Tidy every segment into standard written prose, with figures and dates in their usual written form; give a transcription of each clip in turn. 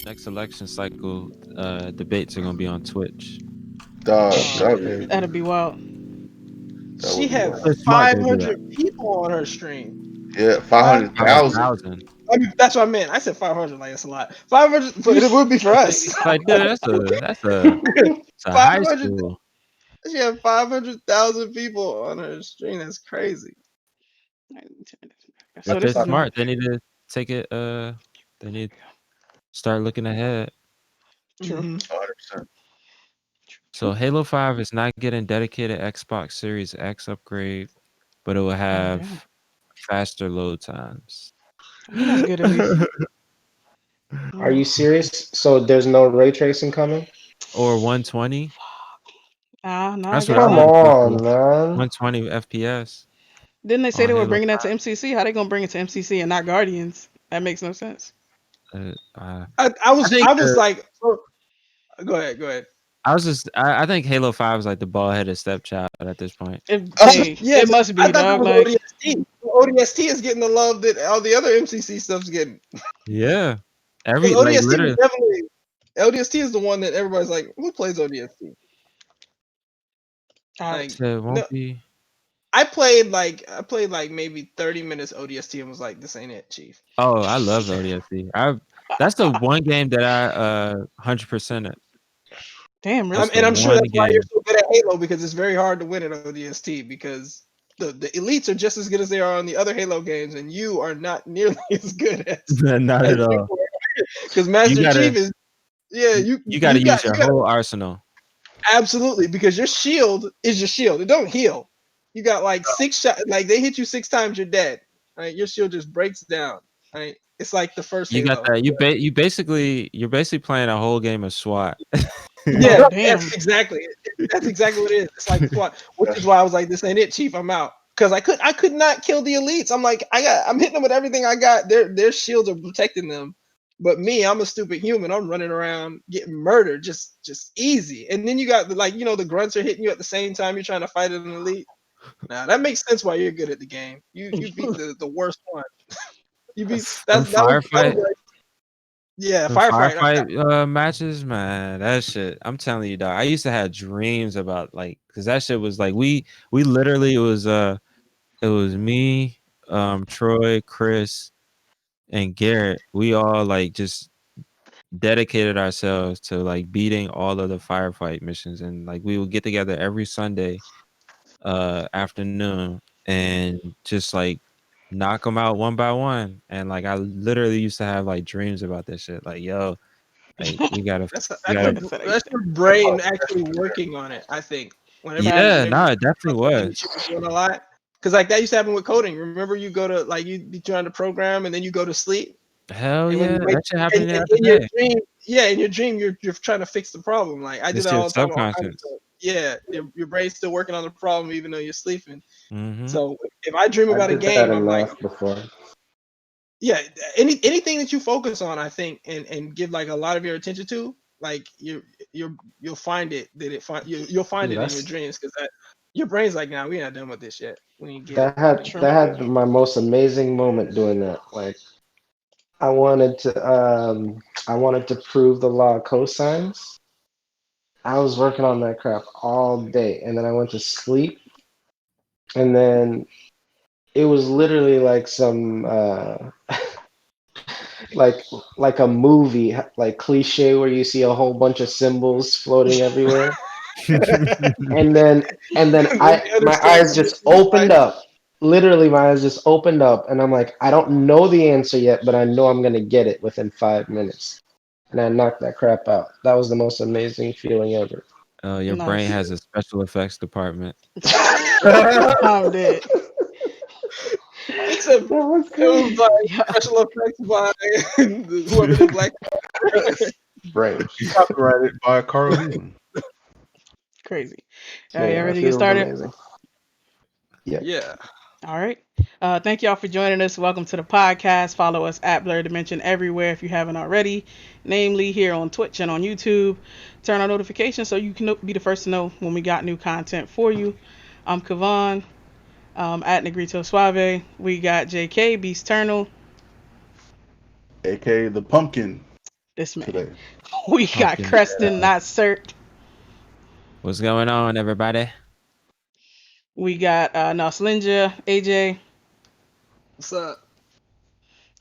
next election cycle, debates are gonna be on Twitch. Dog, Oh, that'll be wild. that She would be had wild. It's smart they do that. 500 people on her stream. Yeah, Five. Hundred 500,000. thousand. I mean, that's what I meant. I said 500, like it's a lot. 500, but it would be for us. Like, dude, that's a high 500. school. She had 500,000 people on her stream. That's crazy. If So they're this is my smart, they need to take it. They need to start looking ahead. true. 100%. So Halo 5 is not getting dedicated Xbox Series X upgrade, but it will Oh, have damn. faster load times. I mean, that's good at least. Are you serious? So there's no ray tracing coming? Or 120. No, I That's what guess I Come was not. looking on, for. man. 120 FPS Didn't they say on they were Halo bringing that to MCC? How they gonna bring it to MCC and not Guardians? That makes no sense. 5. I I think was like, oh, go ahead, go ahead. I think Halo 5 is like the ball headed stepchild at this point. Hey, Yeah, it must I be, thought that dog. was Like, ODST. ODST is getting the love that all the other MCC stuff's getting. Yeah. Because Like ODST was literally. definitely LDST is the one that everybody's like, who plays ODST? Like, So it no, won't be. I played like maybe 30 minutes ODST and was like, this ain't it, Chief. Oh, I love ODST. That's the one game that I 100% it. damn, really? That's the And I'm sure one that's why you're game. so good at Halo, because it's very hard to win at ODST because the elites are just as good as they are on the other Halo games, and you are not nearly as good Not as at all. because You Master gotta Chief is you gotta use your whole arsenal. absolutely, because your shield is your shield. It don't heal. You got like 6 shots. Like they hit you 6 times, you're dead. Right? Your shield just breaks down. Right? It's like the first You got Halo. that. You're basically playing a whole game of SWAT. Yeah, Oh, damn. that's exactly what it is. It's like SWAT, which is why I was like, this ain't it, Chief. I'm out. Because I could not kill the elites. I'm like, I'm hitting them with everything I got. Their shields are protecting them. But me, I'm a stupid human. I'm running around getting murdered, just easy. And then you got the grunts are hitting you at the same time you're trying to fight an elite. Now that makes sense why you're good at the game. You beat the worst one. You beat Them that firefight, was like, yeah, them firefight. firefight matches, man. That shit. I'm telling you, dog. I used to have dreams about because that shit was like we literally it was me, Troy, Chris, and Garrett. We all like just dedicated ourselves to like beating all of the firefight missions, and like we would get together every Sunday afternoon and just like knock them out one by one. And like I literally used to have like dreams about this shit. Like, yo, like That's we your gotta that's your brain actually working on it. I think yeah, whenever no, you it definitely something was. you should be doing a lot, because like that used to happen with coding. Remember, you go to like you be trying to program and then you go to sleep, Hell and when yeah, you wake that shit happened the and other in your day. dream, yeah, in your dream you're trying to fix the problem. Like I do It's that your all the time. All kinds of subconscious. stuff. Yeah, your brain's still working on the problem even though you're sleeping. Mm-hmm. So if I dream I about a did that game, I'm like, enough before. yeah, anything that you focus on, I think, and give like a lot of your attention to, like you'll find it that you'll find Dude, it in your that's dreams, because that your brain's like, nah, we not done with this yet. We ain't get it. True. that had my most amazing moment doing that. Like I wanted to I wanted to prove the law of cosines. I was working on that crap all day, and then I went to sleep, and then it was literally like some like like a movie like cliche where you see a whole bunch of symbols floating everywhere. And then When I you my understand eyes just opened up. Literally my eyes just opened up and I'm like, I don't know the answer yet, but I know I'm gonna get it within 5 minutes. And I knocked that crap out. That was the most amazing feeling ever. Your brain Nice. has a special effects department. I'm dead. it's a That was it was crazy. like Yeah, special effects by whoever did Black Panther. Brain. Copyrighted by Carl Newman. crazy. All right, Yeah, y'all that ready to get shit was started? amazing. Yep. Yeah. All right. Thank y'all for joining us. Welcome to the podcast. Follow us at Blerdimension everywhere if you haven't already, namely here on Twitch and on YouTube. Turn on notifications so you can be the first to know when we got new content for you. I'm Kavan at Negrito Suave. We got JK, Beast Eternal, AKA the pumpkin. This man. today. We got Pumpkin. Creston, not Cert. What's going on, everybody? We got Noslinja, AJ. What's up?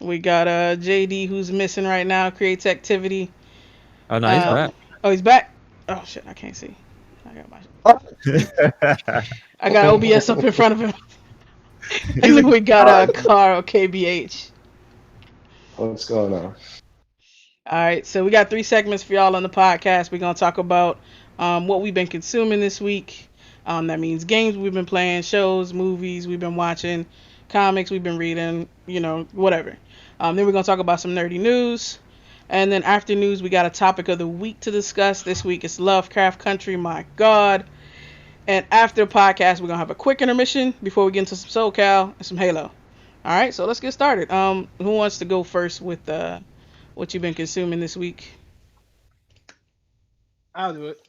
We got JD, who's missing right now. Creates activity. Oh no, he's Uh, back. oh, he's back. Oh shit, I can't see. I got my. I got OBS up in front of him. And He's a then we got god. Carl KBH. What's going on? All right, so we got 3 segments for y'all on the podcast. We're gonna talk about what we've been consuming this week. That means games we've been playing, shows, movies we've been watching, comics we've been reading, whatever. Then we're gonna talk about some nerdy news, and then after news we got a topic of the week to discuss. This week it's Lovecraft Country. My God. And after the podcast, we're gonna have a quick intermission before we get into some SoCal and some Halo. All right, so let's get started. Who wants to go first with what you've been consuming this week? I'll do it.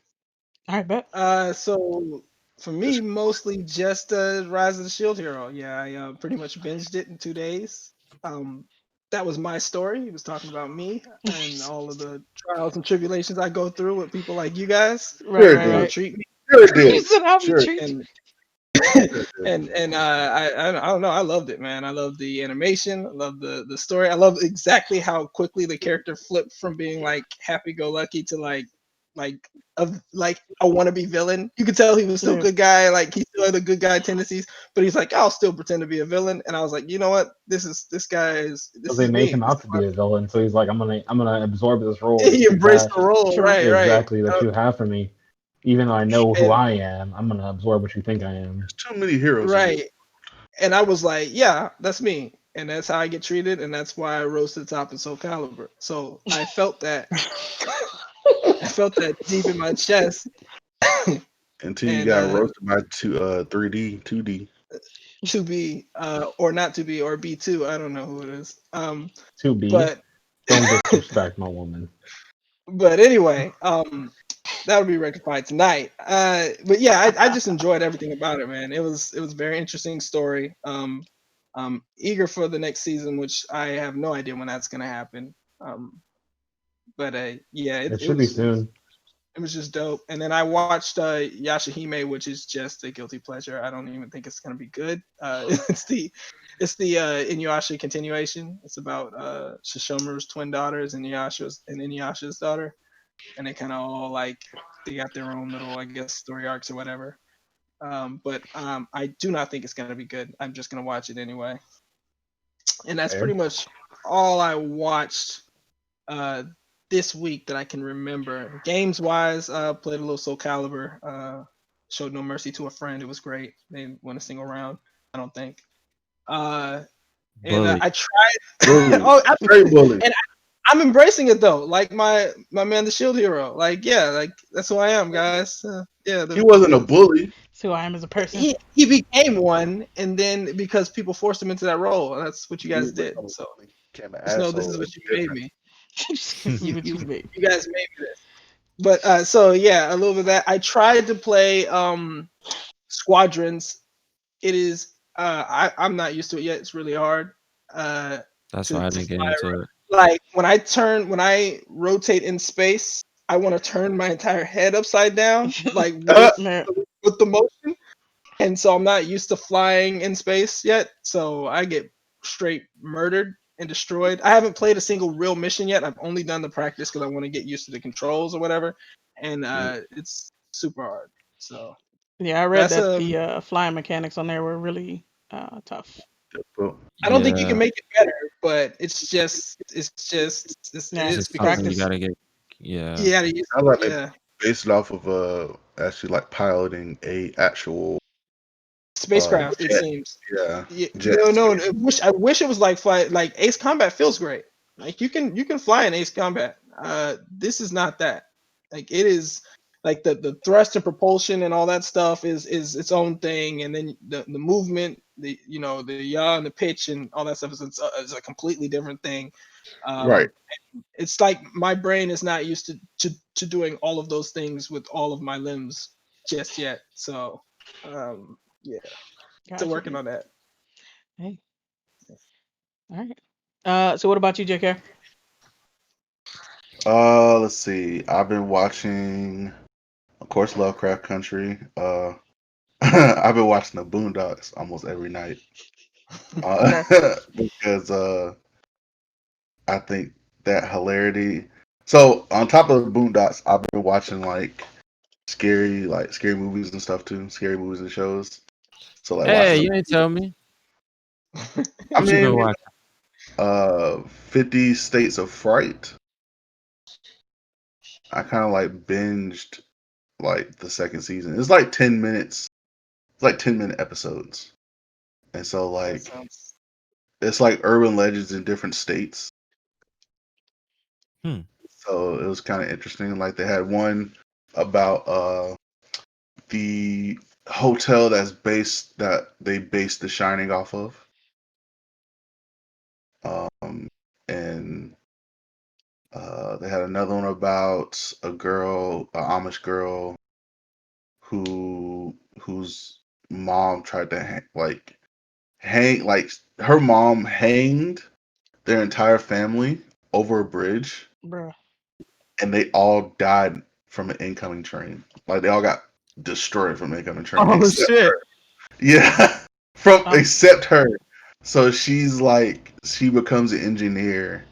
All right, bet. So for me, mostly just Rise of the Shield Hero. Yeah, I pretty much binged it in 2 days. Um, that was my story. He was talking about me and all of the trials and tribulations I go through with people like you guys, Right, Sure it right, how you did. right. treat me, Sure it You did. said how we Sure it treat you. and did. and I don't know. I loved it, man. I love the animation. I love the story. I love exactly how quickly the character flipped from being like happy-go-lucky to like a wannabe villain. You could tell he was still a Yeah. good guy. Like he still had the good guy tendencies, but he's like, I'll still pretend to be a villain. And I was like, you know what? Because This they is make me. him This out is to be a villain, so he's like, I'm gonna absorb this role he that you embraced have. the role, True. right? Right. Exactly that you have for me. Even though I know who And I am, I'm gonna absorb what you think I am. There's too many heroes in this. right. And I was like, yeah, that's me. And that's how I get treated, and that's why I rose to the top in Soul Calibur. So I felt that I felt that deep in my chest. Until you And got roasted by 3D, 2D. to be or not to be or B2, I don't know who it is. To be, But don't disrespect my woman. but anyway, that'll be rectified tonight. But yeah, I just enjoyed everything about it, man. It was a very interesting story. Eager for the next season, which I have no idea when that's gonna happen. But yeah, It it should be was soon. it was just dope. And then I watched Yashahime, which is just a guilty pleasure. I don't even think it's gonna be good. It's the Inuyasha continuation. It's about Shishomaru's twin daughters and Inuyasha's daughter, and they kind of all like they got their own little, I guess, story arcs or whatever. But I do not think it's gonna be good. I'm just gonna watch it anyway, and that's pretty Fair. much all I watched uh, this week that I can remember. Games wise, played a little Soul Calibur. Showed No Mercy to a friend. It was great. They didn't win a single round, I don't think. And Bully. I tried. Bully. Oh, Straight bully. and I'm embracing it though. Like my man, the Shield Hero. Like yeah, like that's who I am, guys. Yeah, He wasn't a bully. That's who I am as a person. he became one, and then because people forced him into that role, and that's what you He guys didn't did. become a So bully. He became an just know this asshole. is what It's you made different. me. This is what you made. You guys made me this. But so yeah, a little bit of that. I tried to play Squadrons. It is I'm not used to it yet. It's really hard That's why I to didn't get fly. into it. Like when I rotate in space, I want to turn my entire head upside down, like Uh, Yeah. with the motion. And so I'm not used to flying in space yet, so I get straight murdered and destroyed. I haven't played a single real mission yet. I've only done the practice because I want to get used to the controls or whatever, and it's super hard. So Yeah, I read that's that the flying mechanics on there were really tough. well, I don't think you can Yeah. make it better, but it Yeah, It's is just because something you practice. gotta get. Yeah. you gotta use I like they yeah based it off of actually like piloting a actual spacecraft. It jet. seems. Yeah, Yeah, jet. no. I wish it was like fly. Like Ace Combat feels great. Like you can fly in Ace Combat. This is not that. Like it is like the thrust and propulsion and all that stuff is its own thing, and then the movement, the yaw and the pitch and all that stuff is a completely different thing. Right. Um, it's like my brain is not used to doing all of those things with all of my limbs just yet. So yeah, still Gotcha. working on that. Hey, all right. So what about you, JK? Let's see. I've been watching, of course, Lovecraft Country. I've been watching the Boondocks almost every night. Okay. Because I think that hilarity. So on top of the Boondocks, I've been watching like scary movies and stuff too, scary movies and shows. So like Hey, watching you ain't tell me. I What you been mean, watching? 50 States of Fright. I kind of like binged like the second season. It's like 10 minutes. It's like 10-minute episodes. And so That like sounds. it's like urban legends in different states. Hmm. So it was kind of interesting. Like they had one about the hotel that they based The Shining off of. And they had another one about a girl, an Amish girl whose mom tried to hang like her mom hanged their entire family over a bridge, Bruh. and they all died from an incoming train. Like they all got destroyed from an incoming train, Oh except shit! yeah, from Um, except her. So she becomes an engineer,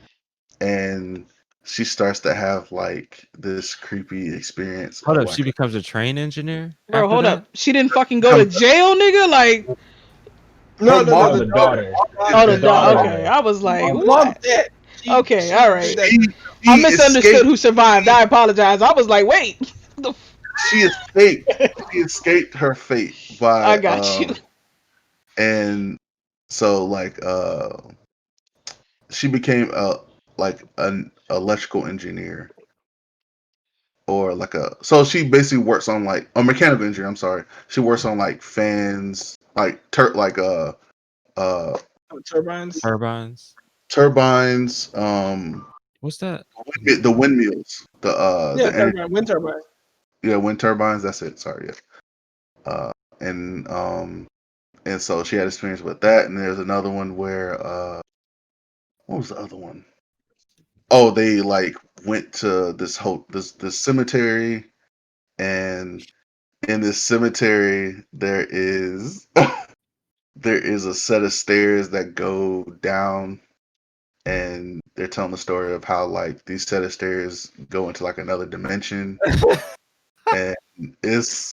and she starts to have like this creepy experience Hold of up, she like becomes a train engineer bro, after hold that. up. She didn't fucking go to becomes jail, nigga. Like, her No, no, no. mom. No, The the daughter. daughter. oh, Is The the dead. dog. daughter Mom, Okay, did. I was like, mom The is dead. mom's what? dead. Okay, She all did right. that. I She misunderstood escaped. who survived. I apologize. I was like, wait. The She escaped. She escaped her fate I by got you. and so she became an electrical engineer, or like a so she basically works on like a mechanical engineer. I'm sorry, she works on like fans, like uh Turbines. Turbines. turbines, What's that? the windmills, Yeah, the energy, turbine. Wind turbine. yeah, wind turbines. That's it. Sorry, yeah. And and so she had experience with that. And there's another one where what was the other one? Oh, they like went to this cemetery, and in this cemetery there is a set of stairs that go down, and they're telling the story of how like these set of stairs go into like another dimension, and it's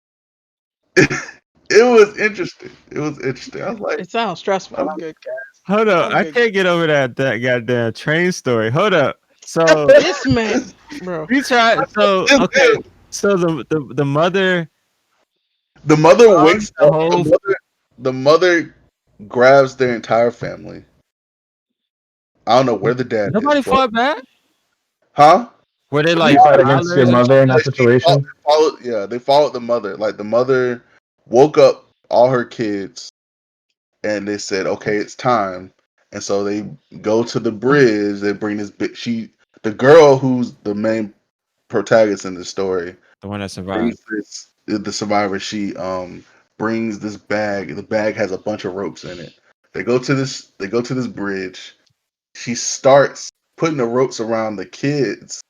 it was interesting. It was interesting. I was like, It sounds I stressful. That was like good, guys. Hold That up, was I good. can't get over that goddamn train story. Hold up. So This man, bro. we tried. So it, okay. So the mother the mother runs wakes the up. whole. The mother grabs their entire family. I don't know where the dad is, Nobody but fought back. huh? Were they You like fight against your toddlers and mother in that Like situation. they followed the mother. Like the mother woke up all her kids, and they said, "Okay, it's time." And so they go to the bridge. They bring this big. The girl who's the main protagonist in the story, the one that brings survived? the survivor. She brings this bag. The bag has a bunch of ropes in it. They go to this bridge. She starts putting the ropes around the kids,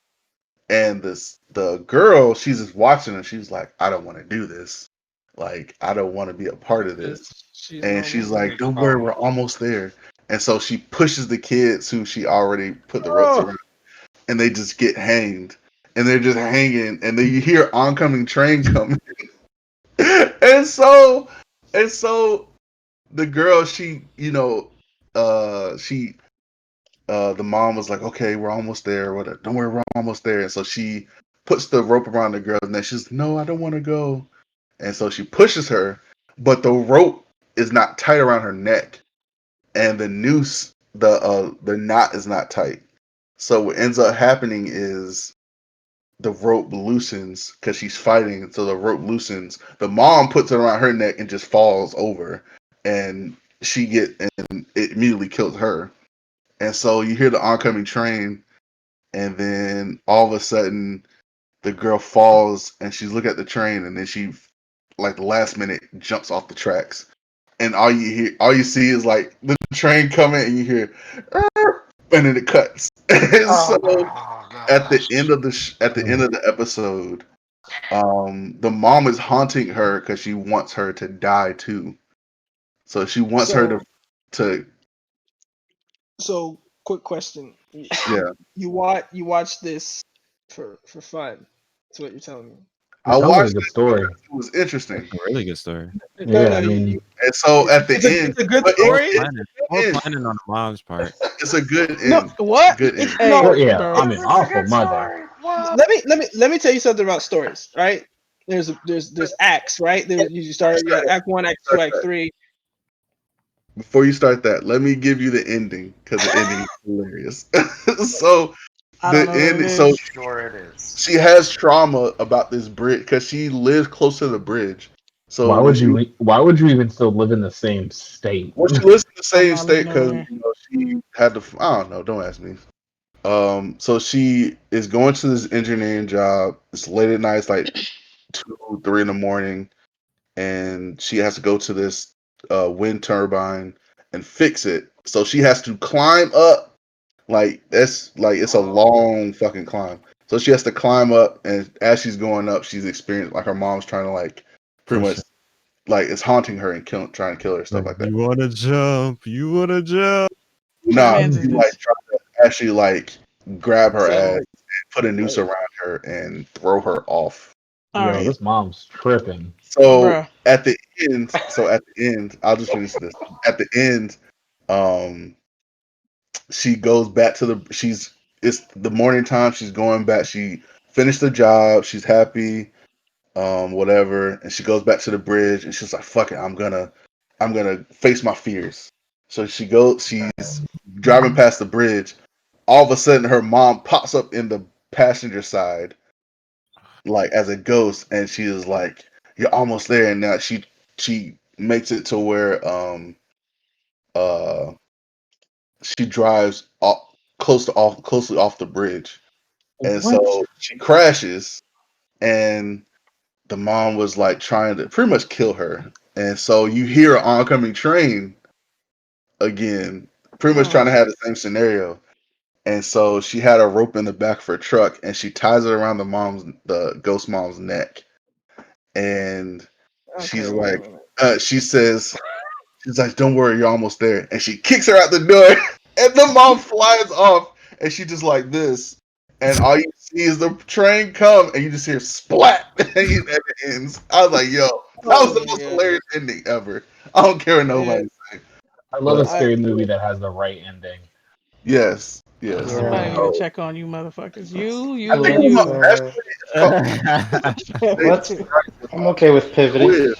and the girl, she's just watching, and she's like, I don't want to do this. Like, I don't want to be a part of this. She's And normal. she's like, don't worry, we're almost there. And so she pushes the kids who she already put the ropes Oh, around, and they just get hanged. And they're just hanging, and then you hear oncoming train coming. and so and so the girl, she, she the mom was like, okay, we're almost there. Whatever. Don't worry, we're almost there. And so she puts the rope around the girl's neck. She's, no, I don't want to go. And so she pushes her, but the rope is not tight around her neck, and the noose, the knot is not tight. So what ends up happening is the rope loosens because she's fighting. So the rope loosens. The mom puts it around her neck and just falls over, and and it immediately kills her. And so you hear the oncoming train, and then all of a sudden the girl falls, and she's looking at the train, and then she, like the last minute, jumps off the tracks. And all you see is like the train coming, and you hear, "Arr!" and then it cuts. And so, oh at the end of the episode, the mom is haunting her because she wants her to die too. So she wants her to So, quick question. yeah. You watch this for fun. That's what you're telling me. I It sounds like a watched good it because story. it was interesting. A really good story. No, Yeah, no, I mean, And so at the end, it's a good but story. More end. planning on the mom's part. It's a good No, end. what? Good It's end. Hey, no. yeah, bro. I mean, awful mother. Let me tell you something about stories. Right? There's acts. Right? You start. You got Act 1, Act 2, Act 3. Before you start that, let me give you the ending because the ending is hilarious. So I don't the know what it end. So is. Sure it is. she has trauma about this bridge because she lives close to the bridge. So Why would you even still live in the same state? when she lives in the I'm same not state looking over because here. she had to. I don't know. Don't ask me. So she is going to this engineering job. It's late at night. It's like 2, 3 in the morning, and she has to go to this wind turbine and fix it. So she has to climb up. Like that's like it's a long fucking climb. So she has to climb up, and as she's going up, she's experienced like her mom's trying to like pretty Push much like it's haunting her and trying to kill her, stuff Like, like that. you wanna jump? You wanna jump? Whose Nah, man's is she like this? trying to actually like grab her So, ass, put a noose like, around her, and throw her off. All Yo, right, this mom's tripping. So bruh. at the end, I'll just finish this. At the end, um, she goes back to it's the morning time. She's going back. She finished the job. She's happy. Whatever, and she goes back to the bridge, and she's like, "Fuck it, I'm gonna face my fears." So she's driving past the bridge. All of a sudden, her mom pops up in the passenger side, like as a ghost, and she is like, "You're almost there." And now she makes it to where uh she drives closely off the bridge, and What? so she crashes, and the mom was like trying to pretty much kill her. And so you hear an oncoming train again, pretty much trying to Oh, have the same scenario. And so she had a rope in the back of her truck and she ties it around the ghost mom's neck. And okay, she's wait a like, minute. she's like, don't worry, you're almost there. And she kicks her out the door and the mom flies off and she just like this. And all you see is the train come and you just hear splat and it ends. I was like, yo, that was Oh the my most god. hilarious ending ever. I don't care what Yeah, nobody say. I love a But I scary movie that has the right ending. yes, yes. somebody Yeah. need to Oh, check on you, motherfuckers. You, I you, think and it Let's was you. actually it's called let's it's I'm okay with pivoting. Quiz.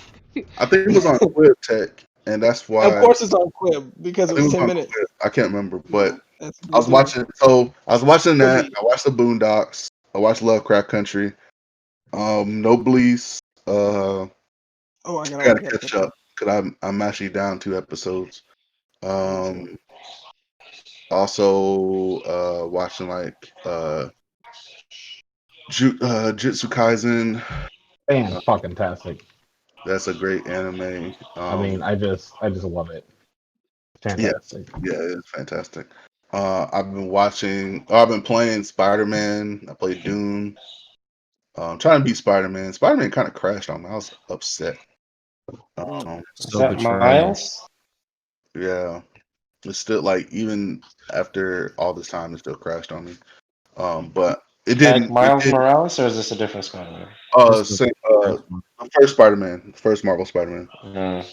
I think it was on Quiz Tech, and that's of why course it's on Quib because I it think was it was 10 on minutes. Quiz. I can't remember, Yeah, but that's the I was best movie. watching. So I was watching Could that. be. I watched the Boondocks. I watched Lovecraft Country. No Bleeds. Oh, I I gotta gotta catch catch up. up because I'm actually down 2 episodes. Me too. Um, also watching like Jitsu Kaisen. Man, Uh, fucking tastic. that's a great anime. I mean, I just love it. Yeah, Fantastic. yeah, it's fantastic. I've been playing Spider Man. I played Doom. Trying to beat Spider Man. Spider Man kind of crashed on me. I was upset. Mm. Is So that betrayed. Miles? Yeah, it's still like even after all this time, it still crashed on me. But it Like didn't. It Miles did. Morales, or is this a different Spider-Man? This was Same, the first one. the first Spider Man, first Marvel Spider Man. No.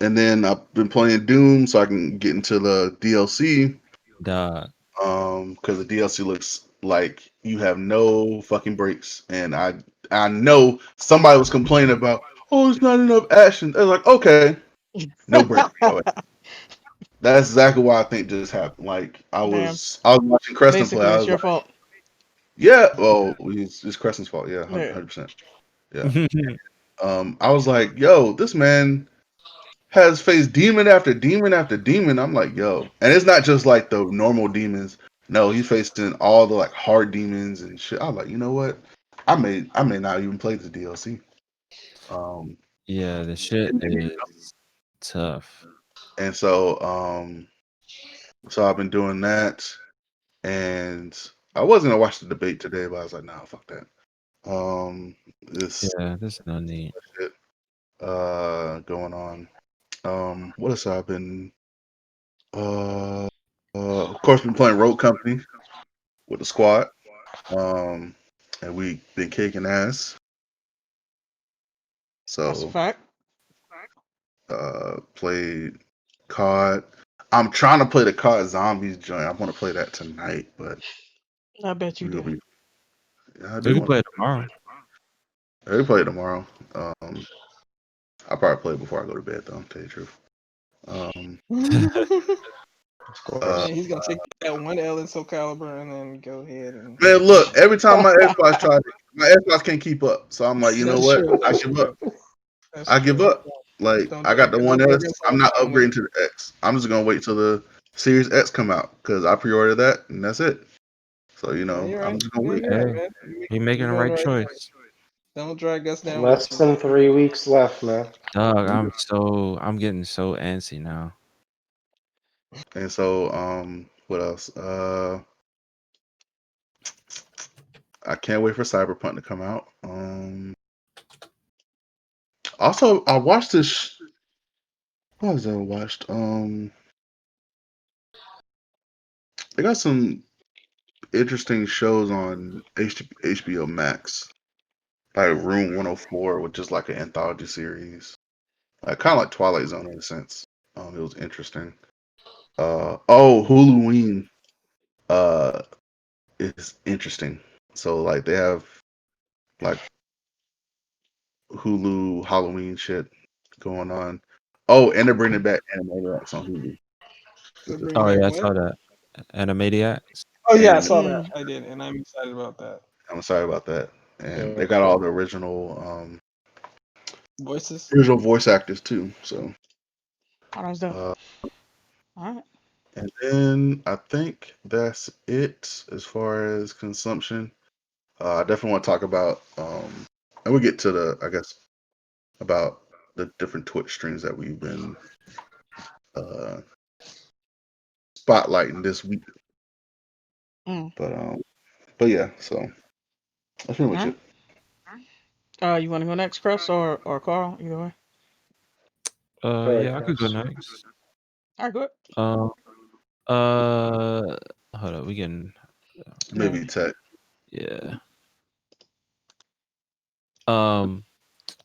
And then I've been playing Doom so I can get into the DLC. Dog. Because the DLC looks like you have no fucking breaks, and I know somebody was complaining about, oh, there's not enough action. They're like, okay, no break. Oh, that's exactly what I think just happened. Like Damn. I was watching Creston play. Basically, I it's was your like, fault. yeah, well, it's Creston's fault. Yeah, Yeah. 100%. Yeah. I was like, yo, this man has faced demon after demon after demon. I'm like, yo, and it's not just like the normal demons. No, he's facing all the like hard demons and shit. I was like, you know what? I may not even play the DLC. Um, Yeah, the shit is tough. and so I've been doing that, and I was gonna watch the debate today, but I was like, nah, fuck that. This Yeah, there's no need. shit going on. What else I've been of course been playing Road Company with the squad. And we been kicking ass. That's a So fact. played COD. I'm trying to play the COD Zombies joint. I want to play that tonight, but I bet you we're gonna do. be. Yeah, I We do can want play to. it tomorrow. We play it tomorrow. I'll probably play it before I go to bed, though. To tell you the truth. Of course. Uh, Man, he's gonna take that one L in Soul Calibur and then go ahead and. man, look. Every time my Xbox tried, my Xbox can't keep up. So I'm like, you know That's what? true. I That's give up. true. That's I give true. up. Like Don't I got the One don't drag S. us I'm all not down with upgrading it. to the X. I'm just gonna wait till the Series X come out because I pre-ordered that and that's it. So Yeah, you're I'm right. just gonna Yeah, wait. you're right, Hey, man. you're making You're the doing right the right thing. choice. Don't drag us down Less with you. than 3 weeks left, man. Dog, I'm getting so antsy now. And so what else? I can't wait for Cyberpunk to come out. Also I watched this. What was I watched? They got some interesting shows on HBO Max, like Room 104, which is like an anthology series, kind of like Twilight Zone in a sense. It was interesting. Huluween is interesting. So like they have like Hulu Halloween shit going on. Oh, and they're bringing back Animaniacs on Hulu, They're which is bringing Oh back yeah, I what? saw that. Animaniacs. Oh yeah, I and saw that. Mm. I did, and I'm excited about that. I'm sorry about that. And they Very got all cool. the Voices. original voice actors too. So Oh, that's dope. uh, All right. and then I think that's it as far as consumption. I definitely want to talk about and we'll get to the I guess about the different Twitch streams that we've been uh spotlighting this week. Mm. But yeah, so that's pretty All much right. it. You want to go next, Chris, or Carl? Either way. Go ahead, Yeah, I could go Chris. next. All right, good. Um, hold up, we getting Yeah. Maybe tech. yeah. Um,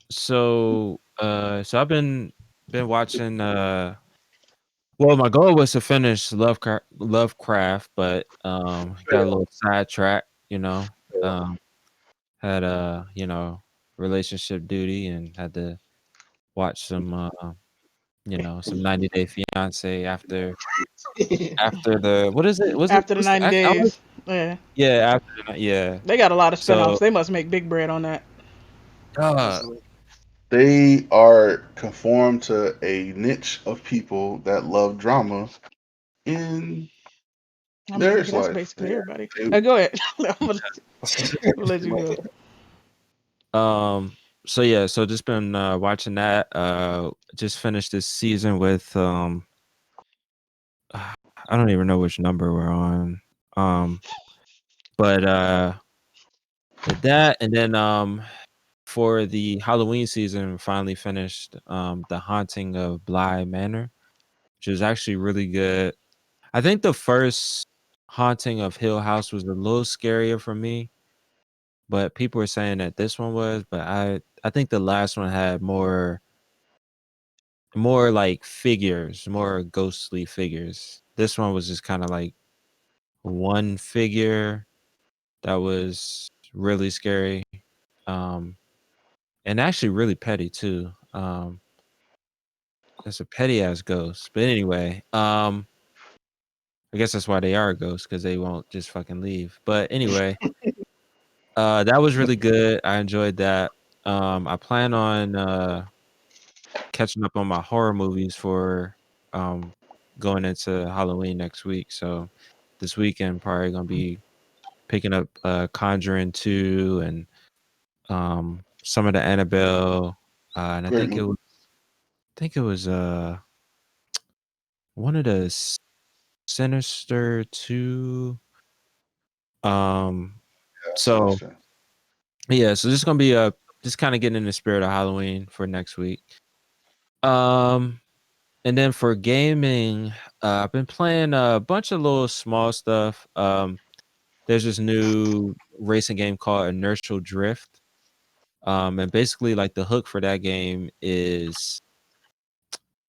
so I've been watching. Well, my goal was to finish Lovecraft, but got a little sidetracked. Had a relationship duty and had to watch some 90 Day Fiance after the what is it? Was it After the what's the 90 I was days, yeah, yeah after yeah. they got a lot of spinoffs. So They must make big bread on that. uh Absolutely. They are conformed to a niche of people that love drama in I mean, nigga, marriage that's life. basically everybody. They- Go ahead. We'll let you go. so yeah, so just been watching that. Just finished this season with I don't even know which number we're on. Um but with that and then for the Halloween season finally finished The Haunting of Bly Manor, which is actually really good. I think the first Haunting of Hill House was a little scarier for me, but people were saying that this one was, but I think the last one had more like figures, more ghostly figures. This one was just kind of like one figure that was really scary. Um and actually really petty too. It's a petty ass ghost. But anyway, I guess that's why they are ghosts because they won't just fucking leave. But anyway, that was really good. I enjoyed that. I plan on catching up on my horror movies for going into Halloween next week. So this weekend probably gonna be picking up Conjuring 2 and some of the Annabelle. And Great movie. I think it was one of the Sinister 2. Um, Yeah, so sure. yeah, so this is gonna be just kind of getting in the spirit of Halloween for next week. Um, and then for gaming, I've been playing a bunch of little small stuff. There's this new racing game called Inertial Drift. And basically, like the hook for that game is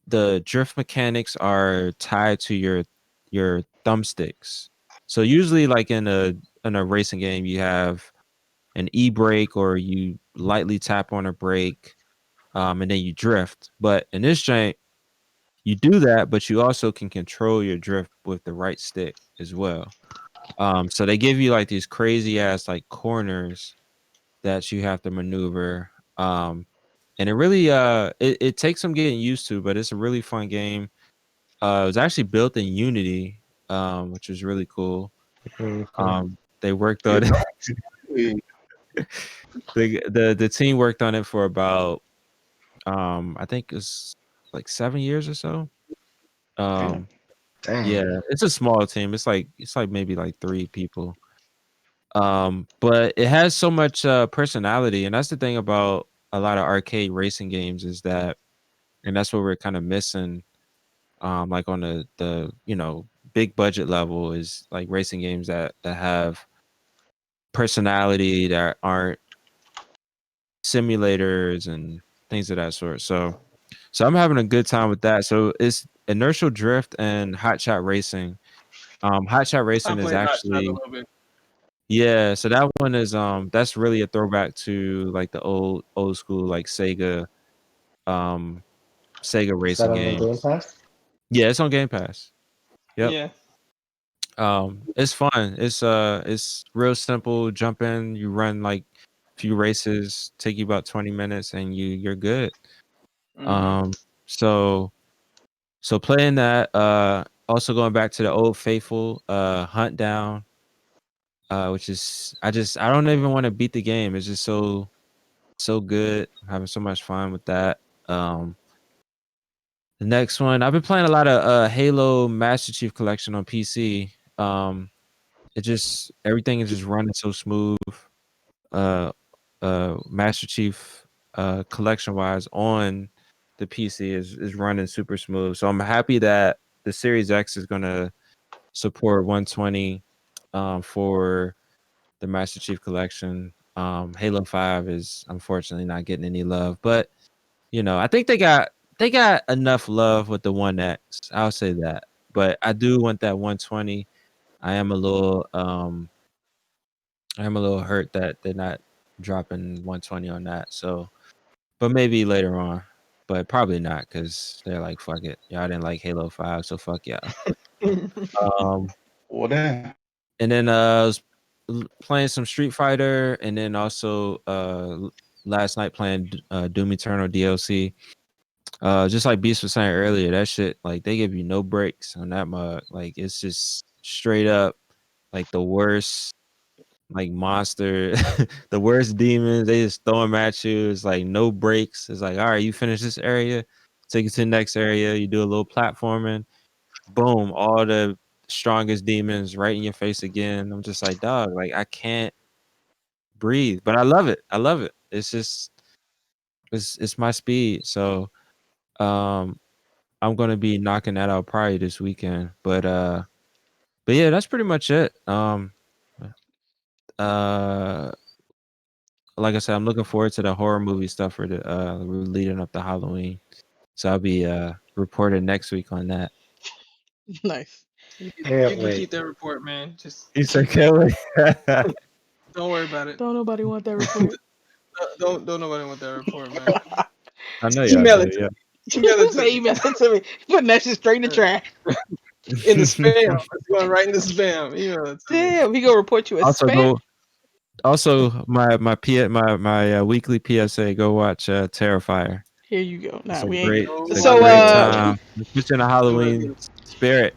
the drift mechanics are tied to your thumbsticks. So usually, like in a racing game, you have an e-brake or you lightly tap on a brake, and then you drift. But in this joint, you do that, but you also can control your drift with the right stick as well. So they give you like these crazy ass like corners that you have to maneuver. And it really it takes some getting used to, but it's a really fun game. It was actually built in Unity, which was really cool. Mhm. They worked Yeah, on it. we- The team worked on it for about I think it's like 7 years or so. damn. Um, Dang. yeah, it's a small team. It's like maybe like 3 people. But it has so much personality, and that's the thing about a lot of arcade racing games is that, and that's what we're kind of missing. Like on the big budget level is like racing games that have personality that aren't simulators and things of that sort. So I'm having a good time with that. So it's Inertial Drift and Hot Shot Racing. Hot Shot I Racing is played Hot Shot a actually little bit. yeah. So that one is that's really a throwback to like the old school like um Sega Is that racing on the Game games. Pass? Yeah, it's on Game Pass. Yep. Yeah. It's fun. It's real simple. Jump in, you run like a few races, take you about 20 minutes and you're good. Mm-hmm. Um so so playing that, also going back to the old faithful, Hunt Down, which is I don't even want to beat the game. It's just so good. I'm having so much fun with that. Um the next one, I've been playing a lot of Halo Master Chief Collection on PC. It just everything is just running so smooth. Uh Master Chief collection wise on the PC is running super smooth. So I'm happy that the Series X is gonna support 120 for the Master Chief collection. Halo 5 is unfortunately not getting any love, but I think they got enough love with the One X. I'll say that. But I do want that 120. I am a little hurt that they're not dropping 120 on that. So, but maybe later on. But probably not because they're like, fuck it. Y'all didn't like Halo 5, so fuck y'all. Um, Well, damn. and then I was playing some Street Fighter, and then also last night playing Doom Eternal DLC. Just like Beast was saying earlier, that shit like they give you no breaks on that mug. Like it's just straight up like the worst like monster, the worst demons. They just throw them at you. It's like no breaks. It's like all right, you finish this area, take it to the next area. You do a little platforming. Boom, all the strongest demons right in your face again. I'm just like, dog, like I can't breathe, but I love it. I love it. It's just it's my speed. So um I'm gonna be knocking that out probably this weekend. But yeah, that's pretty much it. Uh like I said, I'm looking forward to the horror movie stuff for the leading up to Halloween. So I'll be reporting next week on that. Nice. You Can't can wait. keep that report, man. Just You said keep that. Kelly? Don't worry about it. Don't nobody want that report. Don't nobody want that report, man. I know y'all Email do, it to yeah. me. Email it to Say me. email it to me. Putting that shit straight in the trash. In the spam. It's going right in the spam. Email it to me. Damn, he gonna report you as also spam. go also my weekly PSA, go watch Terrifier. Here you go. It's Nah, a we ain't. great No, it's a So great nobody's time. It's in the going Halloween to spirit.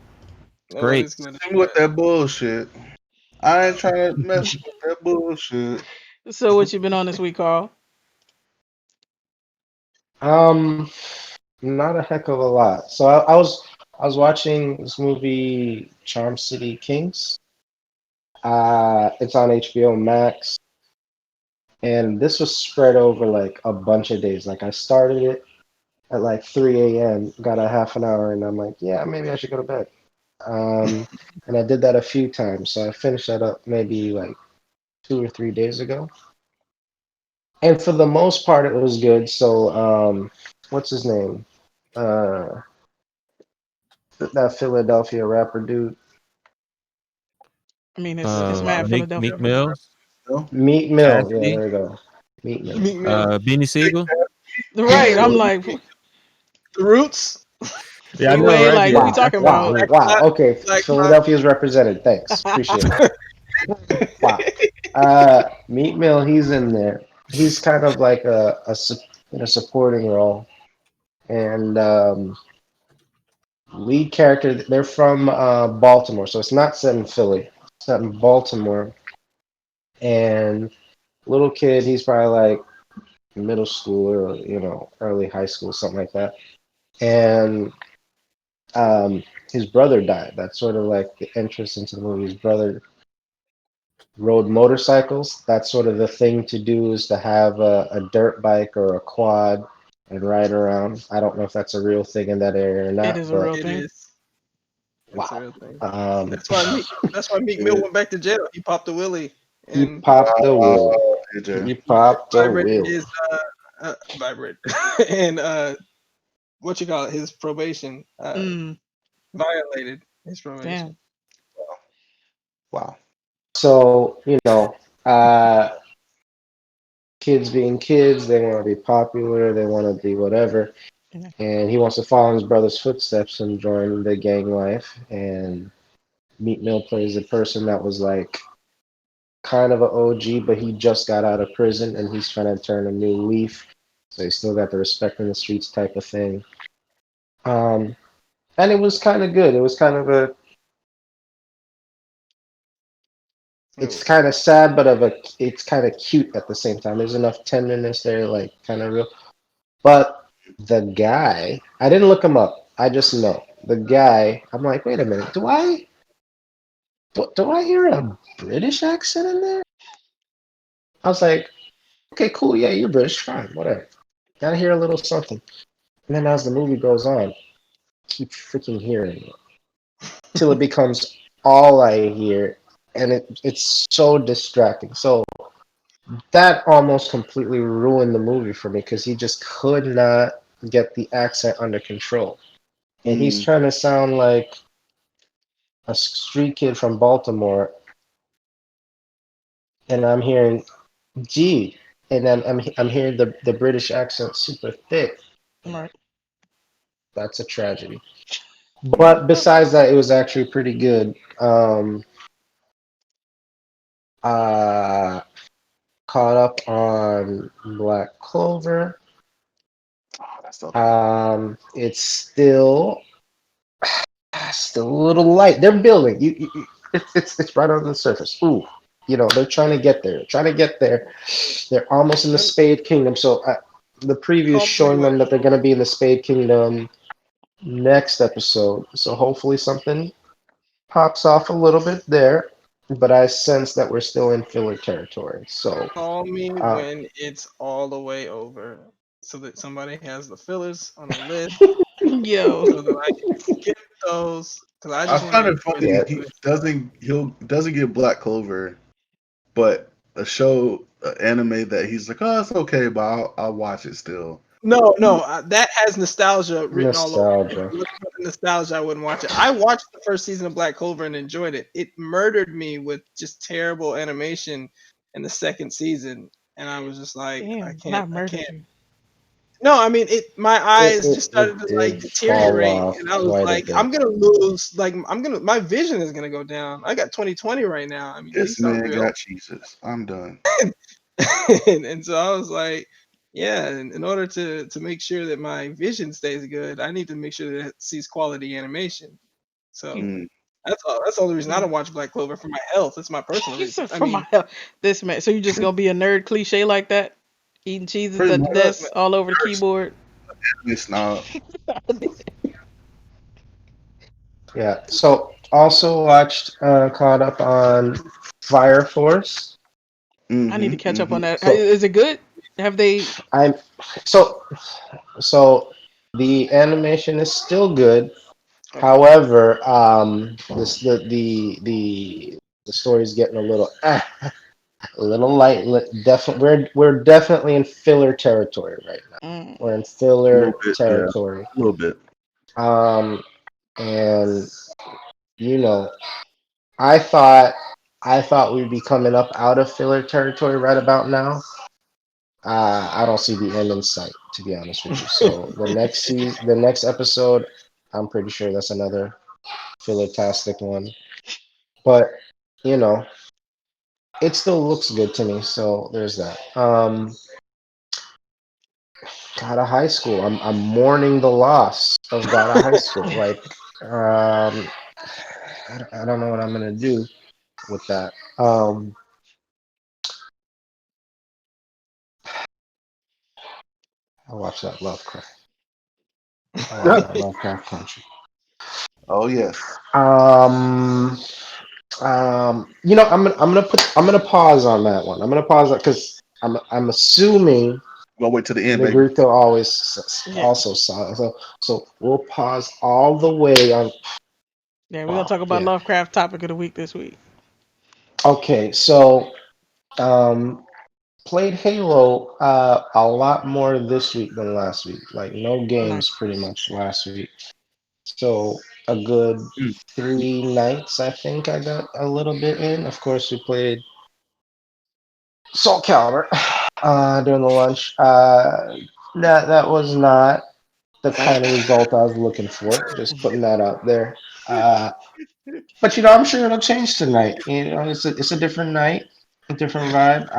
It's great. nobody's going to Same do with that. that bullshit. I ain't trying to mess with that bullshit. so what you been on this week, Carl? Um, Not a heck of a lot. So I was watching this movie Charm City Kings. It's on HBO Max, and this was spread over like a bunch of days. Like I started it at like 3 a.m., got a half an hour, and I'm like, yeah, maybe I should go to bed. Um, and I did that a few times, so I finished that up maybe like 2 or 3 days ago. And for the most part, it was good. So, what's his name? Uh, that Philadelphia rapper dude, I mean, it's Mad Philadelphia. Meek Mills, No? Meat Mill. Yeah, Cassidy, there you go. Meat Mill. Meek Mill, Beanie Siegel. Right. I'm like, The Roots, Yeah, I know, anyway, right? like, who we Yeah, Wow, talking wow, about? Black wow. Black, Okay, Black Bottom. Philadelphia's represented. Thanks, appreciate it. Wow. Meat Mill, he's in there. He's kind of like in a supporting role, and lead character. They're from Baltimore, so it's not set in Philly. It's set in Baltimore, and little kid, he's probably like middle school or early high school, something like that. And his brother died. That's sort of like the entrance into the movie. His brother rode motorcycles. That's sort of the thing to do, is to have a dirt bike or a quad and ride around. I don't know if that's a real thing in that area or It not, is a but real It thing. is. It's a wow. real thing. Um, That's why Meek. That's why Meek Mill went back to jail. He popped a willie he and popped a willy. AJ. He popped a vibrated willy. his vibrate and what you call it, his probation, Mm, violated his probation. damn. Wow. So, uh, kids being kids, they want to be popular, they want to be whatever. Yeah. And he wants to follow in his brother's footsteps and join the gang life. And Meat Mill plays a person that was like kind of an OG, but he just got out of prison and he's trying to turn a new leaf. So he's still got the respect in the streets type of thing. Um, and it was kind of good. It was kind of It it's was. kind of sad, but it's kind of cute at the same time. There's enough tenderness there, like kind of real. But the guy, I didn't look him up. I just know the guy. I'm like, wait a minute, do I hear a British accent in there? I was like, okay, cool, yeah, you're British, fine, whatever. Gotta hear a little something. And then as the movie goes on, keep freaking hearing it till it becomes all I hear, and it's so distracting. So that almost completely ruined the movie for me because he just could not get the accent under control. And he's Mm. trying to sound like a street kid from Baltimore, and I'm hearing G, and then I'm hearing the British accent super thick. Right. That's a tragedy. But besides that, it was actually pretty good. Uh, Caught up on Black Clover. Oh, that's so good. It's still a little light. They're building. It's right on the surface. Ooh, they're trying to get there. Trying to get there. They're almost in the Spade Kingdom. So the preview is Call me showing when. them that they're going to be in the Spade Kingdom next episode. So hopefully something pops off a little bit there. But I sense that we're still in filler territory. So Call me uh, when it's all the way over, so that somebody has the fillers on the list, Yo. so that I can skip those. Because I I just want to find it enjoy the funny yeah, he doesn't get Black Clover, but a show, anime that he's like, oh, it's okay, but I'll watch it still. No, no, that has nostalgia written all over it. If nostalgia. it wasn't for the nostalgia, I wouldn't watch it. I watched the first season of Black Clover and enjoyed it. It murdered me with just terrible animation in the second season, and I was just like, Damn. Not I murdered can't. you. No, I mean it. My It, eyes just it started it to like did fall deteriorate, off and I was quite a like, bit. I'm gonna lose. Like, my vision is gonna go down. I got 20/20 right now. I mean, This these aren't man real. got Jesus. I'm done. and so I was like, yeah, in order to make sure that my vision stays good, I need to make sure that it sees quality animation. So Mm. that's the only reason I Yeah. don't watch Black Clover, for my health. That's my personal You reason. said I for my mean, health. This man. So you just gonna be a nerd cliche like that? Eating cheeses Pretty at the much. desk all over the keyboard? It's not. Yeah. So Also watched, caught up on Fire Force. I need to Mm-hmm. catch up on Mm-hmm. that. So Is it good? Have they? I'm so so the animation is still good. Okay. However, the story's getting a little a little light. Definitely, we're definitely in filler territory right now. Mm. We're in A little filler bit, yeah. territory. A little bit. Um, and you know, I thought I thought we'd be coming up out of filler territory right about now. I don't see the end in sight, to be honest with you. So the next episode, I'm pretty sure that's another filler-tastic one. But you know, it still looks good to me. So there's that. God of High School. I'm mourning the loss of God of High School. Like, I don't know what I'm gonna do with that. I watched that Lovecraft. I watched that Lovecraft Country. Oh yes. Um, I'm gonna pause on that one. I'm gonna pause that because I'm assuming We'll wait till the end, baby. Negrito always Yeah. also saw it. So we'll pause all the way on. Yeah. We're gonna talk about Yeah. Lovecraft topic of the week this week. Okay. So um, played Halo a lot more this week than last week. Like no games Nice. pretty much last week. So a good Mm. 3 nights, I think I got a little bit in. Of course, we played Soul Calibur during the lunch. That was not the kind of result I was looking for. Just putting that out there. Uh, but I'm sure it'll change tonight. It's a different night, a different vibe.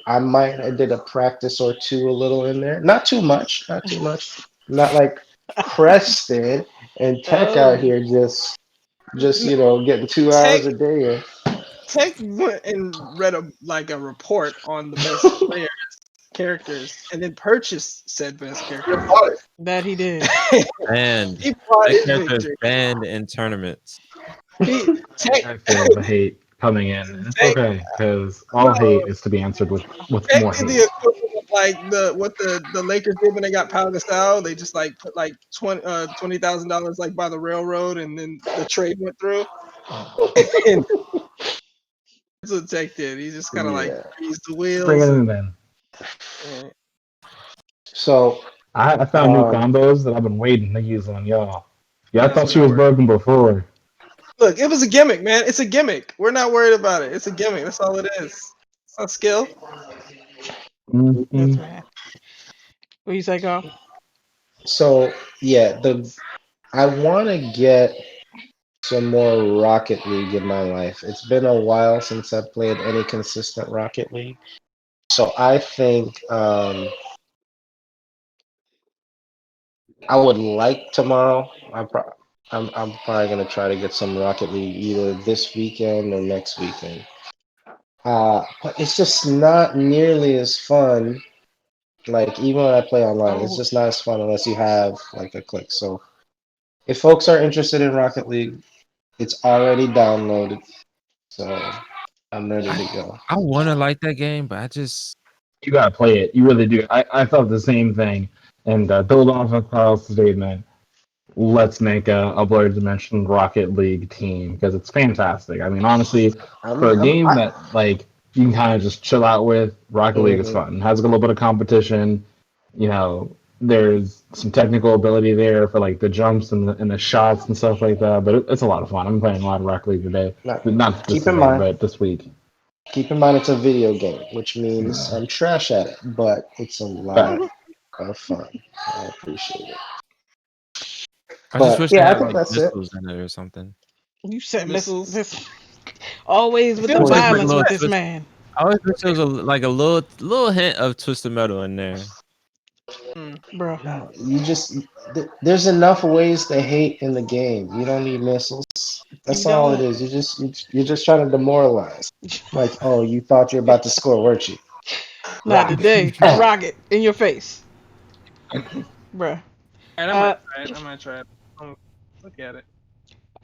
I did a practice or two a little in there. Not too much, not too much. Not like Preston and Tech out Oh. here just getting 2 hours Tech a day. Tech went and read a report on the best player characters, and then purchased said best Yeah, character. bought it. That he did. Banned. He bought That his character is victory. banned in tournaments. He Tech I feel the hate coming in, and it's Tech okay because all hate no is to be answered with Tech more did hate. the equivalent of like the Lakers did when they got Pau Gasol. They just like put like $20,000 like by the railroad, and then the trade went through. And that's what Tech did. He just kind of like Yeah. greased the Bring it wheels in and. then. Yeah. So I found new um, combos that I've been waiting to use on y'all. Yeah, I That's thought what she I was worry. broken before. Look, it was a gimmick, man. It's a gimmick. We're not worried about it. It's a gimmick. That's all it is. It's not skill. This Hmm. man. What you say, Carl? so yeah, the I want to get some more Rocket League in my life. It's been a while since I played any consistent Rocket League. So I think I would like tomorrow. I'm probably gonna try to get some Rocket League either this weekend or next weekend. But it's just not nearly as fun. Like even when I play online, it's Oh, just not as fun unless you have like a click. So if folks are interested in Rocket League, it's already downloaded. So I'm ready I to go. I want to like that game, but I just You gotta play it. You really do. I thought the same thing. And build off of Carl's statement. Let's make a Blerdimension Rocket League team because it's fantastic. I mean, honestly, for a game that like you can kind of just chill out with, Rocket League is Mhm. fun. It has a little bit of competition. You know, there's some technical ability there for like the jumps and the shots and stuff like that. But it's a lot of fun. I'm playing a lot of Rocket League today. Now, Not this keep in today, mind, but this week. keep in mind, it's a video game, which means Yeah. I'm trash at it, but it's a lot But of fun. I appreciate it. I just But wish they yeah, I had think like that's it. missiles in it or something. you said Missiles. this. Always It with the feels Or like just like a violence little with Regret. this twist. man. I always wish there was like a little hint of Twisted Metal in there. Hmm. Bruh. No, there's enough ways to hate in the game. You don't need missiles. You That's all it don't. is. You're just trying to demoralize. Like, oh, you thought you were about to score, weren't you? Not Rock. today. Rocket in your face. Bruh. And I might Uh, try it. I might try it. Look at it.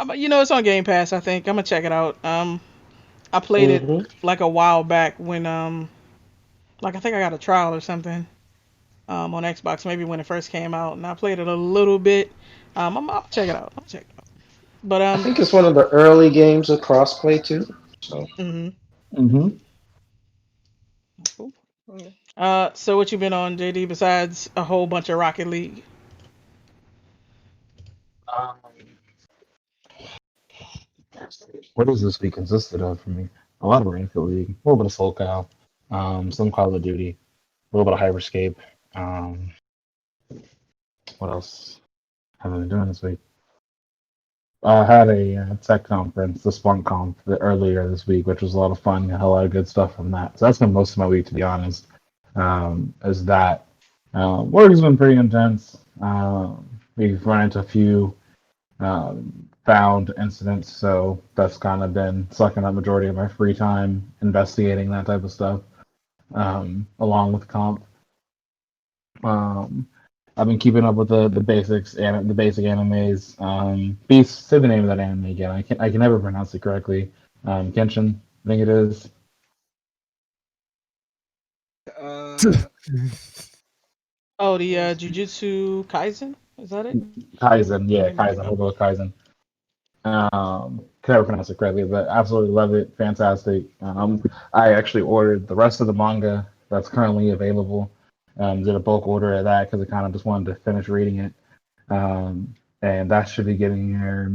It's on Game Pass. I think I'm gonna check it out. I played it Hmm. like a while back when like I think I got a trial or something on Xbox maybe when it first came out, and I played it a little bit. I'll check it out. I'll check it out. But I think it's one of the early games with crossplay too. So mhm. Mm-hmm. Cool. Yeah. So what you been on, JD? Besides a whole bunch of Rocket League? Um, what does this week consisted of for me? A lot of Rainfield League, a little bit of Soul Cow, some Call of Duty, a little bit of Hyperscape. Um, what else have I been doing this week? I had a tech conference, the Splunk Conf, earlier this week, which was a lot of fun. Got a lot of good stuff from that. So that's been most of my week, to be honest. Is that work has been pretty intense. We've run into a few found incidents, so that's kind of been sucking up majority of my free time investigating that type of stuff, along with comp. Um, I've been keeping up with the basics and the basic animes. Beast, say the name of that anime again. I can never pronounce it correctly. Genshin, I think it is. Uh, Oh, the let me see. Jujutsu Kaisen. Is that it? Kaizen, Or yeah, am I Kaizen, thinking? Hobo Kaizen. Can never pronounce it correctly, but absolutely love it. Fantastic. I actually ordered the rest of the manga that's currently available. Did a bulk order of that because I kind of just wanted to finish reading it. And that should be getting here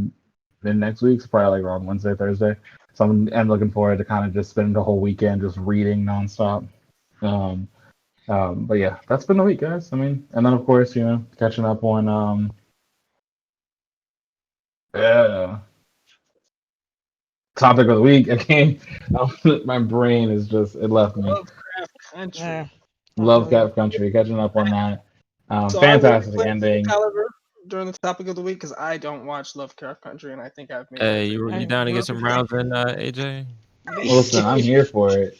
in next week. It's probably like around Wednesday, Thursday. So I'm looking forward to kind of just spending the whole weekend just reading nonstop. Um, but yeah, that's been the week, guys. I mean, and then of course, catching up on yeah, topic of the week. Again, my brain is just it left me. Lovecraft Yeah, Country. I feel you. Lovecraft Country, catching up on that. So I will be Fantastic playing Soul ending. Calibur during the topic of the week because I don't watch Lovecraft Country, and I think I've made that Hey, pretty you clear. Hey, down to get well, some rounds in, AJ? Listen, I'm here for it.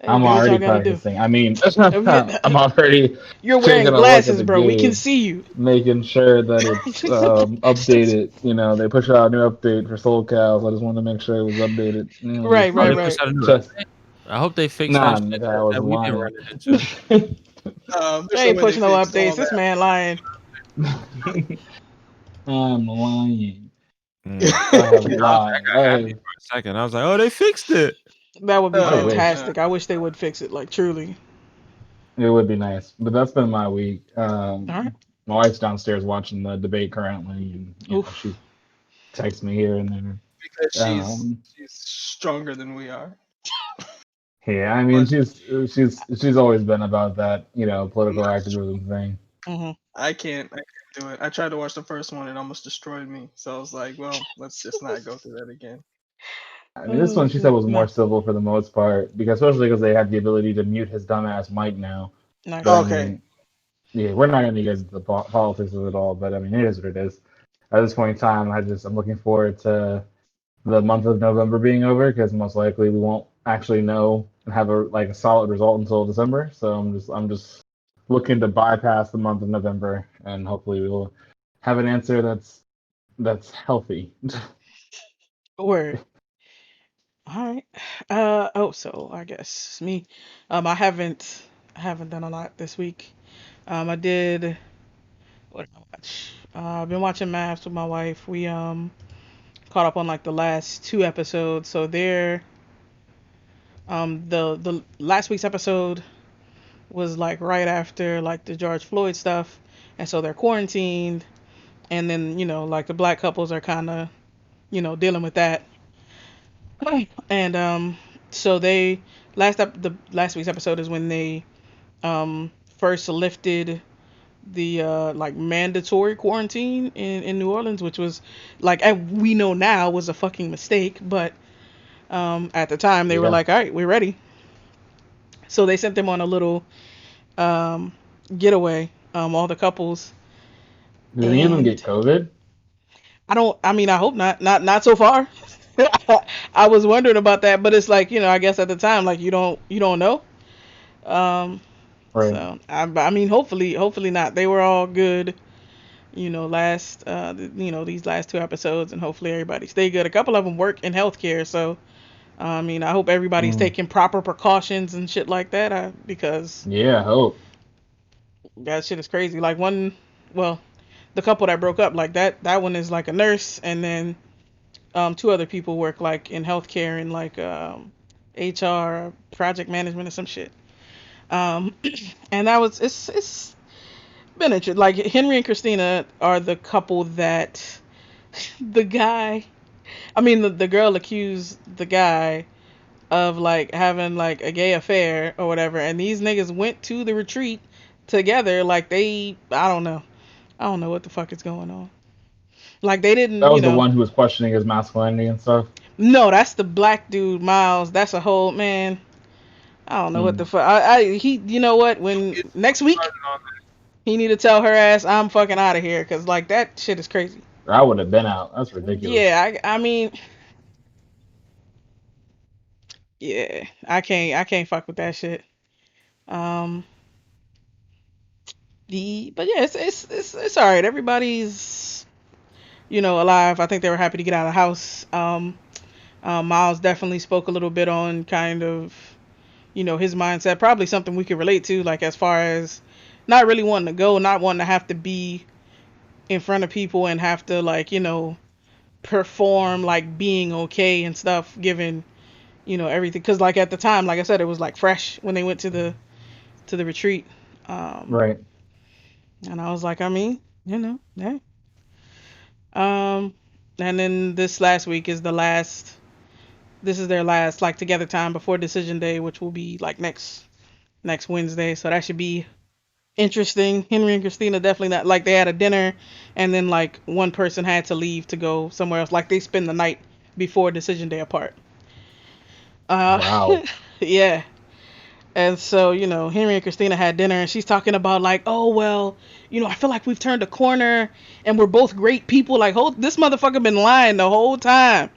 hey, I'm do what y'all already gotta do. practicing. I mean, I'm You're already taking wearing a look at glasses, the bro. We can game, see you. making sure that it's updated. They push out a new update for Soul Cal, so I just wanted to make sure it was updated. Right, Oh, right, they Just, pushed right. out a new just update. I hope they fix that nah, shit nigga, I was that we've been lying. running into. There's They no ain't way they pushing no fixed updates. all This that. man lying. I'm lying. Mm. I have Shit, I lied. got happy for a second. I was like, oh, they fixed it. That would be I Oh wish. man. fantastic. I wish they would fix it, like truly. It would be nice, but that's been my week. All right. My wife's downstairs watching the debate currently, and Oof. she texts me here and Because there. she's stronger than we are. Yeah, I mean, But she's always been about that, political no, activism thing. Mhm. I can't do it. I tried to watch the first one, it almost destroyed me. So I was like, well, let's just not go through that again. I mean, this Oh one she said shit. was more No. civil for the most part, because especially because they have the ability to mute his dumbass mic now. But Nice. I Okay. mean, yeah, we're not going to get into the politics of it all. But I mean, it is what it is. At this point in time, I'm looking forward to the month of November being over because most likely we won't actually know and have a solid result until December. So I'm just looking to bypass the month of November and hopefully we will have an answer that's healthy. Word. All right. So I guess it's me. I haven't done a lot this week. I did. What did I watch? I've been watching Maps with my wife. We caught up on like the last two episodes. So there, the last week's episode was like right after like the George Floyd stuff, and so they're quarantined, and then like the black couples are kind of dealing with that, and so they the last week's episode is when they first lifted the like mandatory quarantine in New Orleans, which was like we know now was a fucking mistake, but at the time they were Yeah. like, all right, we're ready. So they sent them on a little um, getaway, all the couples, Did any of them and get COVID? I mean, I hope not. Not so far. I was wondering about that, but it's like I guess at the time, like you don't know. Um, Right. so I mean, hopefully not. They were all good. these last two episodes, and hopefully everybody stay good. A couple of them work in healthcare, so I mean, I hope everybody's Mm. taking proper precautions and shit like that, because Yeah, I hope. that shit is crazy. Like well, the couple that broke up, like that one is like a nurse, and then two other people work like in healthcare and like HR, project management, or some shit. Um, and that was it's been interesting. Like Henry and Christina are the couple that the guy, I mean the girl accused the guy of like having like a gay affair or whatever, and these niggas went to the retreat together. Like I don't know what the fuck is going on. Like they That didn't, was the one who was questioning his masculinity and stuff. no, that's the black dude Miles. That's a whole man. I don't know what the Mm. fuck. He, you know what? When Get next week started on he need to tell her ass I'm fucking out of here, cause like that shit is crazy. I would have been out. That's ridiculous. Yeah, I mean, yeah, I can't fuck with that shit. Um, but yeah, it's all right. Everybody's alive. I think they were happy to get out of the house. Miles definitely spoke a little bit on kind of his mindset, probably something we could relate to, like as far as not really wanting to go, not wanting to have to be in front of people and have to like perform like being okay and stuff, given everything. Because like at the time, like I said, it was like fresh when they went to the retreat. um Right. and I was like, I mean, yeah. um and then this last week is the last, this is their last like together time before decision day, which will be like next Wednesday, so that should be interesting. Henry and Christina definitely not, like, they had a dinner, and then like one person had to leave to go somewhere else. Like they spend the night before decision day apart. Uh, Wow. yeah. And so, Henry and Christina had dinner, and she's talking about like, oh well, I feel like we've turned a corner, and we're both great people. Like, this motherfucker been lying the whole time,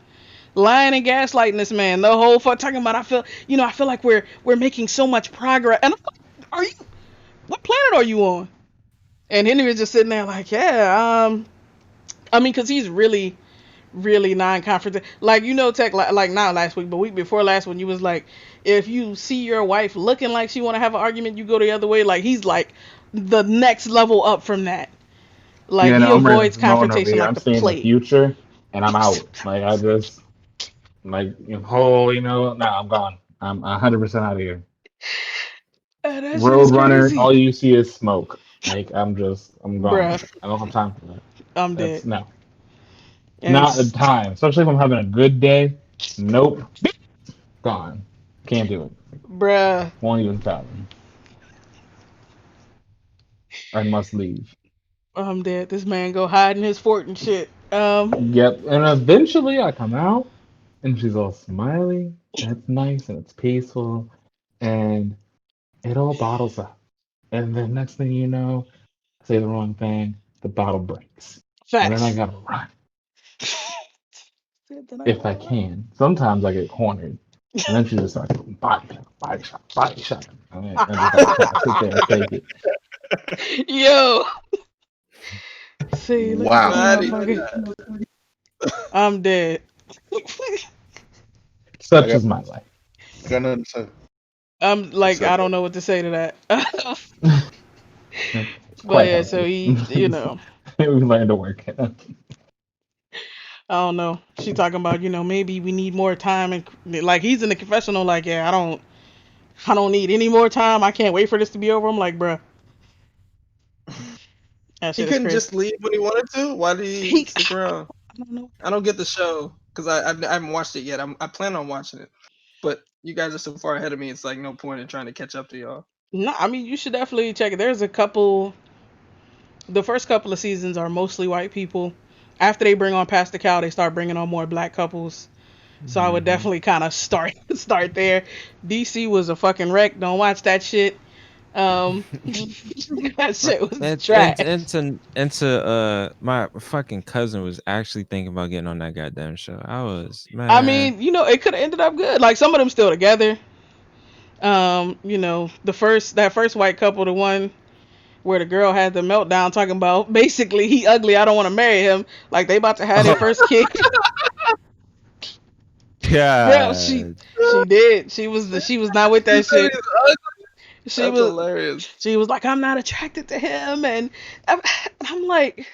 lying and gaslighting this man the whole fuck, talking about I feel like we're making so much progress. And I'm like, are you? What planet are you on? And Henry was just sitting there like, yeah, I mean, cause he's really, really non-confrontational. Like, Tech, like not last week, but week before last, when you was like, if you see your wife looking like she want to have an argument, you go the other way. Like, he's like the next level up from that. Like, Yeah, he no, I'm ready avoids to moan over confrontation here. like I'm the seeing the plague. future, and I'm out. Like I just whole, no, I'm gone. I'm 100% out of here. And that shit is Roadrunner, crazy, all you see is smoke. Like I'm gone. bruh. I don't have time for that. I'm dead. That's no, And not the time. Especially if I'm having a good day. Nope, gone. Can't do it. bruh, Won't even fathom. I must leave. I'm dead. This man go hide in his fort and shit. Yep, and eventually I come out, and she's all smiley, and it's nice, and it's peaceful, and it all bottles up. And then next thing you know, I say the wrong thing, the bottle breaks. And then I Facts. gotta run Then I if I gotta can. Sometimes I get cornered. And then she just starts body shot, body shot, body shot. I just gotta kind of sit there and take it. Yo, see, look at this Wow. Body motherfucker. I'm dead. I Such got is my life. I got nothing to say. I'm like, I Except don't know what to say to that. It's But quite yeah, so healthy. he, We learned to work. I don't know. She talking about, maybe we need more time, and like he's in the confessional, like, yeah, I don't need any more time. I can't wait for this to be over. I'm like, bruh, that He shit is couldn't crazy. just leave when he wanted to. Why did he He, stick around? I don't know. I don't get the show because I haven't watched it yet. I plan on watching it, but you guys are so far ahead of me. It's like no point in trying to catch up to y'all. No, I mean, you should definitely check it. There's a couple. The first couple of seasons are mostly white people. After they bring on Pastor Cal, they start bringing on more black couples. So I would Mhm. definitely kind of start there. DC was a fucking wreck. Don't watch that shit. That shit was And trash. my fucking cousin was actually thinking about getting on that goddamn show. I was, I man. mean, it could have ended up good. Like some of them still together. The first white couple, the one where the girl had the meltdown talking about basically he ugly, I don't want to marry him. Like they about to have their Oh first kid. Girl, God. she did. She was not with You that said shit. he's ugly. She That's was hilarious. she was like, I'm not attracted to him, and I'm like,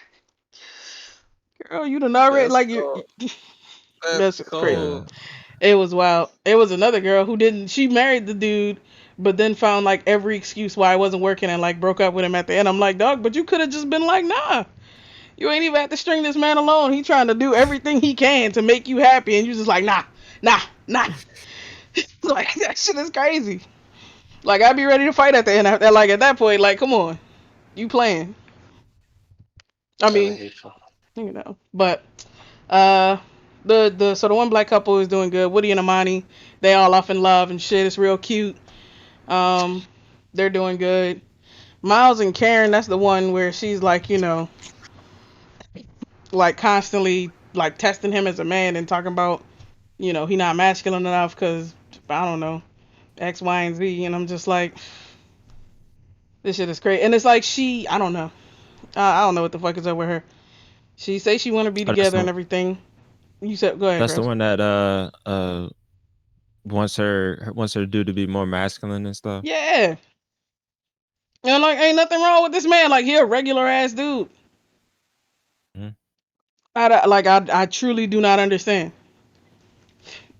girl, you done already That's like cold. That's that's crazy. cold. Yeah. It was wild. It was another girl who didn't. She married the dude, but then found like every excuse why it wasn't working and like broke up with him at the end. I'm like, dog, but you could have just been like, nah, you ain't even have to string this man alone. He trying to do everything he can to make you happy, and you just like, nah, nah, nah. Like that shit is crazy. Like I'd be ready to fight at the end. Like at that point, like, come on, you playing? I Kind of mean, hateful. but uh, the one black couple is doing good. Woody and Amani, they all off in love and shit. It's real cute. Um, they're doing good. Miles and Karen, that's the one where she's like, like constantly like testing him as a man and talking about, he not masculine enough because I don't know X, Y, and Z, and I'm just like, this shit is crazy. And it's like I don't know, I don't know what the fuck is up with her. She say she want to be Oh, that's together and the everything. You said, go ahead, that's the Chris. one that wants her dude to be more masculine and stuff. Yeah, and like ain't nothing wrong with this man. Like he a regular ass dude. Mhm. I truly do not understand.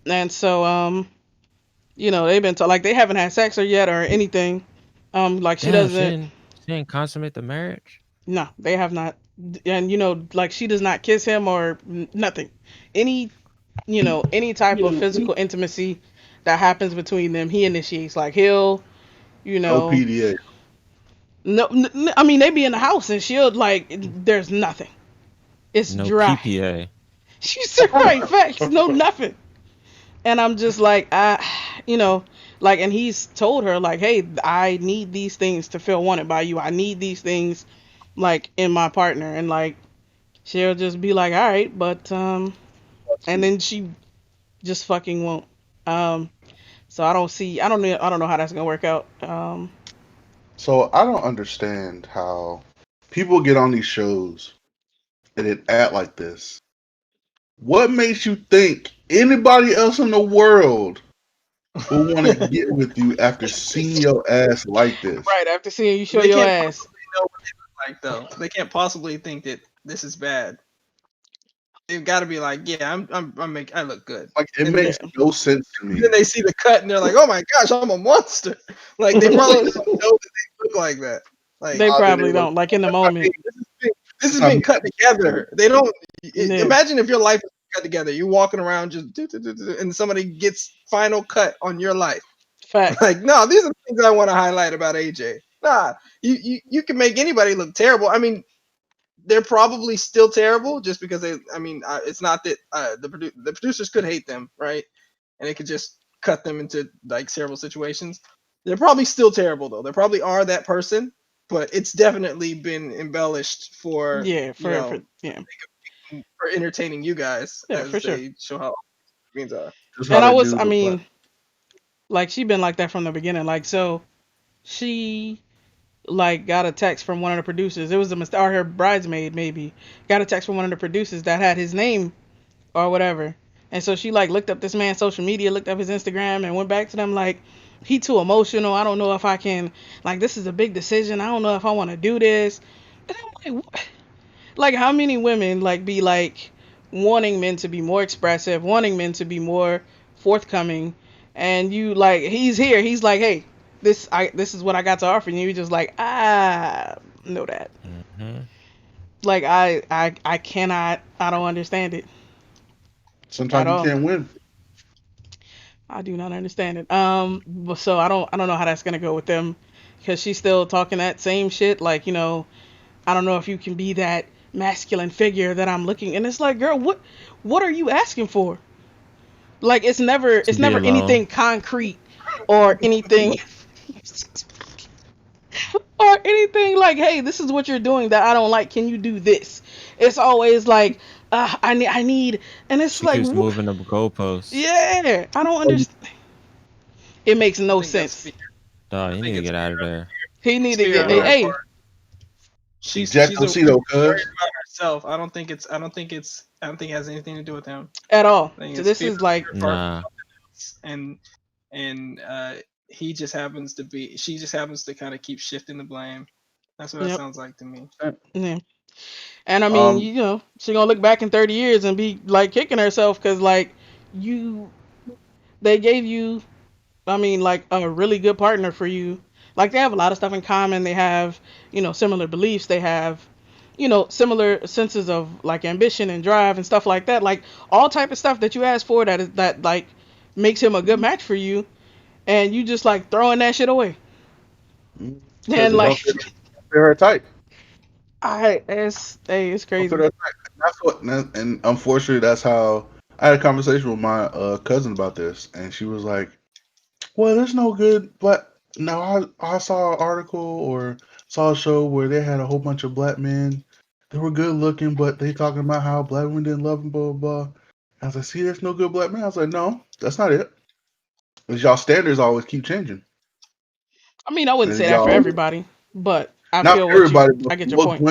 And so they've been like they haven't had sex or yet or anything. Like she Damn, doesn't. she didn't consummate the marriage. No, they have not. And like she does not kiss him or nothing. Any any type of physical intimacy that happens between them, he initiates. Like he'll you No know PDA. no, I mean they be in the house and she'll like there's nothing. It's No dry. PPA. She's right facts. No nothing. And I'm just like, you know, like, and he's told her, like, hey, I need these things to feel wanted by you. I need these things, like, in my partner. And, like, she'll just be like, all right, but, and then she just fucking won't. Um, so I don't know how that's gonna work out. So I don't understand how people get on these shows and then act like this. What makes you think anybody else in the world will want to get with you after seeing your ass like this? Right after seeing you show They your can't ass. possibly know what they look like though. They can't possibly think that this is bad. They've got to be like, yeah, I look good. Like it And Yeah, makes no sense to me. then they see the cut and they're like, oh my gosh, I'm a monster. Like they probably don't know that they look like that. Like they Then they probably look. don't. Like in the I mean, moment. this that's has how been me. cut together. They don't Yeah, imagine if your life is cut together. You're walking around just and somebody gets final cut on your life. facts. Like, no, these are the things I want to highlight about AJ. Nah, you can make anybody look terrible. I mean, they're probably still terrible just because they. I mean, it's not that the producers could hate them, right? And it could just cut them into like several situations. They're probably still terrible though. They probably are that person, but it's definitely been embellished for Yeah, for yeah, for entertaining you guys yeah, for as sure. they show how means are. Just how And they do I the play. mean, like she been like that from the beginning. Like so, she like got a text from one of the producers. It was a mistake, or her bridesmaid maybe got a text from one of the producers that had his name or whatever. And so she like looked up this man's social media, looked up his Instagram, and went back to them like, he too emotional. I don't know if I can. Like this is a big decision. I don't know if I want to do this. And I'm like, what? Like how many women like be like wanting men to be more expressive, wanting men to be more forthcoming, and you like he's here. He's like, hey, this is what I got to offer, and you just like know that. Hmm. Like I cannot. I don't understand it at Sometimes you all. can't win. I do not understand it. So I don't know how that's gonna go with them, because she's still talking that same shit. Like I don't know if you can be that masculine figure that I'm looking. And it's like, girl, what are you asking for? Like To it's be never alone. anything concrete or anything or anything like, hey, this is what you're doing that I don't like. Can you do this? It's always like, I need, and it's She like, keeps moving the goalposts. yeah, I don't understand. It makes I no think that's sense. fear. Dog, I you need think to it's get fear. out of there. He It's need to fear get, on her hey, part. She's Jack she's don't a see though, worried cuz. about herself. I don't think it has anything to do with him. At all. I think So it's this feeling is like, for Nah. and he just happens to be she just happens to kind of keep shifting the blame. That's what that yep. sounds like to me. Yeah. And I mean, Um, you know, she gonna look back in 30 years and be like kicking herself because like you, they gave you, I mean, like a really good partner for you. Like they have a lot of stuff in common. They have, you know, similar beliefs. They have, you know, similar senses of like ambition and drive and stuff like that. Like all type of stuff that you ask for that is that like makes him a good match for you, and you just like throwing that shit away. because And it like, don't fit her type. it's Don't fit crazy. her type. That's what, and unfortunately, that's how I had a conversation with my cousin about this, and she was like, "Well, there's no good black." Now, I saw an article or saw a show where they had a whole bunch of black men. They were good looking, but they talking about how black women didn't love them, blah blah blah. I was like, "See, there's no good black men." I was like, "No, that's not it. Because y'all standards always keep changing, I mean, I wouldn't and say that for y'all everybody, but I not feel for what you. everybody, I get your point.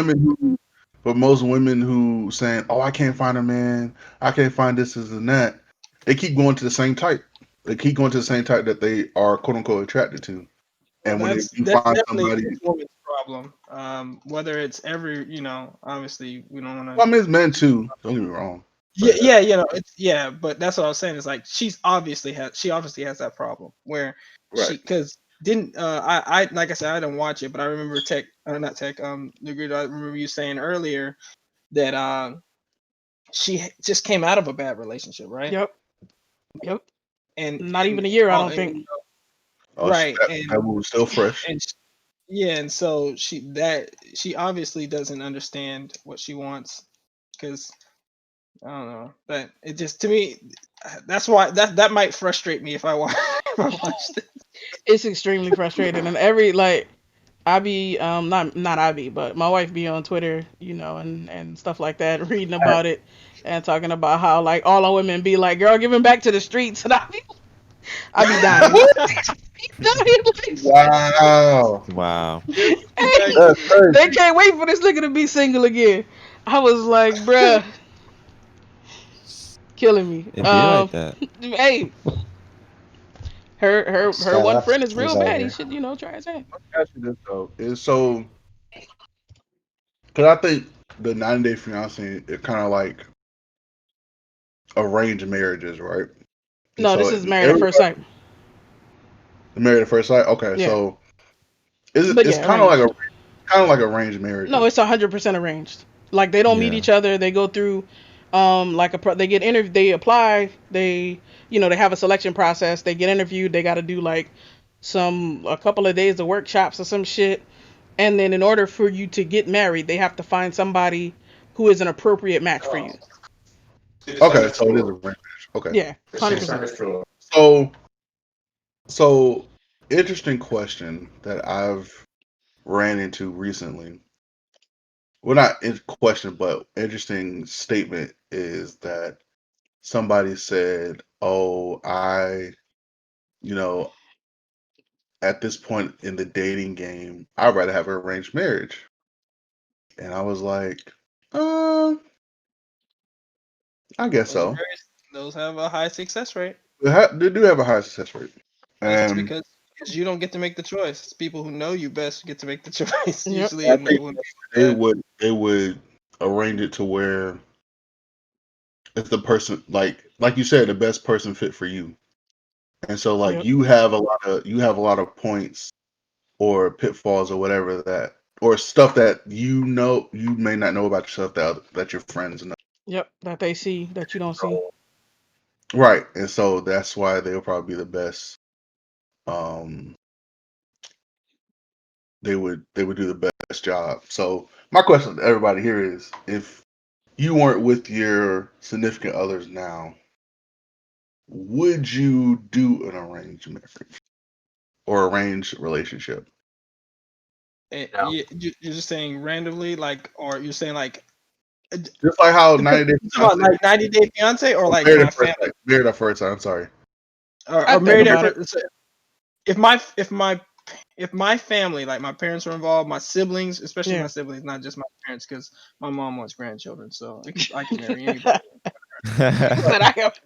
but most women who saying, "Oh, I can't find a man, I can't find this and that," they keep going to the same type. They keep going to the same type that they are quote unquote attracted to. Well, And when you that's find definitely somebody, this woman's problem. Whether it's every, obviously we don't want to. well, I mean, it's men too. Don't get me wrong, Yeah, but yeah, it's but that's what I was saying. Is like she obviously has that problem where right, because didn't I like I said I didn't watch it, but I remember not tech Nugget, I remember you saying earlier that just came out of a bad relationship, right? Yep. Yep. And Not even a year, I all don't think. oh, right that was still fresh. and yeah, and so she obviously doesn't understand what she wants because I don't know, but it just to me that's why that might frustrate me if I watch if I watched it. It's extremely frustrating, and every like I be not I be, but my wife be on Twitter, you know, and stuff like that, reading about it and talking about how like all the women be like, "Girl, give him back to the streets," and I be dying. Dying like, Wow, Wow. hey, that's they crazy. can't wait for this nigga to be single again. I was like, bruh, killing me. It be like that. Hey, her Got one friend is options real out bad. He here. should, you know, try his hand. Ask you this though, is so because I think the 90 Day Fiance is kind of like arranged marriages, right? And No, so this is married at first everybody sight. married at first sight. Okay, Yeah, so but it's yeah, arranged. kind of like arranged No, marriages. it's 100% arranged. Like they don't meet Yeah. each other. They go through, like they get interviewed. They apply. They, you know, they have a selection process. They get interviewed. They got to do like a couple of days of workshops or some shit. And then in order for you to get married, they have to find somebody who is an appropriate match for you. Okay, so it is arranged marriage. Okay, Yeah, 100%. so so interesting question that I've ran into recently. Well, not in question, but interesting statement is that somebody said, "Oh, you know, at this point in the dating game, I'd rather have an arranged marriage." And I was like, "Uh, I guess Those are so." very those have a high success rate. They do have a high success rate, That's and because you don't get to make the choice. It's people who know you best get to make the choice Yep. usually, I and think when they would arrange it to where it's the person like you said, the best person fit for you. And so like Yep. you have a lot of points or pitfalls or whatever that or stuff that you may not know about yourself that your friends know. Yep. That they see that you don't see. So, right. And so that's why they'll probably be the best. Um they would do the best job. So my question to everybody here is if you weren't with your significant others now, would you do an arranged marriage or arranged relationship? you're just saying randomly, like, or you're saying like, Just like how you 90 Day talking about Fiance like 90 Day Fiance or or like my family married at first sight, I'm sorry. I or think married at about it. first. So if my if my family, like my parents were involved, my siblings, especially my Yeah. siblings, not just my parents, because my mom wants grandchildren, so I can marry anybody. He But said I have.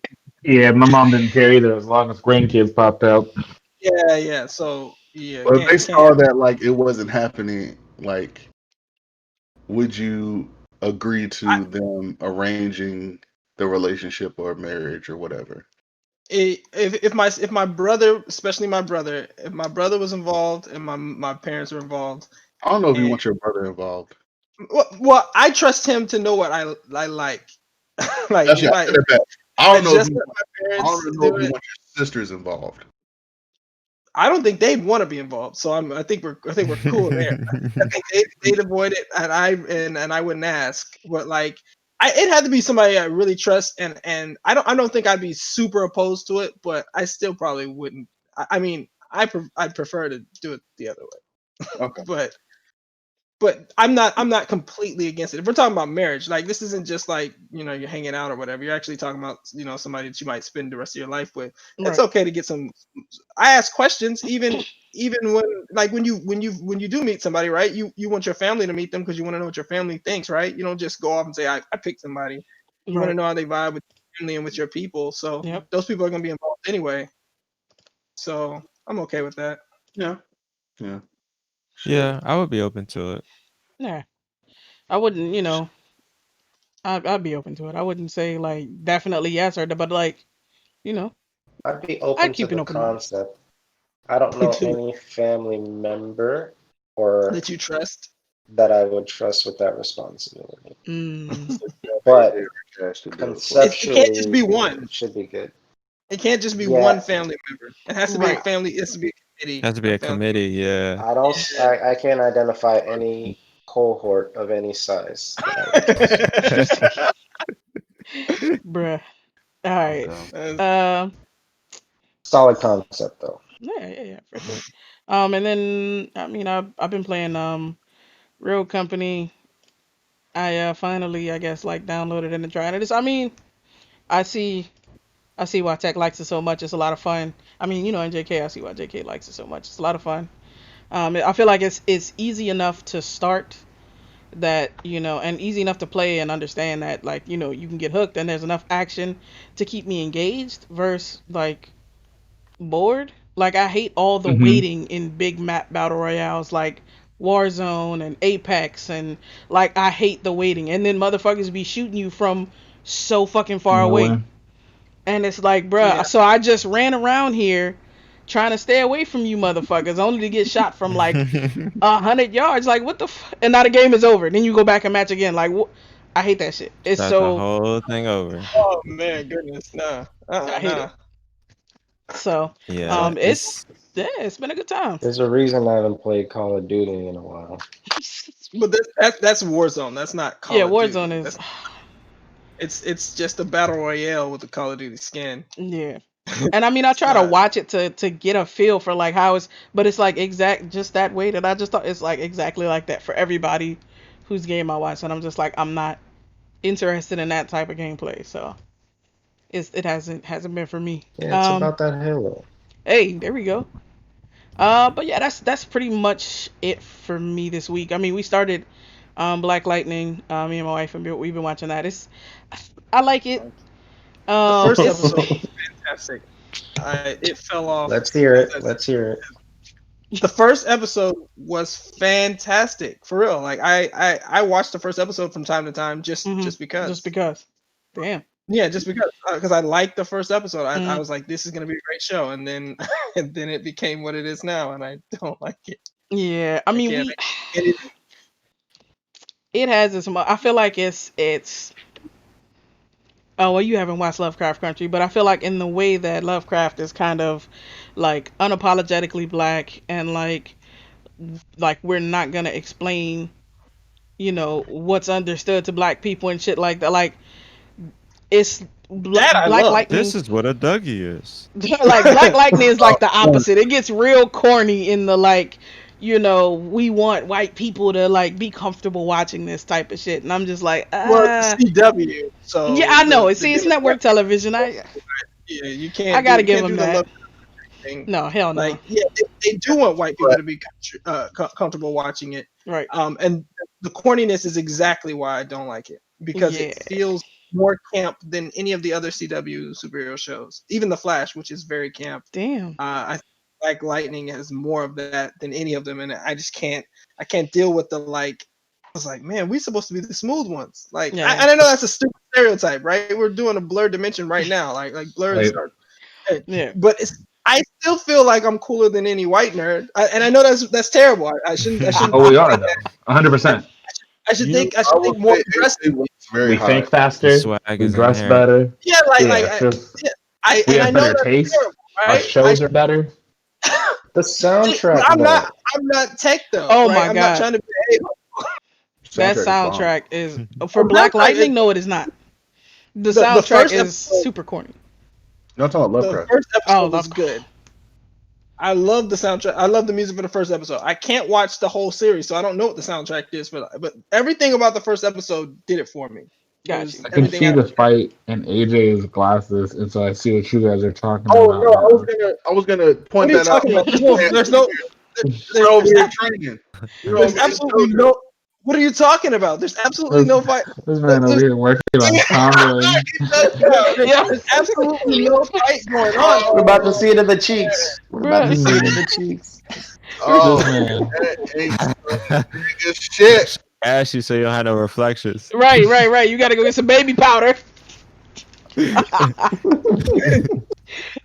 Yeah, my mom didn't care either as long as grandkids popped out. yeah, yeah. So yeah, But if they can't saw have. that like it wasn't happening, like would you agree I, to them arranging the relationship or marriage or whatever? if my brother, especially my brother, if my brother was involved and my parents were involved, I don't know if you and want your brother involved. well, I trust him to know what I like. Like Actually, if I I say if that back. I just let my I parents don't know do if you it, want your sisters involved. I don't think they'd want to be involved. So I think we're cool there. I think they'd avoid it, and I wouldn't ask. But like, it had to be somebody I really trust, and I don't think I'd be super opposed to it, but I still probably wouldn't. I mean, I'd prefer to do it the other way. Okay. But I'm not completely against it. If we're talking about marriage, like this isn't just like you're hanging out or whatever. You're actually talking about somebody that you might spend the rest of your life with. It's Right. okay to get some. I ask questions even when like when you do meet somebody, right? You want your family to meet them because you want to know what your family thinks, right? You don't just go off and say I picked somebody. You want to Right. know how they vibe with your family and with your people. So Yep. those people are gonna be involved anyway. So I'm okay with that. Yeah. Yeah. Shit. Yeah, I would be open to it. Yeah. I wouldn't. I'd be open to it. I wouldn't say like definitely yes or but like you know I'd be I open to keep an the open mind. concept. I don't know any family member or That you trust. that I would trust with that responsibility. Mm. They But cash to do it for you. It can't just conceptually, be one. it should be good. It can't just be one Yeah, family member. It has to be a Right. family. It has to be a committee Has to be of a family. committee, yeah. I don't. I can't identify any cohort of any size that I would trust. Bruh. All I'm right. dumb. Um. Solid concept though. Yeah, for sure. And then I mean I've been playing Real Company. I finally I guess like downloaded it and tried it. I mean I see I see why Tech likes it so much. It's a lot of fun. I mean in JK I see why JK likes it so much. It's a lot of fun. I feel like it's easy enough to start that and easy enough to play and understand that like you can get hooked and there's enough action to keep me engaged versus like bored. Like I hate all the Hmm. waiting in big map battle royales like Warzone and Apex and like I hate the waiting and then motherfuckers be shooting you from so fucking far away Nowhere. and it's like bruh, Yeah. so I just ran around here trying to stay away from you motherfuckers only to get shot from like 100 yards. Like what the and now the game is over. Then you go back and match again. Like I hate that shit. It's Start the so whole thing over. Oh man, goodness, nah, I hate it. nah. So Yeah, it's yeah, it's been a good time. There's a reason I haven't played Call of Duty in a while. But that's Warzone. That's not Yeah, Call of Warzone Duty. is That's it's just a battle royale with the Call of Duty skin. yeah. And I mean I It's try to not. watch it to get a feel for like how it's but it's like exact just that way that I just thought it's like exactly like that for everybody whose game I watch and I'm just like I'm not interested in that type of gameplay. So it hasn't been for me. Yeah, it's about that Halo. Hey, there we go. But yeah, that's pretty much it for me this week. I mean, we started Black Lightning. Me and my wife, and we've been watching that. I like it. The first It's episode was fantastic. It fell off. Let's hear As it. I said. Let's hear it. The first episode was fantastic for real. Like I watched the first episode from time to time just just because. because. Damn. Yeah, just because I liked the first episode. I Mm, was like, this is gonna be a great show, and then and then it became what it is now, and I don't like it. yeah. I I mean, can't. we. It, It has this. I feel like it's. Oh well, you haven't watched Lovecraft Country, but I feel like in the way that Lovecraft is kind of like unapologetically black and like we're not gonna explain what's understood to black people and shit like that. Like it's that I Black love. this Lightning. is what a Dougie is. Like Black Lightning is like the Well, opposite. It gets real corny in the like, we want white people to like be comfortable watching this type of shit, and I'm just like, Well, it's the CW, yeah, so I know. the See, it's network demographic. television. Yeah, I you gotta give can't them do the that. love thing. No, hell no. Like, yeah, they do want white people to be comfortable watching it. Right. And the corniness is exactly why I don't like it, because Yeah. it feels more camp than any of the other CW superhero shows. Even The Flash, which is very camp. Damn. I think Black Lightning has more of that than any of them, and I just can't. I can't deal with the like. I was like, man, we're supposed to be the smooth ones. Like, Yeah. I know that's a stupid stereotype, right? We're doing a Blerdimension right now, like Blur Right. start. Yeah. But I still feel like I'm cooler than any white nerd, and I know that's terrible. I shouldn't. Oh, we are though, 100%. I should think I would more say progressive. AC was very We high. think The faster. swag We is dress inherent. better. Yeah, like Yeah, like it's just we I have know better that's taste. terrible, Our right? shows are better. The See, but soundtrack, I'm though. not tech though, Oh right? my I'm not god. trying to behave. That Soundtrack is bomb. soundtrack is for The Black soundtrack is Lightning. No, it is not. The the soundtrack first is episode. super corny. No, I'm talking about The Lovecraft. first Oh, episode was Lovecraft. good. I love the soundtrack. I love the music for the first episode. I can't watch the whole series, so I don't know what the soundtrack is for that. But everything about the first episode did it for me. It Got was you. I can everything see I. the fight in AJ's glasses, and so I see what you guys are talking Oh about no, now. I was gonna What point are you that out. talking about? There's no. We're over here training. We're There's over absolutely here. no. What are you talking about? There's absolutely This, no fight. this man over There's, here working on comboing. Yeah. there's absolutely no fight going on. We're about to see it in the cheeks. We're about to Bruh. see it in the cheeks. Oh, This man. that ain't nigga shit. Ash you so you don't have no reflections. Right. You gotta go get some baby powder. What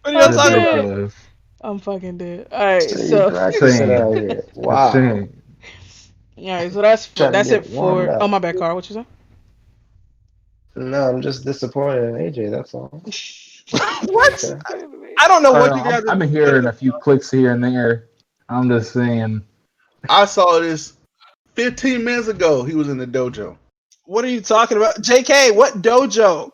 are y'all I'm talking about? dead. Ridiculous. I'm fucking dead. All right, Steve so Jackson out Shame. here. A Wow. shame. all right, so that's Trying to that's get it warmed for. Oh up. my bad, Carl. What you say? No, I'm just disappointed in AJ, that's all. What? Okay. I don't know I what don't you know, guys I'm hearing a few clicks here and there. I'm just saying. I saw this 15 minutes ago. He was in the dojo. What are you talking about? JK, what dojo?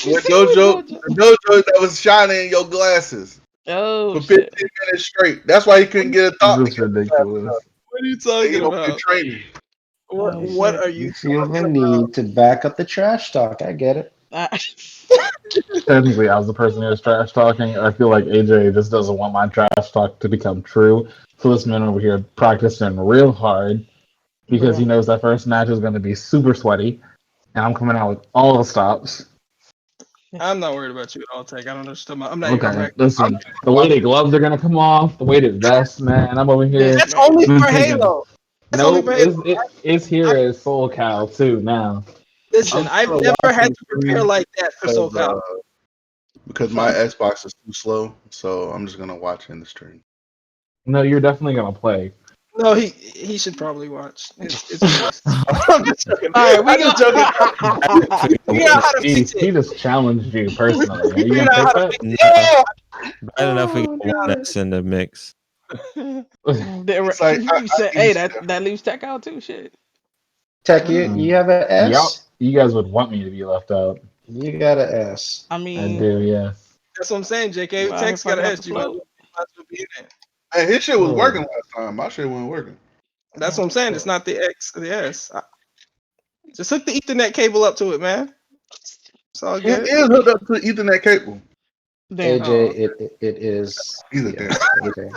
What dojo? The dojo that was shining in your glasses Oh for 15 shit. minutes straight. That's why he couldn't get a thought This is together. ridiculous. What are you He talking over here about? training. Oh, What shit. are You you feel the talking need to back up the trash talk. I get it. Technically, I was the person who was trash talking. I feel like AJ just doesn't want my trash talk to become true. So this man over here practicing real hard because he Bruh. knows that first match is going to be super sweaty, and I'm coming out with all the stops. I'm not worried about you at all, Tech. I don't know what you're talking about. I'm not even Okay, practicing. listen, the way the gloves are going to come off, the way the vest, man, I'm over here. That's only been for thinking, Halo. That's only nope, for Halo. it's here as Soul Cal too now. Listen, I'm I've gonna never watch had the to prepare stream like that for because, SoCal. because my Xbox is too slow, so I'm just gonna watch in the stream. No, you're definitely going to play. No, he should probably watch. It's nice. I'm just joking. All right, we I'm just joking. go. Figure out how to fix He it. just challenged you personally. Are you Figure going out how to to take fix No, it. bad enough we Oh, got one God. that's in the mix. It's like You said, hey, that. that leaves Tech out too. Shit. Tech, you have an Y'all, S? you guys would want me to be left out. You got an S. I I mean, do, yeah. That's what I'm saying, JK. you out here Tech's got fucking an up edge. the You might as float. well be in it. Hey, his shit was Oh. working last time. My shit wasn't working. That's what I'm saying. It's not the X, the S. Just hook the Ethernet cable up to it, man. It's all It good. is hooked up to Ethernet cable. Damn. AJ, it is. He's a Yes, okay.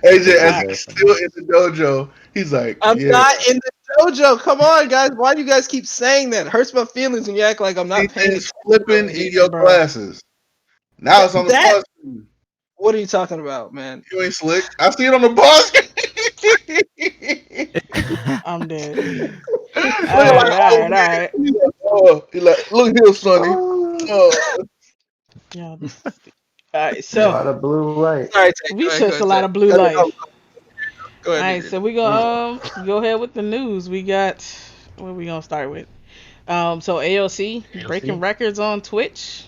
AJ, as Very he's funny. still in the dojo, he's like, I'm yeah. not in the dojo. Come on, guys. Why do you guys keep saying that? It hurts my feelings when you act like I'm not paying Things attention. flipping in your Bruh. glasses. Now it's on the That- pause screen. What are you talking about, man? You ain't slick. I see it on the pause screen. I'm dead. Look All at right, like, all right. He's like, look here, Sonny. Yeah. All right, A so lot of blue light. Sorry, Tay, we go ahead, shed go a ahead, lot Tay. of blue Go light. ahead, go All ahead, right, Adrian. so we go ahead with the news. We got what we gonna start with? So AOC breaking records on Twitch.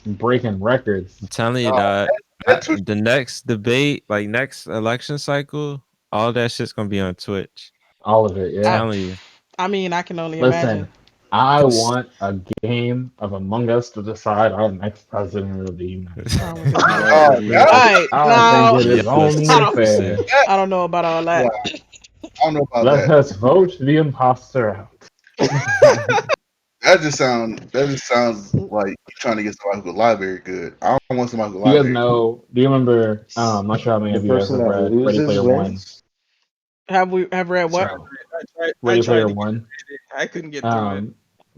Breaking records. I'm telling you, the next debate, like next election cycle, all that shit's gonna be on Twitch. All of it, I'm yeah. telling you. I mean, I can only Listen, imagine. I want a game of Among Us to decide our next president of the United States. Wrong with this Oh, man. yeah. All right, I now think it is Yeah, only I don't- fair. I don't know about all that. I don't know about Let that. us vote the imposter out. That's sounds like you're trying to get somebody who could lie very good. I don't want somebody who could Do you lie guys very good. know? Do you remember? I'm not sure how many The of you guys person have that read Ready loses Player One. wins. Have read what? So, I Ready tried Player to get One. through it. I couldn't get through it.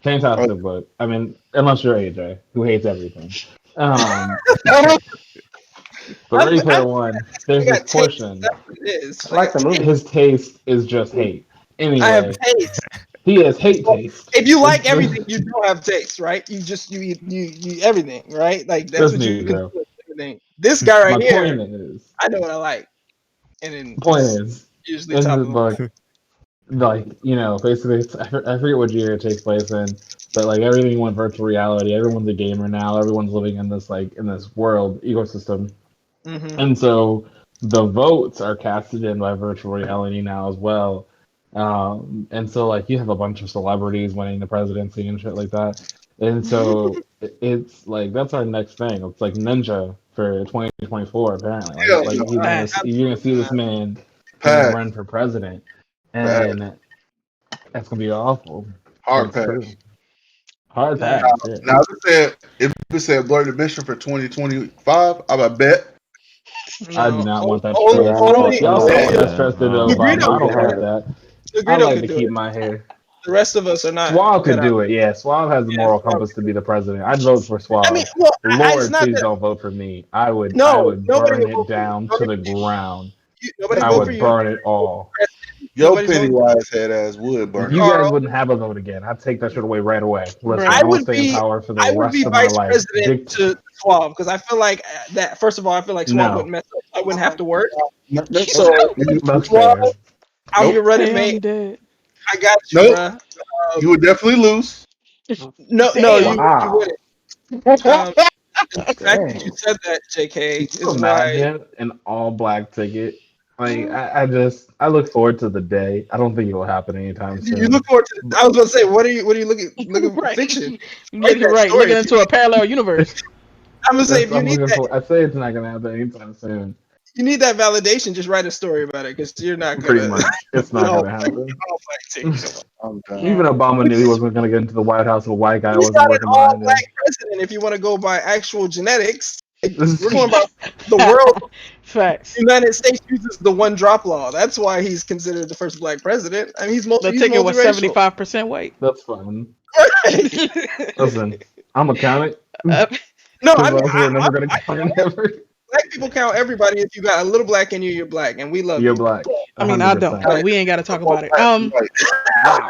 Fantastic book. I mean, unless you're AJ, who hates everything. Um, but Ready Player One, I there's this got taste. portion. That's what it is. I like the movie. His taste is just hate. I have Anyway, taste. he has hate taste. If you like everything, you don't have taste, right? You just you eat everything, right? Like that's That's what you Negro. consider everything. This guy right My here, point is, I know what I like, and then point it's is, usually in top this of the book, like basically, I forget what year it takes place in, but like everything went virtual reality. Everyone's a gamer now. Everyone's living in this world ecosystem, Mm-hmm. and so the votes are casted in by virtual reality now as well. And so like you have a bunch of celebrities winning the presidency and shit like that. And so it's like that's our next thing. It's like Ninja for 2024 apparently. Yeah, Like Pass. you're gonna see this man gonna pass, run for president, pass, and that's gonna be awful. But hard it's pass. true. Hard Yeah. pass, yeah. Now, if it said Blerdimension for 2025, I bet. I do No, not want that only, Yeah, stress. I'm only, not. Y'all I'm not saw only what with that that. stress did to Greedo Obama. I can don't do want it. that. I Greedo like can to do keep it. my hair. The rest of us are not Swab cut could out. do it. Yeah, Swab has the Yeah, moral Swab compass to be the president. I'd vote for I mean, Swab. well, it's Lord, not please that. don't vote for me. I No, would nobody burn will it vote for you. down to the ground. Nobody's I voting for would you. burn it all. Your Nobody's voting. Pennywise head ass would burn it. You guys Carl, wouldn't have a vote again. I'd take that shit away right away. Listen, Bruh. I will stay in power for the I would rest be of my vice life. president to Swab because I feel like that. First of all, I feel like Swab wouldn't No, mess up. I wouldn't have to work. So, that's Swab, fair. I'm nope, your running Hey, I'm mate. dead. I got you, nope. bruh. You would definitely lose. No, Damn. you Wow. wouldn't. Um, the fact that you Dang. said that, JK, Could you is why. imagine an all black ticket? Like I look forward to the day. I don't think it will happen anytime You soon. look forward to. I was going to say, what are you looking for Right. fiction? Write Looking that right. story. Looking into a parallel universe. I'm gonna say if That's you I'm need looking that, for. I say it's not gonna happen anytime soon. you need that validation. Just write a story about it because you're not Pretty gonna. much, it's I not don't gonna like happen. tickets. I'm done. Even Obama knew he wasn't gonna get into the White House. A white guy He's wasn't not an working all behind him. black president if you want to go by actual genetics. This We're is going by the world. Facts. The United States uses the one drop law. That's why he's considered the first black president. I mean, he's The he's ticket was multiracial. 75% white. that's fun. Uh, Listen, I'm gonna count it No, because I mean, else we're never gonna count it ever. black people count everybody. If you got a little black in you, you're black, and we love You're you. black, I mean, I don't, 100%. but we ain't got to talk about it. Right. Wow,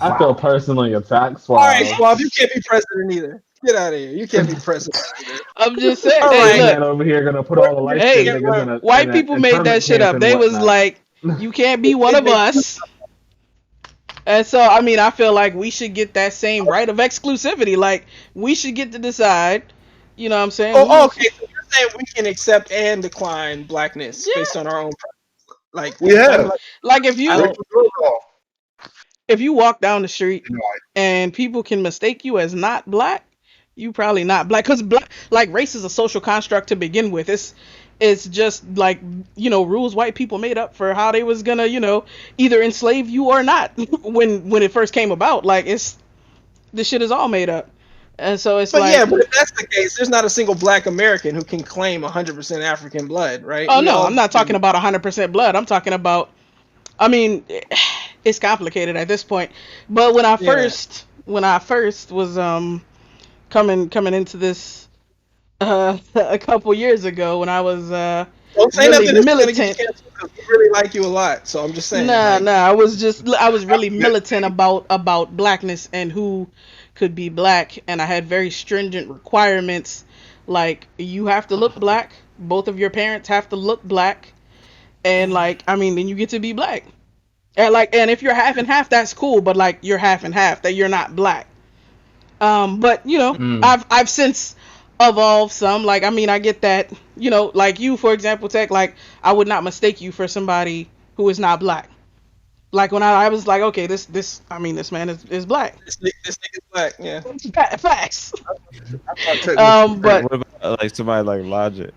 I feel personally attacked. All right, Swab. Swab, you can't be president either. Get out of here. You can't be president either. I'm just saying. All Hey, right. This look. man over here gonna put all the light Hey, skinned niggas in white a people made that internment shit camp up. and They was whatnot. like, you can't be one of us. And so, I mean, I feel like we should get that same right of exclusivity. Like, we should get to decide. You know what I'm saying? Oh, okay. So you're saying we can accept and decline blackness Yeah. based on our own, like We have. Like, if I you don't. walk down the street You know, and people can mistake you as not black, you probably not black. Because black, like, race is a social construct to begin with. It's just like, rules white people made up for how they was gonna, either enslave you or not when it first came about. Like, this shit is all made up. And so it's But like, yeah, but if that's the case, there's not a single black American who can claim 100% African blood, right? oh We no, all I'm not do. talking about 100% blood. I'm talking about, I mean, it's complicated at this point. But when I first was coming into this a couple years ago, when I was Don't say really nothing that's gonna get you militant. canceled because we really like you a lot. So I'm just saying. Nah, like, I was really militant about blackness and who could be black, and I had very stringent requirements. Like, you have to look black, both of your parents have to look black, and like, I mean, then you get to be black. And if you're half and half, that's cool, but like, you're half and half, that you're not black. But Mm. I've since evolved some. Like, I mean, I get that, like you, for example, Tech, like, I would not mistake you for somebody who is not black. Like, when I was like, okay, this man is black. this nigga's black. Yeah. Facts. I take what But What about like somebody like Logic?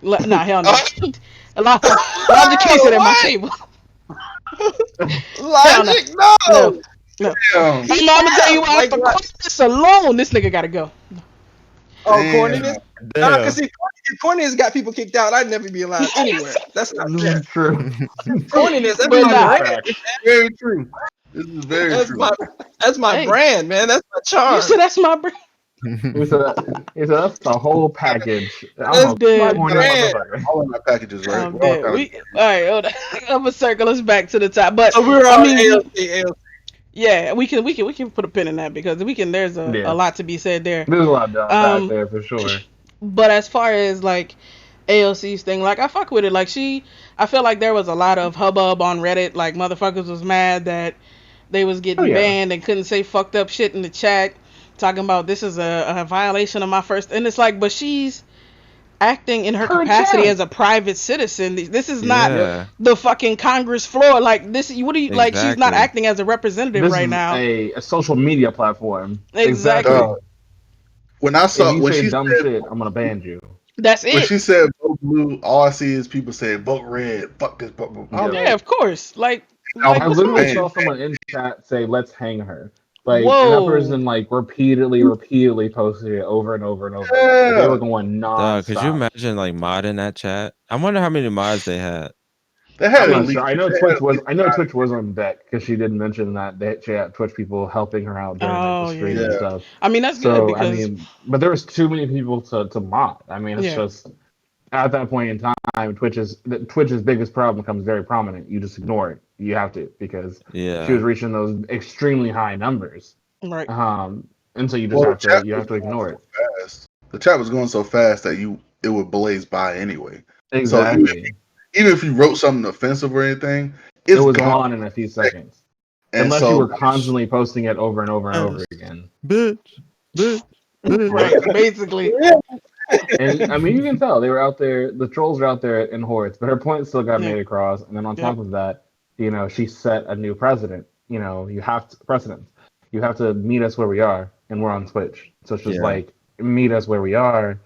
nah, hell no. Logic can't sit at my table. Hell no. Logic, no. No. No. Damn. Hey, no, I'm gonna tell you what. Like For what? corniness alone, this nigga gotta go. Oh, Damn. corniness. Nah, Damn. cause see, if corniness got people kicked out, I'd never be allowed anywhere. That's not This fair. is true. Corniness, that's But my nah. brand. Facts. Very true. This is very That's true. my Hey, brand, man. That's my you charm. said that's my brand. He said that's the whole package. I'm That's a Dead. my corny brand. motherfucker. All of my packages, right? I'm We're all dead. kind of. We all right. Hold on. I'm gonna circle us back to the top. But So we're I all mean, AOC. yeah, we can put a pin in that because we can. There's a Yeah, lot to be said there. there's a lot to unpack Um, there for sure. but as far as like AOC's thing, like I fuck with it. Like I feel like there was a lot of hubbub on Reddit. Like motherfuckers was mad that they was Oh getting yeah, banned and couldn't say fucked up shit in the chat, talking about this is a violation of my first. And it's like, but she's acting in her her capacity chat. as a private citizen. This is not Yep. Yeah, the fucking Congress floor. Like this, what do you like? She's not exactly. acting as a representative This right is now. a social media platform. Exactly. Exactly. Dog. When I If saw you say dumb shit, I'm gonna ban you. That's when it. she said vote blue, all I see is people saying vote red. Fuck this vote blue. I'm Yep. Yeah, like, of course. I was Like I what's wrong literally with man, you? saw someone in chat say, "Let's hang her." And that Whoa. person like repeatedly posted it over and over and over again. Like they yeah, were going Dog, could you nonstop. imagine like modding that chat? I wonder how many mods they had. they I'm had at not least sure. I know they had Twitch at was. least I know Twitch was on deck because she did mention that she had Twitch people helping her out during like the Oh stream yeah. and yeah. stuff. I mean that's good So I because mean, but there was too many people to mod. I mean, it's yeah. just at that point in time, Twitch's biggest problem becomes very prominent. You just ignore it. You have to because she was Yeah, reaching those extremely high numbers. Right. And so you just Well, the have to chat you was have to going ignore so it. fast. The chat was going so fast that it would blaze by anyway. So Exactly. even if you wrote something offensive or anything, It it's was gone. gone in a few seconds, And unless you so, were constantly posting it over and over and over yes. again. Bitch, bitch, bitch. Right. Basically. And I mean, you can tell they were out there. The trolls are out there in hordes, but her point still got Yeah. made across. And then on top Yep. of that, she set a new precedent. You have to precedent. You have to meet us where we are, and we're on Twitch. So it's just Yeah, like meet us where we are,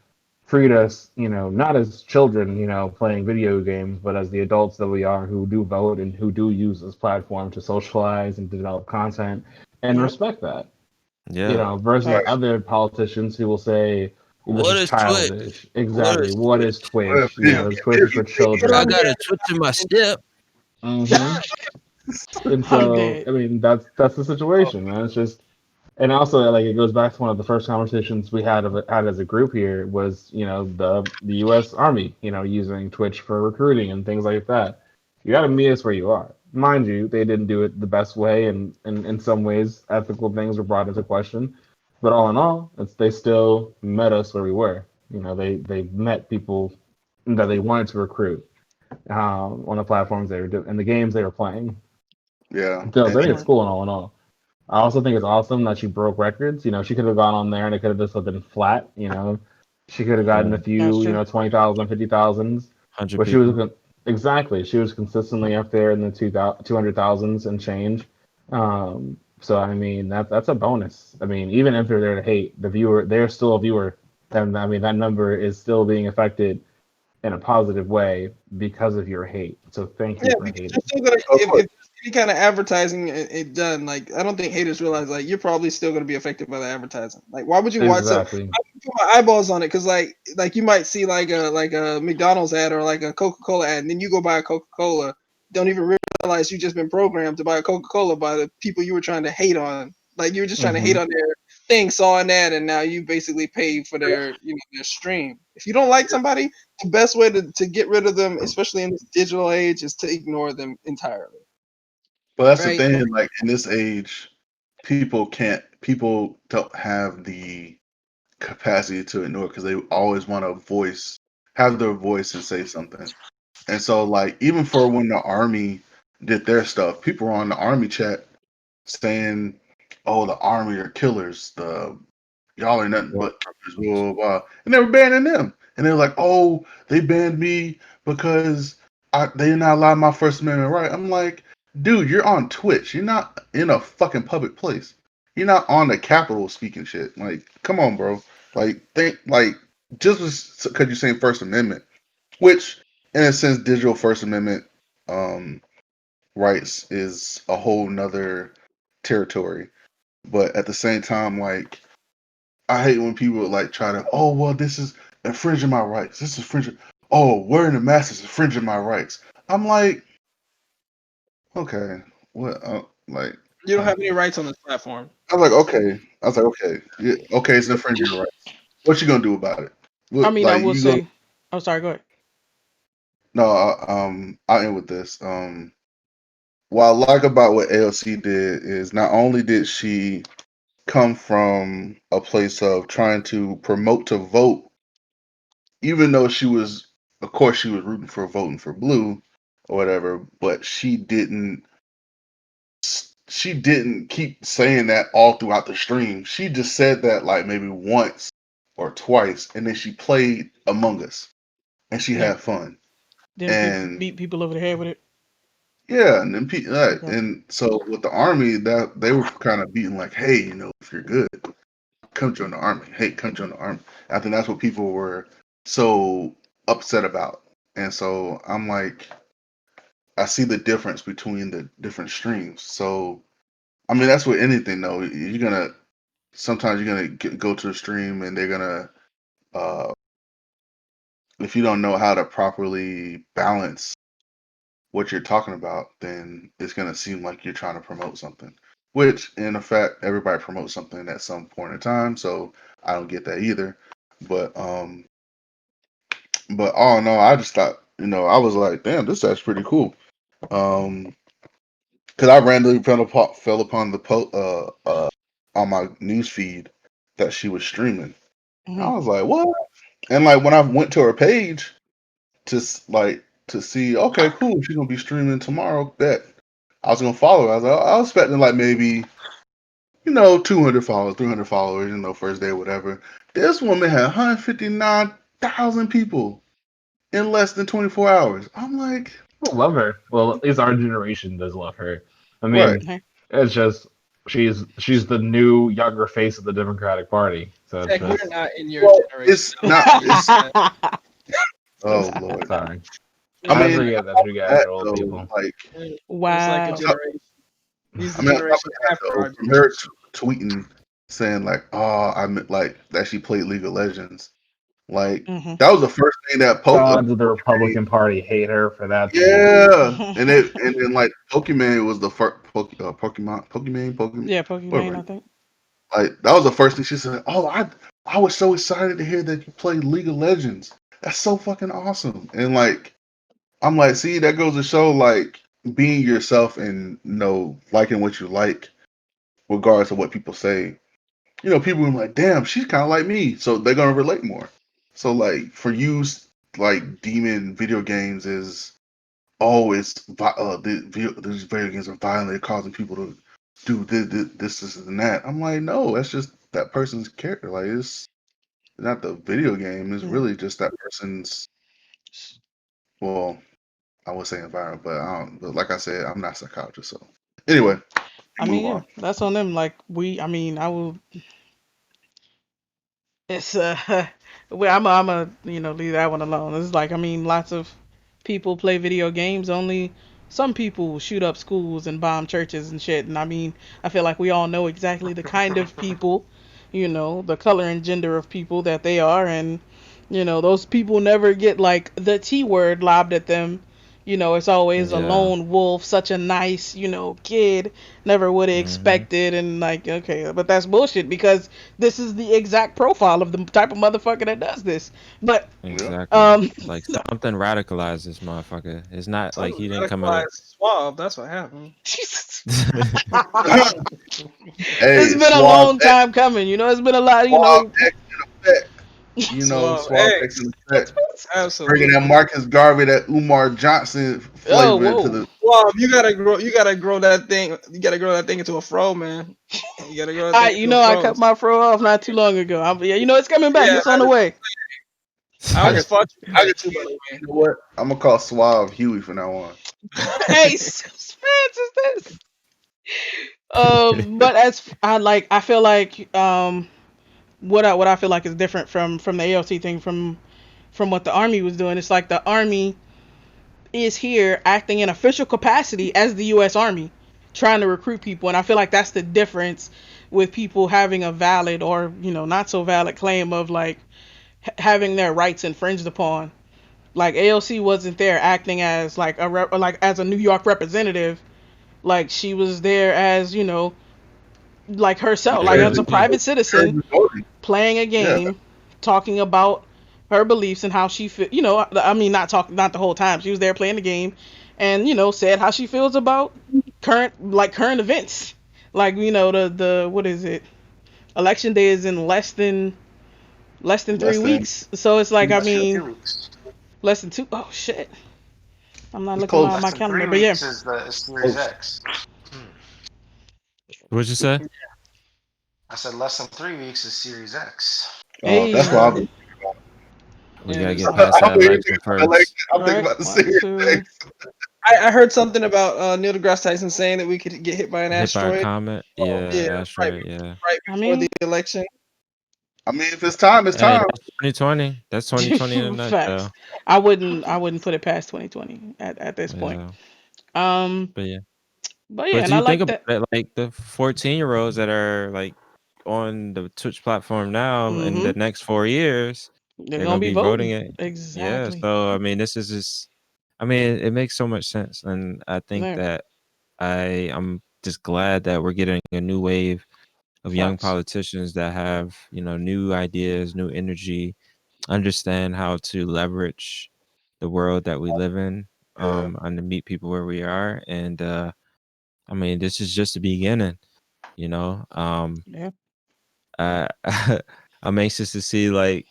treat us, not as children, playing video games, but as the adults that we are who do vote and who do use this platform to socialize and develop content, and Yep. respect that. yeah. Versus right, Facts. other politicians who will say this What is is Twitch? childish. What Exactly. is What Twitch? is Twitch? Twitch if is for Get I children. on got here. a Twitch in my step. hmm And I'm so, dead. I mean, that's the situation, man. It's just, and also like it goes back to one of the first conversations we had as a group here was the U.S. Army using Twitch for recruiting and things like that. You got to meet us where you are. Mind you, they didn't do it the best way, and in some ways, ethical things were brought into question. But all in all, they still met us where we were. They met people that they wanted to recruit on the platforms they were doing and the games they were playing. yeah, So I and think then, it's Right. cool and all in all. I also think it's awesome that she broke records. She could have gone on there and it could have just been flat. She could have gotten Yeah, a That's few, true. 20,000, 50,000s, 100 but she was people. exactly. She was consistently up there in the 200,000s and change. So I mean that's a bonus. I mean even if they're there to hate the viewer, they're still a viewer, and I mean that number is still being affected in a positive way because of your hate. So thank you Yeah, for because hating. you're still gonna of if course, there's any kind of advertising it done, like I don't think haters realize like you're probably still gonna be affected by the advertising. Like why would you watch some Exactly. I can put my eyeballs on it because like you might see like a McDonald's ad or like a Coca-Cola ad and then you go buy a Coca-Cola, don't even realize you just been programmed to buy a Coca-Cola by the people you were trying to hate on. Like you were just trying to hate hmm on their thing, saw an ad, and now you basically pay for their their stream. If you don't like somebody, the best way to get rid of them, especially in this digital age, is to ignore them entirely. but that's the Right? thing. Like in this age, people don't have the capacity to ignore because they always want to have their voice and say something. And so, like, even for when the army did their stuff, people were on the army chat saying, "Oh, the army are killers. Y'all are nothing Yep. but killers." Blah blah blah. And they were banning them. And they were like, "Oh, they banned me because they did not allow my First Amendment right." I'm like, dude, you're on Twitch. You're not in a fucking public place. You're not on the Capitol speaking shit. Like, come on, bro. Like, think like just because you're saying First Amendment, which in a sense, digital First Amendment um, rights is a whole nother territory. But at the same time, like I hate when people like try to, oh well, this is infringing my rights. This is infringing. Oh, wearing a mask is infringing my rights. I'm like, okay, what? Like, You don't have any rights on this platform. I was like, okay. I was like, okay, yeah, okay, it's infringing your rights. What you gonna do about it? I What, mean, I like will you gonna? say. Oh, sorry. Go ahead. No, I'll end with this. What I like about what AOC did is not only did she come from a place of trying to promote to vote, even though she was, of course, she was rooting for voting for blue or whatever, but she didn't keep saying that all throughout the stream. She just said that like maybe once or twice, and then she played Among Us and she Yeah. had fun. Didn't And beat people over the head with it. yeah, and then right. Okay. And so with the army, that they were kind of beating like, hey, if you're good, come join the army. Hey, come join the army. I think that's what people were so upset about. And so I'm like, I see the difference between the different streams. So I mean, that's with anything though. You're gonna sometimes you're gonna go to a stream and they're gonna uh, if you don't know how to properly balance what you're talking about, then it's gonna seem like you're trying to promote something. Which in effect everybody promotes something at some point in time, so I don't get that either. But all in all, I just thought, I was like, damn, this is pretty cool. Because I randomly fell upon the on my news feed that she was streaming. I Hmm. was like, what? And like when I went to her page to to see, okay, cool, she's gonna be streaming tomorrow. Bet I was gonna follow her. I was expecting like maybe 200 followers, 300 followers, first day, whatever. This woman had 159,000 people in less than 24 hours. I'm like, People love her. Well, at least our generation does love her. I right. mean, it's just she's the new younger face of the Democratic Party. So it's Tech, we're just not in your Well, generation. it's not. It's oh lord. sorry. I I mean, forget that you guys that are old though, people. like, It's like a Wow. generation. He's I the mean, on top generation of that after though, our from her generation. tweeting saying like, "Oh, I meant like that she played League of Legends." Like Hmm. that was the first thing that Gods of the Pokemon. Republican Party hate her for that tweet. Yeah, and then like Pokemon was the first Pokemon, Yeah, whatever. Pokemon, I think. Like that was the first thing she said. Oh, I was so excited to hear that you played League of Legends. That's so fucking awesome. And like I'm like, see, that goes to show like being yourself and liking what you like, regardless of what people say. People are like, damn, she's kind of like me, so they're gonna relate more. So like for you, like demon video games is always these video games are violent, they're causing people to do this and that. I'm like, no, that's just that person's character. Like it's not the video game. It's Yeah. really just that person's. Well, I would say environment, but I don't. But like I said, I'm not a psychologist, so Yeah. anyway, I move mean, yeah, on. that's on them. Like I mean, I will. It's well, I'm a leave that one alone. It's like I mean, lots of people play video games. Only some people shoot up schools and bomb churches and shit. And I mean, I feel like we all know exactly the kind of people, the color and gender of people that they are, and those people never get like the T word lobbed at them. It's always a Yeah. lone wolf, such a nice, kid. Never would have Hmm. expected, and like, okay, but that's bullshit because this is the exact profile of the type of motherfucker that does this. But Yeah, Exactly. um, Like something radicalized this motherfucker. It's not like Something he didn't come out. radicalized suave. That's what happened. Jesus. It's hey, been a long time coming. It's been a lot. Suave X in effect. Suave Suave X X. in effect. Bringing that Absolutely. Marcus Garvey, that Umar Johnson Oh, flavor into whoa. the. Suave, you gotta grow that thing. You gotta grow that thing into a fro, man. You gotta grow that thing into a I fro. cut my fro off not too long ago. Yeah, it's coming back. Yeah, It's on the way. I I can, almost fought you for I that can, too, by the way. you know what? I'm gonna call Suave Huey from now on. Hey, whose man's is this? But I feel like what I feel like is different from the ALC thing from what the army was doing. It's like the army is here acting in official capacity as the U.S. Army. trying to recruit people. And I feel like that's the difference with people having a valid or, not so valid claim of like having their rights infringed upon. Like AOC wasn't there acting as like like as a New York representative. Like she was there as, like herself, like Very as a legitimate. private Very citizen majority. playing a Yeah. game, talking about her beliefs and how she feel. I mean, not the whole time. She was there playing the game, and said how she feels about current events. Like the what is it? Election day is in less than three Less than weeks. So it's like, I two Less than mean, 2 weeks. less than two. Oh shit! I'm not it's looking at close. my Less than calendar, three but yeah. weeks is the Series Close. X. Hmm. What'd you say? I said less than 3 weeks is Series X. That's why Hey, We gotta And get past I'm that thinking election about the election. first. I'm all thinking right, about the one, Series two. X. I heard something about Neil deGrasse Tyson saying that we could get hit by an Hit by a asteroid. comet. Yeah, Yeah, right, asteroid. Yeah. right I before the mean, election. I mean, if it's time, it's Hey, time. that's 2020. That's 2020 in a facts. nutshell. I wouldn't put it past 2020 at this point. Yeah. Um, But yeah. but yeah, But and do I you think like about that. it, like the 14-year-olds that are like on the Twitch platform now in the Mhm. next 4 years, They're they're gonna gonna be be voting voting. it. Yeah. Exactly. So I mean, this is just. I mean, it makes so much sense, and I think Yeah. that I'm just glad that we're getting a new wave of young Facts. politicians that have new ideas, new energy, understand how to leverage the world that we live in, Yeah. and to meet people where we are, and I mean, this is just the beginning, you know. Yeah. I I'm anxious to see like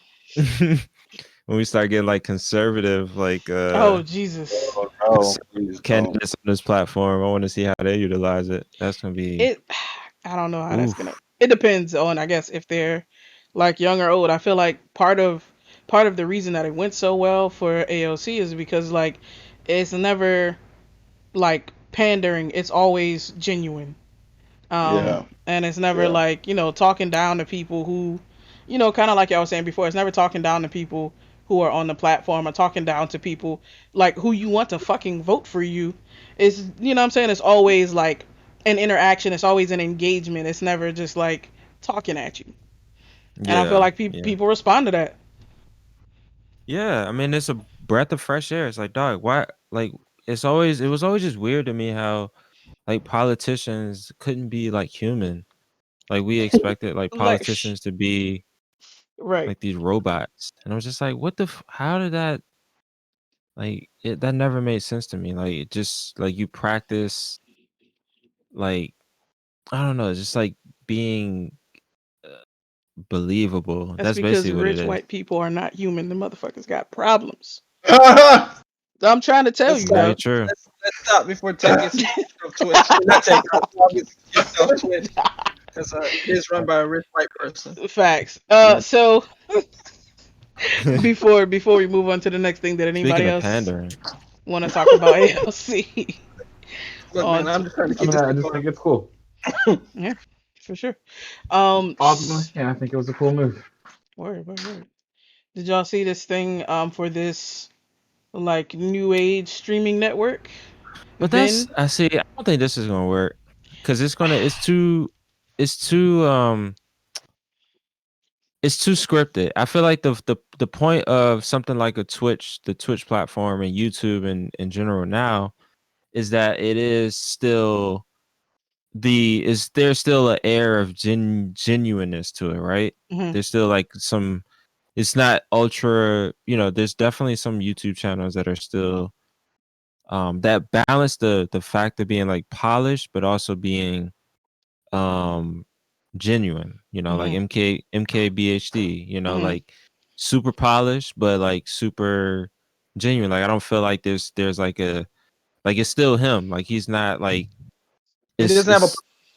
when we start getting like conservative like Oh Jesus. Oh no, cons- please don't. candidates on this platform. I want to see how they utilize it. That's gonna be It. I don't know how that's gonna. oof. It depends on, I guess, if they're like young or old. I feel like part of the reason that it went so well for AOC is because like it's never like pandering. It's always genuine. Yeah. And it's never Yeah. like, talking down to people who, kind of like I was saying before, it's never talking down to people who are on the platform or talking down to people like who you want to fucking vote for you. It's, what I'm saying? It's always like an interaction, it's always an engagement. It's never just like talking at you. And I feel Yeah, like yeah, people respond to that. yeah. I mean, it's a breath of fresh air. It's like, dog, why? Like, it was always just weird to me how like politicians couldn't be like human. Like we expected like Like, politicians to be right. like these robots, and I was just like, what the? How did that? Like, that never made sense to me. Like, it just like you practice like I don't know, just like being uh, believable. That's That's because basically what it rich is. white people are not human. The motherfuckers got problems. Yeah. I'm trying to tell Let's you, stop. Very dog. true. Let's stop before Tech gets kicked off Twitch. Not Tech. Rob gets kicked off Twitch because it is run by a rich white person. Facts. Yeah. So before we move on to the next thing, did Speaking anybody of else pandering, want to talk about ALC? Look, man, on I'm t- just trying to I keep mean, this I thing just going. think it's cool. yeah, for sure. Ultimately, yeah, I think it was a cool move. Word, word, word. Did y'all see this thing for this like new age streaming network? but that's Vin. I see. I don't think this is gonna work because it's too it's too scripted. I feel like the point of something like the Twitch platform and YouTube and in general now is that it is still there's still an air of genuineness to it, right? Hmm. There's still like some it's not ultra, there's definitely some YouTube channels that are still that balance the fact of being like polished but also being um genuine, like Hmm. MKBHD, Hmm. like super polished but like super genuine. Like I don't feel like there's like a like it's still him. Like he's not like It doesn't have it's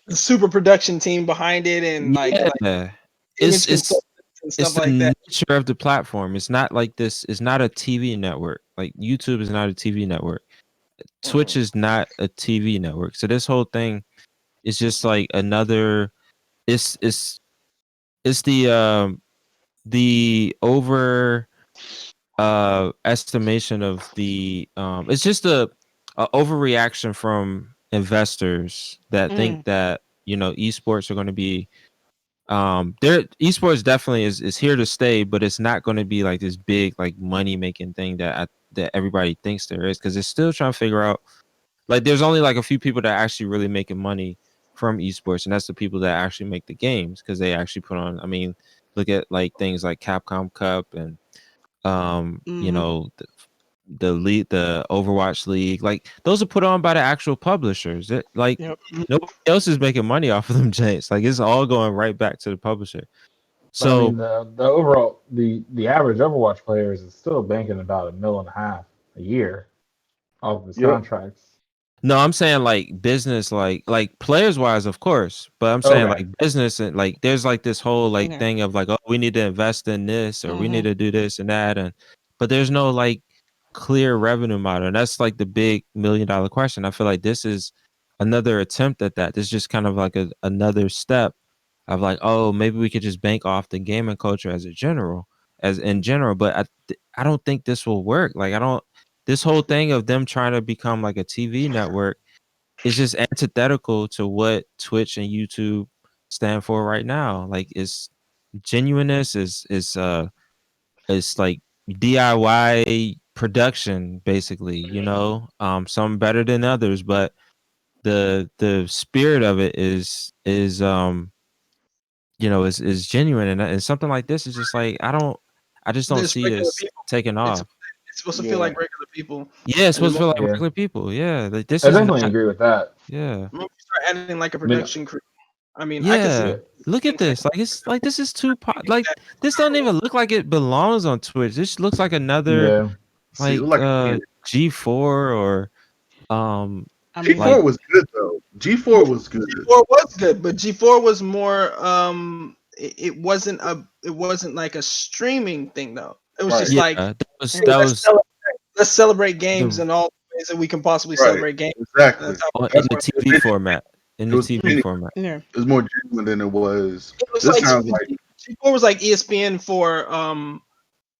a super production team behind it and like yeah. image It's consultants and it's stuff like the that. nature of the platform. It's not like this. It's not a TV network. Like YouTube is not a TV network. Twitch Mm. is not a TV network. So this whole thing is just like another. It's the over estimation of the it's just a overreaction from investors that think that esports are going to be their esports definitely is here to stay, but it's not going to be like this big like money making thing that everybody thinks there is, because it's still trying to figure out, like, there's only like a few people that are actually really making money from esports, and that's the people that actually make the games, because they actually put on, I mean, look at like things like Capcom Cup and the Overwatch League, like those are put on by the actual publishers. Like Yep. nobody else is making money off of them James. Like it's all going right back to the publisher. But I mean, So the overall the average Overwatch players is still banking about $1.5 million a year off of his Yep. contracts. no, I'm saying like business, like players wise, of course, but I'm saying Okay. like business, and like there's like this whole like Yeah. thing of like, oh, we need to invest in this or we need Mhm. to do this and that, and but there's no like clear revenue model, and that's like the big $1 million question. I feel like this is another attempt at that. This is just kind of like another step of like, oh, maybe we could just bank off the gaming culture as in general, but I don't think this will work. Like I don't, this whole thing of them trying to become like a TV network is just antithetical to what Twitch and YouTube stand for right now. Like it's genuineness, is like DIY production basically, some better than others, but the spirit of it is genuine, and something like this is just like I just don't There's see regular this people. taking It's off. it's supposed to feel Yeah. like regular people, Yeah, it's and the supposed to feel like Yeah, regular people. Yeah, like this I is definitely not. agree with that. Yeah, moment you start adding like a I mean, production crew, I mean, I could see yeah. yeah, Look at things like this. Like it's like this is too like that. this don't even look like it belongs on Twitch. This looks like another yeah. See, it like looked like a kid. G4 or um I like mean, G4 was good though. G4 was good. G4 was good, but G4 was more it wasn't like a streaming thing though. It was just Right. yeah, like, that was hey, that was let's celebrate games the in all the ways that we can possibly Right. celebrate games. Exactly. That's how in That's the what it TV was. format. In It the was TV genuine. format. yeah. It was more genuine than it was. it was This like sounds like G4 was like ESPN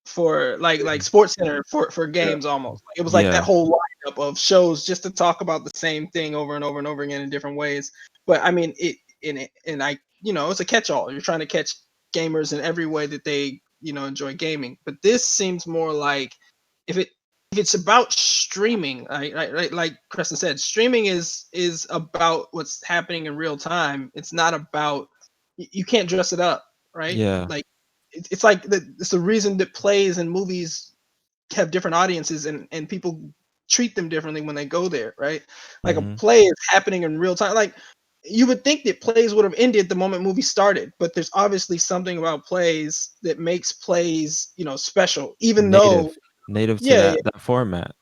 for like Sports Center for yeah, games almost. Like, it was like that Yeah. whole lineup of shows just to talk about the same thing over and over and over again in different ways. But I mean, and I it's a catch-all. You're trying to catch gamers in every way that they enjoy gaming. But this seems more like if it if it's about streaming, like Preston said, streaming is about what's happening in real time. It's not about you can't dress it up, right? Yeah. Like it's like it's the reason that plays and movies have different audiences and people treat them differently when they go there, right? Like a Mhm. play is happening in real time. Like you would think that plays would have ended the moment movies started, but there's obviously something about plays that makes plays, special. Even though, Native to yeah, that format.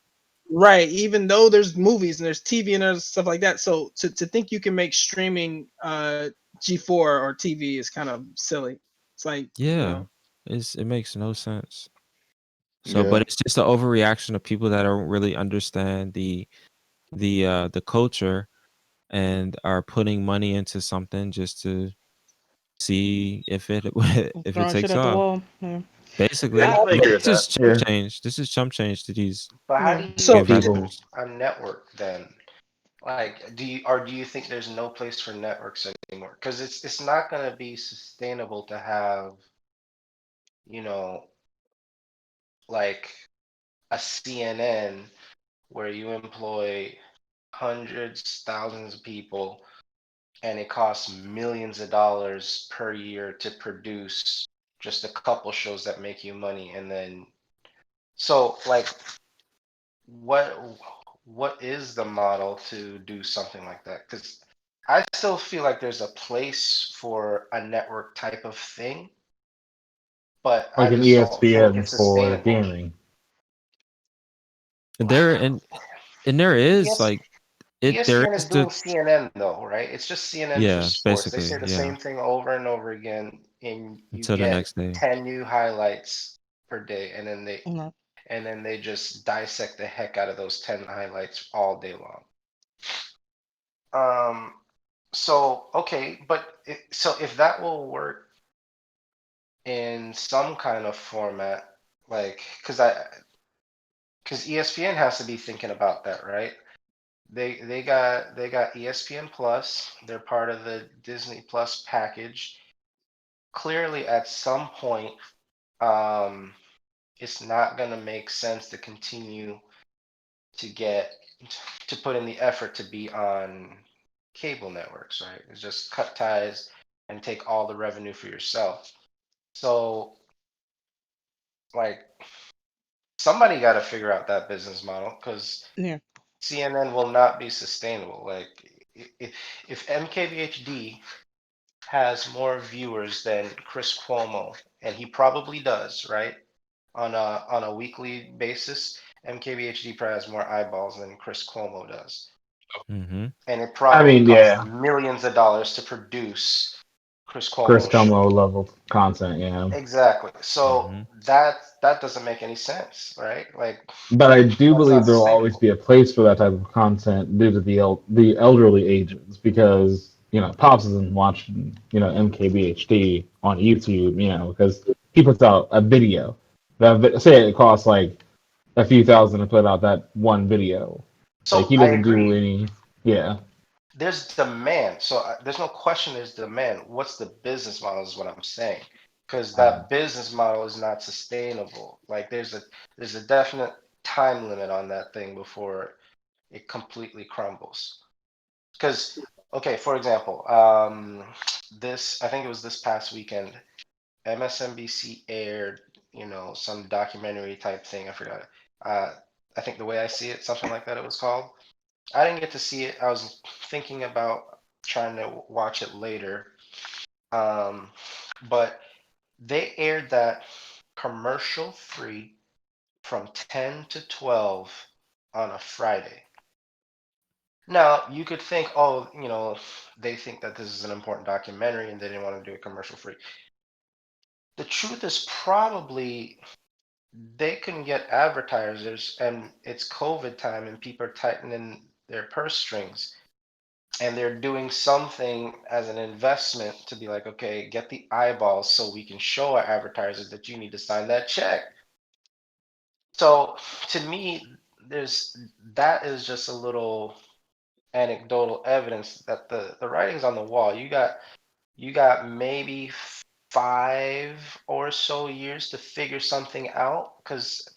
right. Even though there's movies and there's TV and there's stuff like that. So to think you can make streaming G4 or TV is kind of silly. It's like, Yeah. It makes no sense. So, but yeah, it's just an overreaction of people that don't really understand the culture and are putting money into something just to see if it if it Throwing shit takes at the off. wall. Yeah. Yeah, I Basically, definitely I mean, agree with this is that. chump Yeah, change. This is chump change to these But how Yeah. do you so do investors. a network then? Like, do you think there's no place for networks anymore? Because it's not going to be sustainable to have, you know, like a CNN where you employ hundreds, thousands of people, and it costs millions of dollars per year to produce just a couple shows that make you money, and then so like what what is the model to do something like that? Because I still feel like there's a place for a network type of thing, but I like an just don't think ESPN it's for sustainable. gaming. And there and there is ES, like it there ESPN is is the doing CNN though, right? It's just CNN for yeah, sports. They basically, say the yeah. same thing over and over again, and you Until the get next day. 10 new highlights per day, and then No. they just dissect the heck out of those 10 highlights all day long. Um, so okay, but so if that will work in some kind of format, like because ESPN has to be thinking about that, right? they got ESPN Plus. They're part of the Disney Plus package. Clearly, at some point, um, it's not gonna make sense to continue to get to put in the effort to be on cable networks, right? It's just cut ties and take all the revenue for yourself. So, like, somebody got to figure out that business model because Yeah. CNN will not be sustainable. Like, if MKBHD has more viewers than Chris Cuomo, and he probably does, right? On a weekly basis, MKBHD probably has more eyeballs than Chris Cuomo does. Mm-hmm. And it I probably mean, costs yeah, millions of dollars to produce Chris Chris Cuomo's show. Como level content, yeah. Exactly. So Mm-hmm. that doesn't make any sense, right? Like But I do that's believe not there will always sustainable. be a place for that type of content due to the elderly ages, because Pops isn't watching MKBHD on YouTube, because he puts out a video. Say it costs like a few thousand to put out that one video. Like, So he I doesn't do agree. any. Yeah, There's demand. So there's no question there's demand. What's the business model is what I'm saying. Because that business model is not sustainable. Like there's a definite time limit on that thing before it completely crumbles. Because okay, for example, this I think it was this past weekend, MSNBC aired, some documentary type thing. I forgot. Uh, I think the way I see it, something like that, it was called. I didn't get to see it. I was thinking about trying to watch it later. Um, but they aired that commercial free from 10 to 12 on a Friday. Now, you could think, oh, they think that this is an important documentary and they didn't want to do it commercial free. The truth is probably they can get advertisers and it's COVID time and people are tightening their purse strings and they're doing something as an investment to be like, okay, get the eyeballs so we can show our advertisers that you need to sign that check. So to me, there's that is just a little anecdotal evidence that the writing's on the wall. You got maybe 5 or so years to figure something out because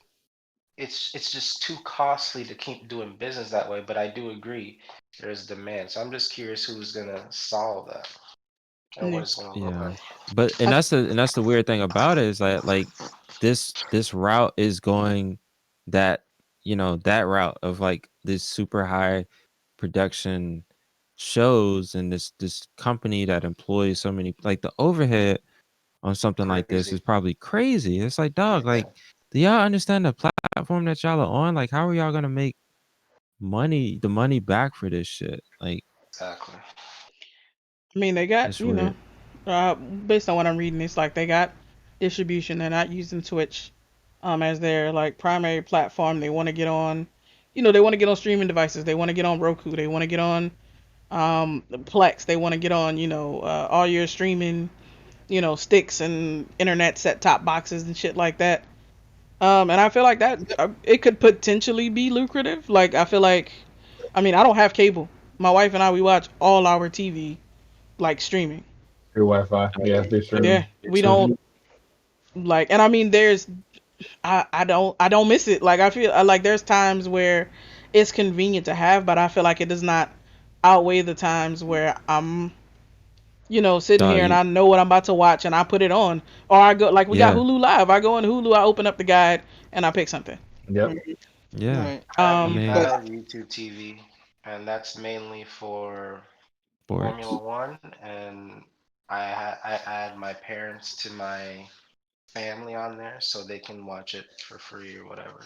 it's just too costly to keep doing business that way. But I do agree there's demand. So I'm just curious who's gonna solve that or what Yeah. it's gonna look Yeah. like. But I, and that's the weird thing about it is that like this route is going that that route of like this super high production shows and this company that employs so many, like the overhead on something like this Crazy. is probably crazy. It's like, dog, Yeah, like, do y'all understand the platform that y'all are on? Like, how are y'all gonna make the money back for this shit? Like, exactly. I mean, they got, it's weird. based on what I'm reading, it's like they got distribution. They're not using Twitch as their like primary platform. They want to get on, they want to get on streaming devices. They want to get on Roku. They want to get on Plex. They want to get on, all your streaming, sticks and internet set top boxes and shit like that. And I feel like that it could potentially be lucrative. Like I feel like, I mean, I don't have cable. My wife and I we watch all our TV like streaming. through Wi-Fi. Yeah, through Yeah, streaming. we So don't like, and I mean, I don't miss it. Like I feel like there's times where it's convenient to have, but I feel like it does not outweigh the times where I'm, sitting dog, here and I know what I'm about to watch and I put it on, or I go like we got yeah, Hulu Live. I go on Hulu, I open up the guide and I pick something. Yep. yeah. Right. I I mean, But have YouTube TV, and that's mainly for sports. Formula One, and I add my parents to my family on there so they can watch it for free or whatever.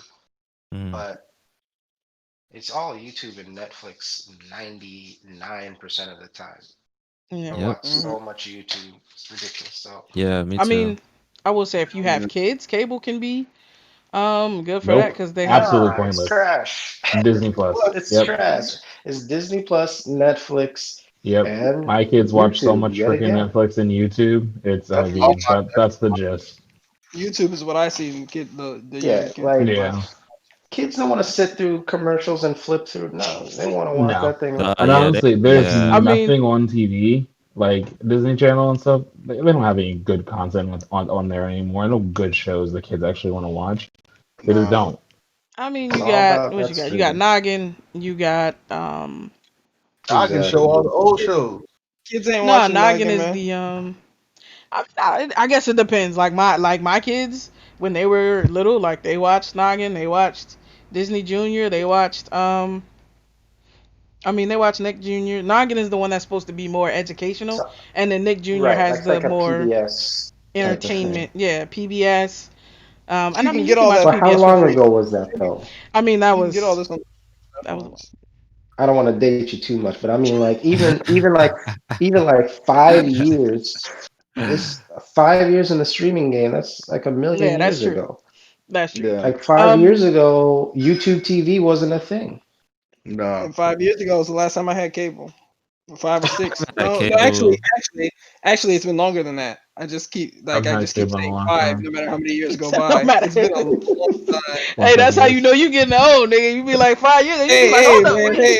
Mm, But it's all YouTube and Netflix 99% of the time. Yeah. I yep. watch mhm. so much YouTube, it's ridiculous. So Yeah, me I too. mean, I will say if you have Yeah. kids, cable can be good for that Nope. because they have. Absolutely nah, it's pointless. trash. Disney Plus. It's Yep. trash. It's Disney Plus, Netflix, Yep. and My kids watch so YouTube much yet freaking again. Netflix and YouTube. It's I That's all mean my that's the gist. YouTube is what I see the younger Yeah, kids. like Yeah. Kids don't want to sit through commercials and flip through. No, they want to watch No. that thing on And Yeah, honestly, there's yeah. I mean, nothing on TV like Disney Channel and stuff. They don't have any good content on there anymore. No good shows the kids actually want to watch. They just No. don't. It's you all got about what that you got? You got streaming. Noggin. You got I can show Exactly. all the old Kids, shows. kids ain't no, watching Noggin Noggin, is man. the I guess it depends. Like my kids when they were little, like they watched Noggin, they watched Disney Junior, they watched I mean they watched Nick Junior. Noggin is the one that's supposed to be more educational, So, and then Nick Junior right, has that's the like a more PBS type of entertainment. thing. Yeah, PBS. And You I can mean you get can all watch that. But how PBS for long free. ago was that though? I mean You can get all this on that was platforms. I don't want to date you too much, but I mean like even like 5 years. It's 5 years in the streaming game. That's like a million yeah, that's years true. ago. That's true. Yeah. Like five Um, years ago, YouTube TV wasn't a thing. No. And 5 years ago was the last time I had cable. 5 or 6. I had No, no, actually, cable. actually, it's been longer than that. I've I had just keep cable in a saying long 5, time. no matter how many years he go said no by. matter. It's been a long time. One Hey, that's second, how you guys. know you getting old, nigga. You be like 5 years, and you be Hey, like, hey, hold up, man. what are you?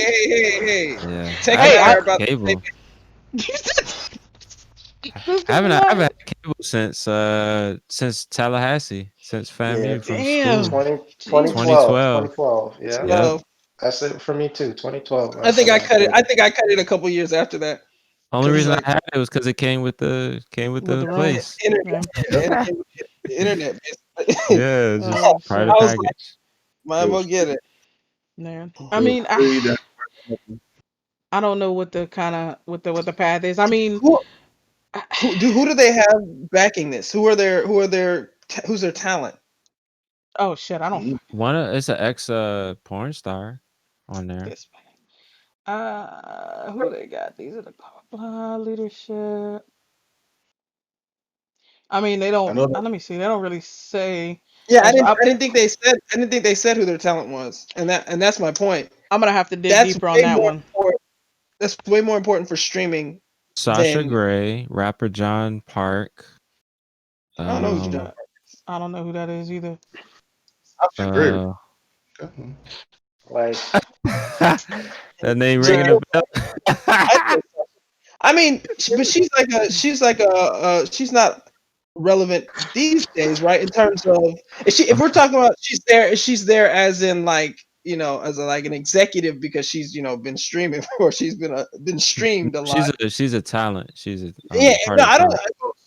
Hey. Yeah, Tech and Hey, I I. are about the same. cable. This I haven't nigga I haven't lying. had cable since Tallahassee, since Yeah, FAMU from Damn. school. 20, Jesus. 2012, 2012. 2012. Yeah, Yep. 12. that's it for me too. 2012, I last think time I I had cut it. I cable. think I cut it a couple years after that Only because it's reason like I had it was because it came with With the the room. place. internet, Yeah. and it came with the internet. Basically. Yeah, it's just Oh private shit. I was like, package. might It as well was get free. it. Man. I It was mean, free. That I don't know what the kind of what the path is. I mean, Who who do they have backing this? Who's their talent? oh shit, I don't mm, fucking It's an ex porn star on there. this. Who they got? These are the leadership. I mean, they I don't. know that. Let me see. They don't really say. Yeah, As well. I didn't think they said who their talent was, and that's my point. I'm gonna have to dig That's deeper on way that more one. important. That's way more important for streaming Sasha than Grey, rapper John Park. I don't know who's John. Um, I don't know who that is either. I agree. uh, Okay. Like, that name She ringing a Bruh. bell. I, I mean, but she's not relevant these days, right? In terms of if we're talking about she's there as in like as like an executive because she's been streaming or she's been streamed a lot. She's a talent. She's a Yeah, part no, of I don't. talent.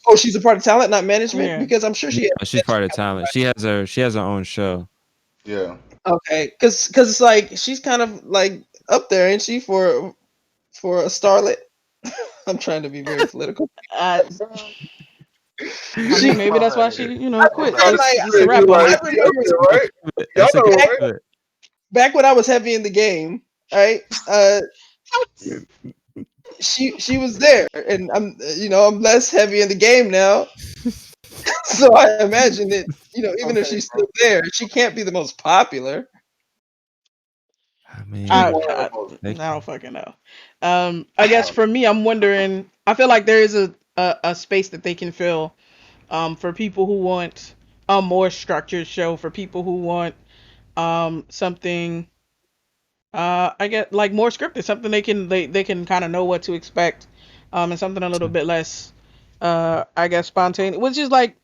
Oh, she's a part of talent, not management, Yeah. because I'm sure she. She's part of talent. She has her own show. Yeah. Okay, because it's like she's kind of like up there, ain't she, for a starlet? I'm trying to be very political. Uh, I She, mean, maybe that's why she, Hold quit. on. and Kind of She like used to crazy, rap all like, I night. yeah, remember right? Y'all That's a know, good back right? fit. back when I was heavy in the game, right? She was there, and I'm less heavy in the game now, so I imagine that even if Okay, she's bro. still there, she can't be the most popular. I She's I, mean, one of I, the most. I they don't fucking know. I guess Um, for me, I'm wondering. I feel like there is a space that they can fill. For people who want a more structured show, for people who want something I get like more scripted, something they can kind of know what to expect, and something a little bit less, I guess spontaneous, which is like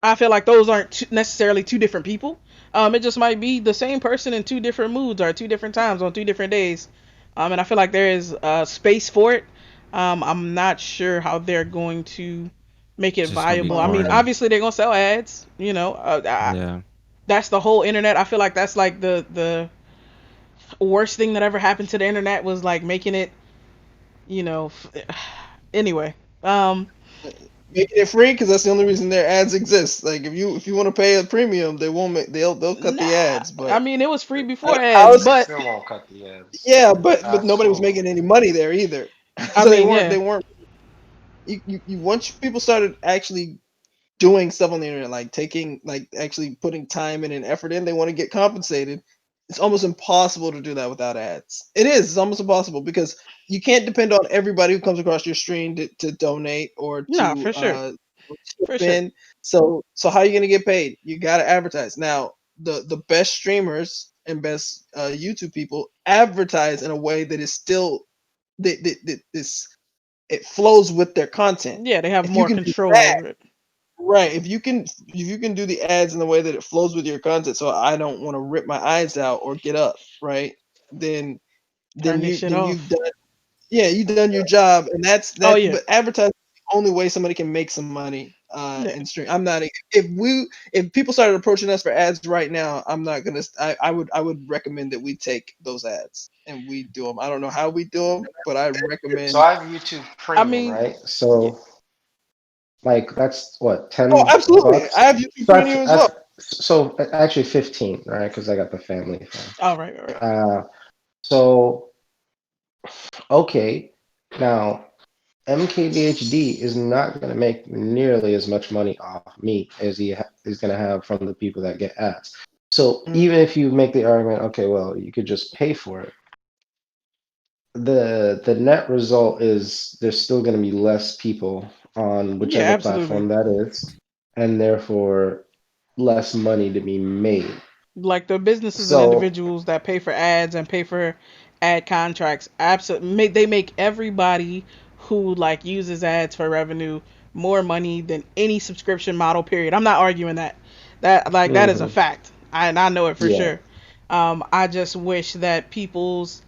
I feel like those aren't necessarily two different people. It just might be the same person in two different moods or two different times on two different days. And I feel like there is space for it. I'm not sure how they're going to make it just gonna be viable. I mean, corny. obviously they're gonna sell ads. Yeah. That's the whole internet. I feel like that's like the worst thing that ever happened to the internet was like making it, you know. Anyway, um, Making it free because that's the only reason their ads exist. Like if you want to pay a premium, they won't make they'll cut the nah. ads. I But mean, it was free I, before I ads, was They but still won't cut the ads. yeah, but nobody was making Absolutely. any money there either. I So they mean, weren't yeah, they weren't you once people started actually doing stuff on the internet, like taking like actually putting time in and effort in, they want to get compensated. It's almost impossible to do that without ads. It's almost impossible because you can't depend on everybody who comes across your stream to donate or nah, to for sure, chip for sure. in. So how are you gonna get paid? You gotta advertise. Now the best streamers and best YouTube people advertise in a way that is still that this it flows with their content. Yeah, they have If you more can do control that, over it. right? If you can do the ads in the way that it flows with your content, so I don't want to rip my eyes out or get up, right? Then Turn this shit then you've off. done, yeah, you've done your job, and that's Oh that. yeah. But advertising is the only way somebody can make some money Yeah. in stream. I'm not if people started approaching us for ads right now, I'm not gonna. I would recommend that we take those ads and we do them. I don't know how we do them, but I So recommend. I have YouTube I Premium, mean, right? right? yeah. So like that's what, Oh, 10 absolutely. I bucks. have YouTube So Premium as well. actually 15, right? Because I got the family thing. All right, all right. So okay, now MKBHD is not going to make nearly as much money off me as he's going to have from the people that get ads. So Mhm. even if you make the argument, okay, well, you could just pay for it, the net result is there's still going to be less people on Yeah, whichever absolutely. platform that is, and therefore less money to be made. Like the businesses and So, individuals that pay for ads and pay for ad contracts, absolutely they make everybody who like uses ads for revenue more money than any subscription model. Period. I'm not arguing that. That is a mhm, fact. And I know it for yeah, sure. I just wish that people's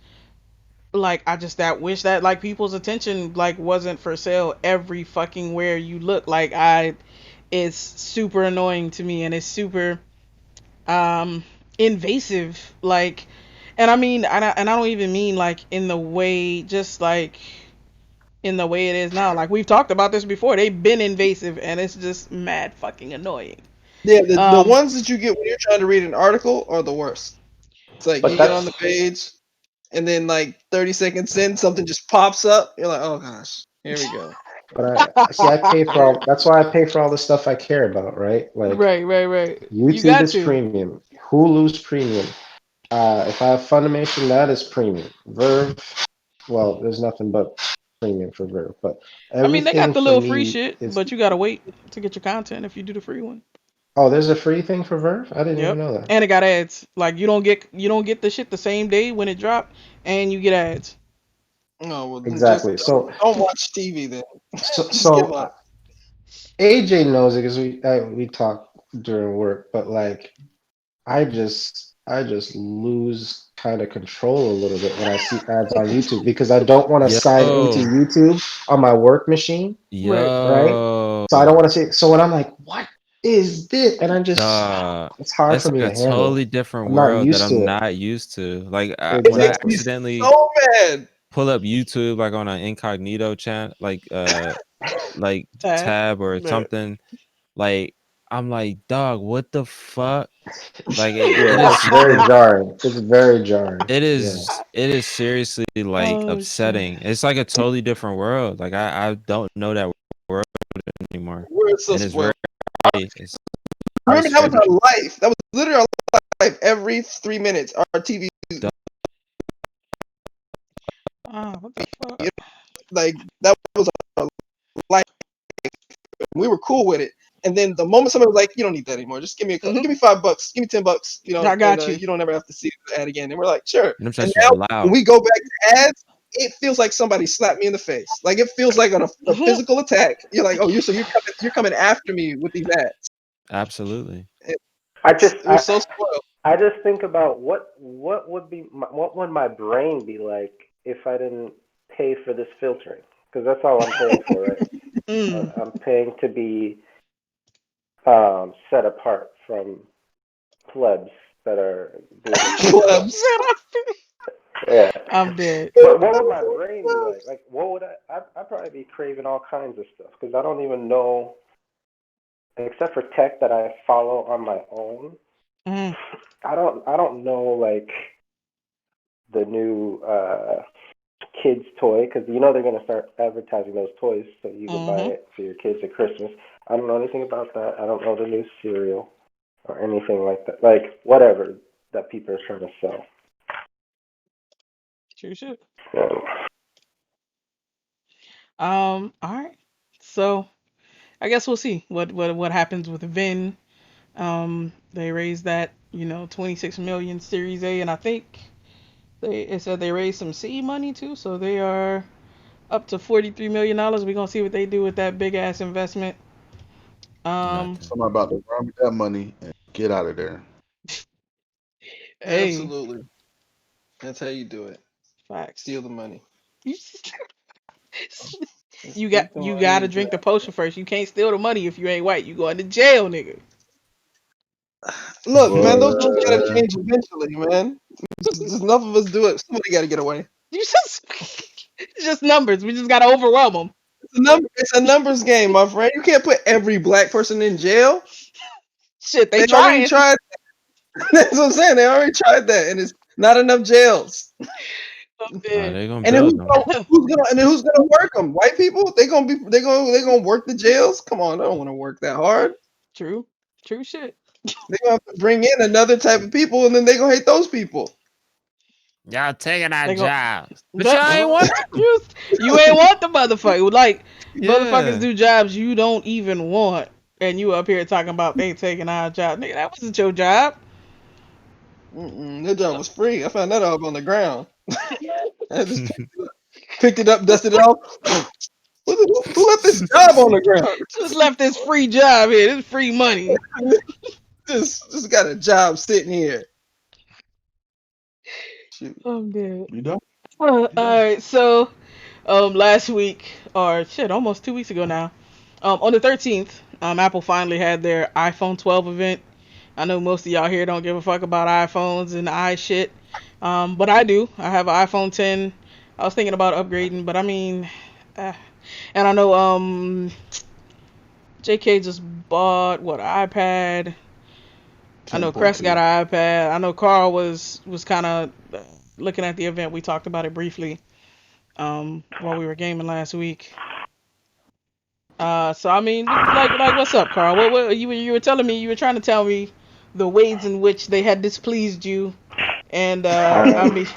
I just that wish that like people's attention like wasn't for sale every fucking where you look. It's super annoying to me and it's super um invasive and I mean and I don't even mean like in the way just like in the way it is now. Like we've talked about this before, they've been invasive and it's just mad fucking annoying. Yeah, the um ones that you get when you're trying to read an article are the worst. It's like but you get on the that's page, and then like 30 seconds in, something just pops up. You're like, oh gosh, here we go. but I see. I pay for all. That's why I pay for all the stuff I care about, right? Like right, you YouTube got is to. premium, Hulu's premium. If I have Funimation, that is premium. Verve, well, there's nothing but premium for Verve, but I mean, they got everything the for little free me shit, is. but you gotta wait to get your content if you do the free one. Oh, there's a free thing for Verve? I didn't even Yep. know that. And it got ads. Like you don't get the shit the same day when it dropped, and you get ads. Oh well, then just Exactly. don't watch TV then. So, Just give so up. AJ knows it because we talk during work, but like I just lose kind of control a little bit when I see ads on YouTube because I don't want to sign into Yo, YouTube on my work machine, Right. right? yo, So I don't want to see. So when I'm like, what is this? And I'm just, dog. it's hard That's for me like to a handle. totally different I'm not world that used I'm to it. not used to. Like It when I makes me Exactly. accidentally so mad. pull up YouTube like on an incognito channel, like Tab. tab or Right. something, like I'm like, dog, what the fuck? Like it Yeah, it's is very jarring. It's very jarring. Yeah. it is seriously like Oh shit. upsetting. It's like a totally different world. Like I don't know that world anymore. We're so And it's very spoiled. it's Remember that was frustrating. our life. That was literally our life. Every 3 minutes, our TV, Ah, what the fuck? like that was our life. We were cool with it. And then the moment somebody was like, "You don't need that anymore. Just Hmm. give me $5, give me $10, I and got you. you don't ever have to see the ad again." And we're like, "Sure." And them And shits was now when loud. we go back to ads, it feels like somebody slapped me in the face. Like it feels like a physical attack. You're like, "Oh, you're coming after me with these ads." Absolutely. I just We're so spoiled. I just think about what would my brain be like if I didn't pay for this filtering? Because that's all I'm paying for, right? Mm. I'm paying to be set apart from plebs that are doing this for free. Plebs. Yeah. I'm dead. But what would my brain be like? Like, what would I'd probably be craving all kinds of stuff because I don't even know, except for tech that I follow on my own. Mm. I don't know like the new kids toy because they're gonna start advertising those toys so you can buy Mhm. it for your kids at Christmas. I don't know anything about that. I don't know the new cereal or anything like that. Like whatever that people are trying to sell. True shit. Yeah. All right. So I guess we'll see what happens with Vin. They raised that 26 million Series A, and I think it said they raised some seed money too, so they are up to $43 million. We're gonna see what they do with that big ass investment. Um, Nothing. Somebody about to run with that money and get out of there. hey, Absolutely. That's how you do it. facts. Steal the money. You Just you got take the you money gotta and get drink the out. potion first. You can't steal the money if you ain't white. You going to jail, nigga. Look, man, those rules gotta Boy, change eventually, man. Just enough of us do it. Somebody gotta get away. You just it's just numbers. We just gotta overwhelm them. It's a numbers game, my friend. You can't put every black person in jail. Shit, they They already trying. tried. That's what I'm saying. They already tried that, and it's not enough jails. I'm Oh, dead. they're gonna And then build them. who's gonna work them? White people? They gonna work the jails? Come on, they don't want to work that hard. True. True shit. They gonna have to bring in another type of people, and then they gonna hate those people. Y'all taking our They go. jobs, but That, y'all ain't want them. you ain't want the motherfucker. Like motherfuckers Yeah. do jobs you don't even want, and you up here talking about they taking our job. Nigga, that wasn't your job. That job was free. I found that up on the ground. I just picked it up, dusted it off. Who left this job on the ground? Just left this free job here. This free money. Just got a job sitting here. Shoot. I'm dead. you done? All You done? right. So, last week or shit, almost 2 weeks ago now, on the 13th, Apple finally had their iPhone 12 event. I know most of y'all here don't give a fuck about iPhones and i shit, but I do. I have an iPhone 10. I was thinking about upgrading, but I mean, uh, and I know JK just bought what iPad. I know Crest got 10.2. an iPad. I know Carl was kind of looking at the event. We talked about it briefly while we were gaming last week. So I mean, like what's up, Carl? What you were telling me? You were trying to tell me the ways in which they had displeased you, and I Um, mean,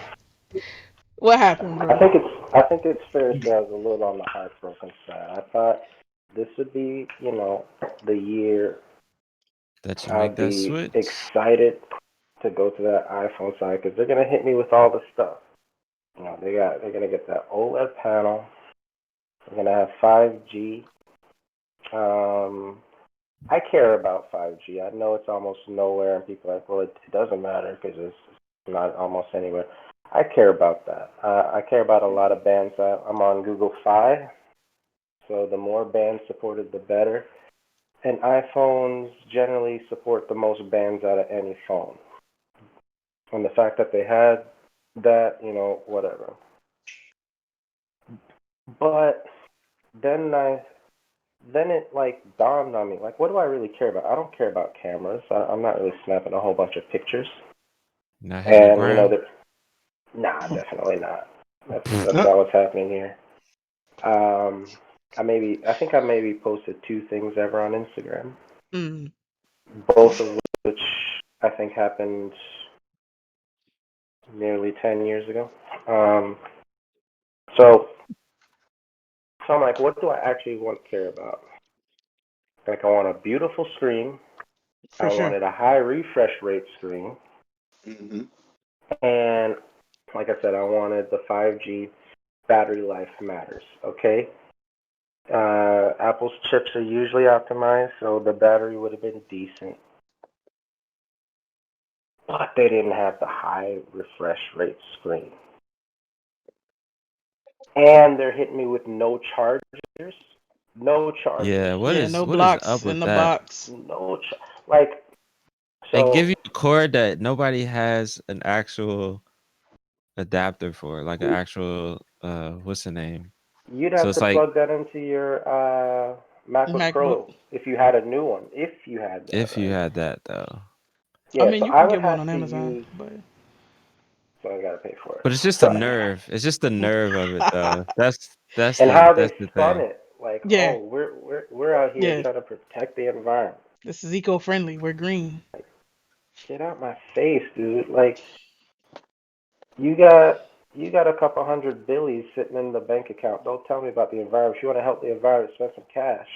what happened, I bro? think it's fair to say I was a little on the heartbroken side. I thought this would be, the year That you make I'd that be switch. excited to go to that iPhone side because they're gonna hit me with all the stuff. They're gonna get that OLED panel. They're gonna have 5G. Um, I care about 5G. I know it's almost nowhere, and people are like, well, it doesn't matter because it's not almost anywhere. I care about that. I care about a lot of bands. I'm on Google Fi, so the more bands supported, the better. And iPhones generally support the most bands out of any phone. And the fact that they had that, whatever. But then it like dawned on me, like, what do I really care about? I don't care about cameras. I'm not really snapping a whole bunch of pictures. Not hitting the And ground. nah, definitely not. That's not what's happening here. Um, I think I maybe posted two things ever on Instagram, Mm. both of which I think happened nearly 10 years ago. Um, so, so I'm like, what do I actually want to care about? Like, I want a beautiful screen. For I sure. wanted a high refresh rate screen. Mm-hmm. And like I said, I wanted the 5G battery life matters. Okay. Apple's chips are usually optimized, so the battery would have been decent. But they didn't have the high refresh rate screen. And they're hitting me with no chargers. No chargers. Yeah. Yeah, no What is up blocks in with the that? box. Like, And give so you a cord that nobody has an actual adapter for, like an actual what's the name? you'd So have it's to like plug that into your MacBook MacBook. Pro if you had a new one. If you had that, if you right? had that though. I Yeah, mean, so you I can would get one have on to Amazon, use, but so I gotta pay for it. But it's just the So, nerve. It's just the nerve of it though. That's and the how they that's the spun thing. it, like, yeah, oh, we're out here yeah. trying to protect the environment. This is eco-friendly. We're green. Like, get out my face, dude. Like, you got you got a couple hundred billies sitting in the bank account. Don't tell me about the environment. If you want to help the environment, spend some cash,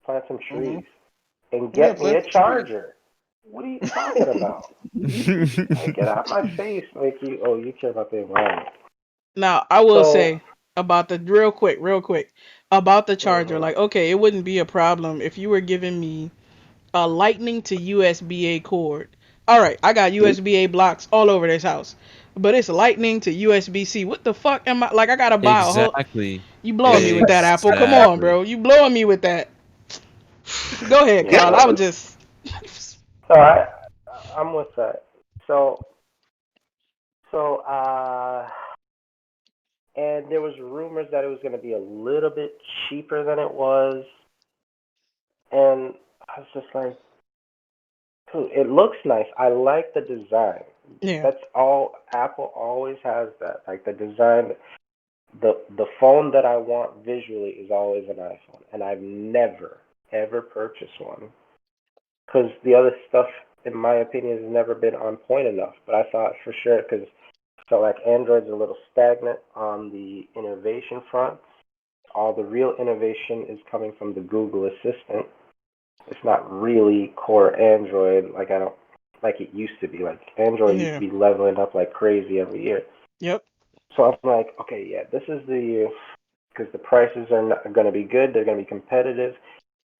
plant some Mm-hmm. trees, and Yeah, get me plant a the trees. charger. What are you talking about? Like, get out my face. Like, you, oh, you care about the environment. Now, I will So, say about the real quick about the charger. mhm. Like, okay, it wouldn't be a problem if you were giving me a lightning to USB-A cord. All right, I got USB-A blocks all over this house, but it's lightning to USB-C. What the fuck am I like? I gotta buy a whole. Exactly. You blowing me with that, Apple? Come on, Exactly. bro. You blowing me with that? Go ahead, Yeah, Carl. I was just. so I'm with that. So, so, and there was rumors that it was going to be a little bit cheaper than it was, and I was just like, dude, it looks nice. I like the design. Yeah. That's all. Apple always has that. Like the design, the phone that I want visually is always an iPhone, and I've never ever purchased one because the other stuff, in my opinion, has never been on point enough. But I thought for sure because so like Android's a little stagnant on the innovation front. All the real innovation is coming from the Google Assistant. It's not really core Android like I don't like it used to be. Like Android used to Yeah. be leveling up like crazy every year. Yep. So I'm like, okay, yeah, this is the year because the prices are going to be good. They're going to be competitive.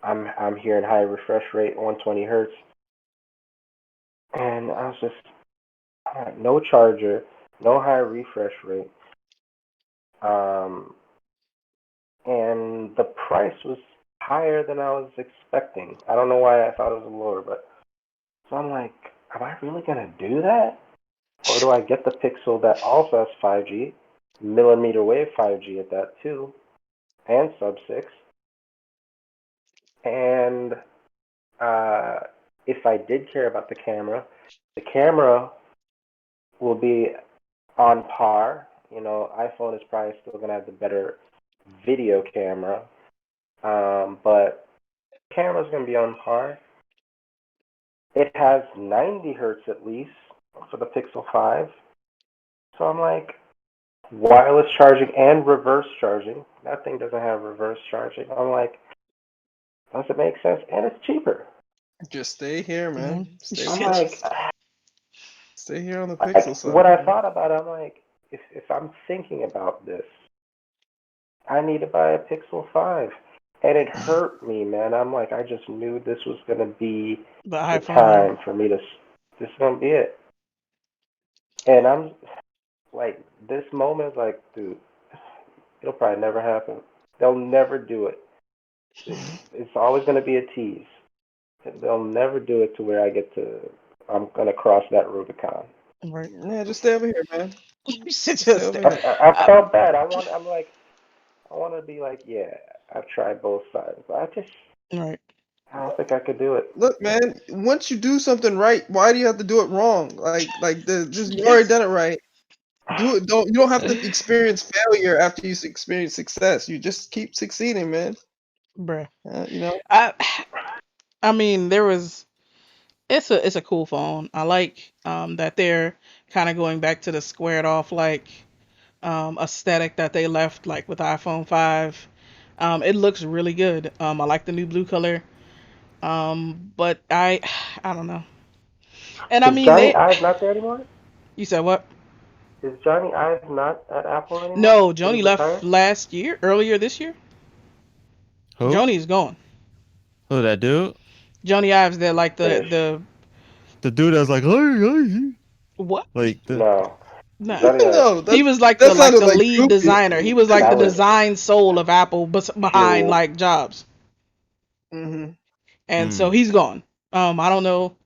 I'm hearing high refresh rate, 120 hertz, and I was just no charger, no high refresh rate, um, and the price was higher than I was expecting. I don't know why I thought it was lower, but so I'm like, am I really gonna do that, or do I get the Pixel that also has 5G, millimeter wave 5G at that too, and sub six, and uh, if I did care about the camera will be on par. You know, iPhone is probably still gonna have the better video camera, but camera's gonna be on par. It has 90 hertz at least for the Pixel 5. So I'm like, wireless charging and reverse charging. That thing doesn't have reverse charging. I'm like, does it make sense? And it's cheaper. Just stay here, Mm-hmm. man. Stay I'm with Yes. like, us. Stay here on the like Pixel what side, I man. thought about it, I'm like, if I'm thinking about this, I need to buy a Pixel 5. And it hurt me, man. I'm like, I just knew this was going to be The the iPhone. Yeah. time for me to, this is going to be it. And I'm like, this moment is like, dude, it'll probably never happen. They'll never do it. It's always going to be a tease. They'll never do it to where I get to, I'm going to cross that Rubicon. Right. Yeah, just stay over here, man. You said Just stay just. over I, here. I felt bad. I'm like, I want to be like, yeah, I've tried both sides. But Right. I don't think I could do it. Look, man. Once you do something right, why do you have to do it wrong? Like this, you already Yes. done it right. Do it. Don't you don't have to experience failure after you experience success. You just keep succeeding, man. Bruh. You know. I. I mean, there was. It's a cool phone. I like that they're kind of going back to the squared off like aesthetic that they left like with iPhone 5. It looks really good. I like the new blue color. But I don't know. And I Is mean Johnny they. Ive not there anymore? You said what? Is Johnny Ive not at Apple anymore? No, Did he Joni left retire? last year, earlier this year. Who? Joni's gone. Who that dude? Joni Ives, they're like the Finished. the The dude that's like, what? like the. No. Nah. Johnny Ive. No, He was like that like sounded the like lead Goofy. designer. He was like the That was design soul of Apple behind true. like Jobs. Hmm. And so Mm. he's gone. I don't know.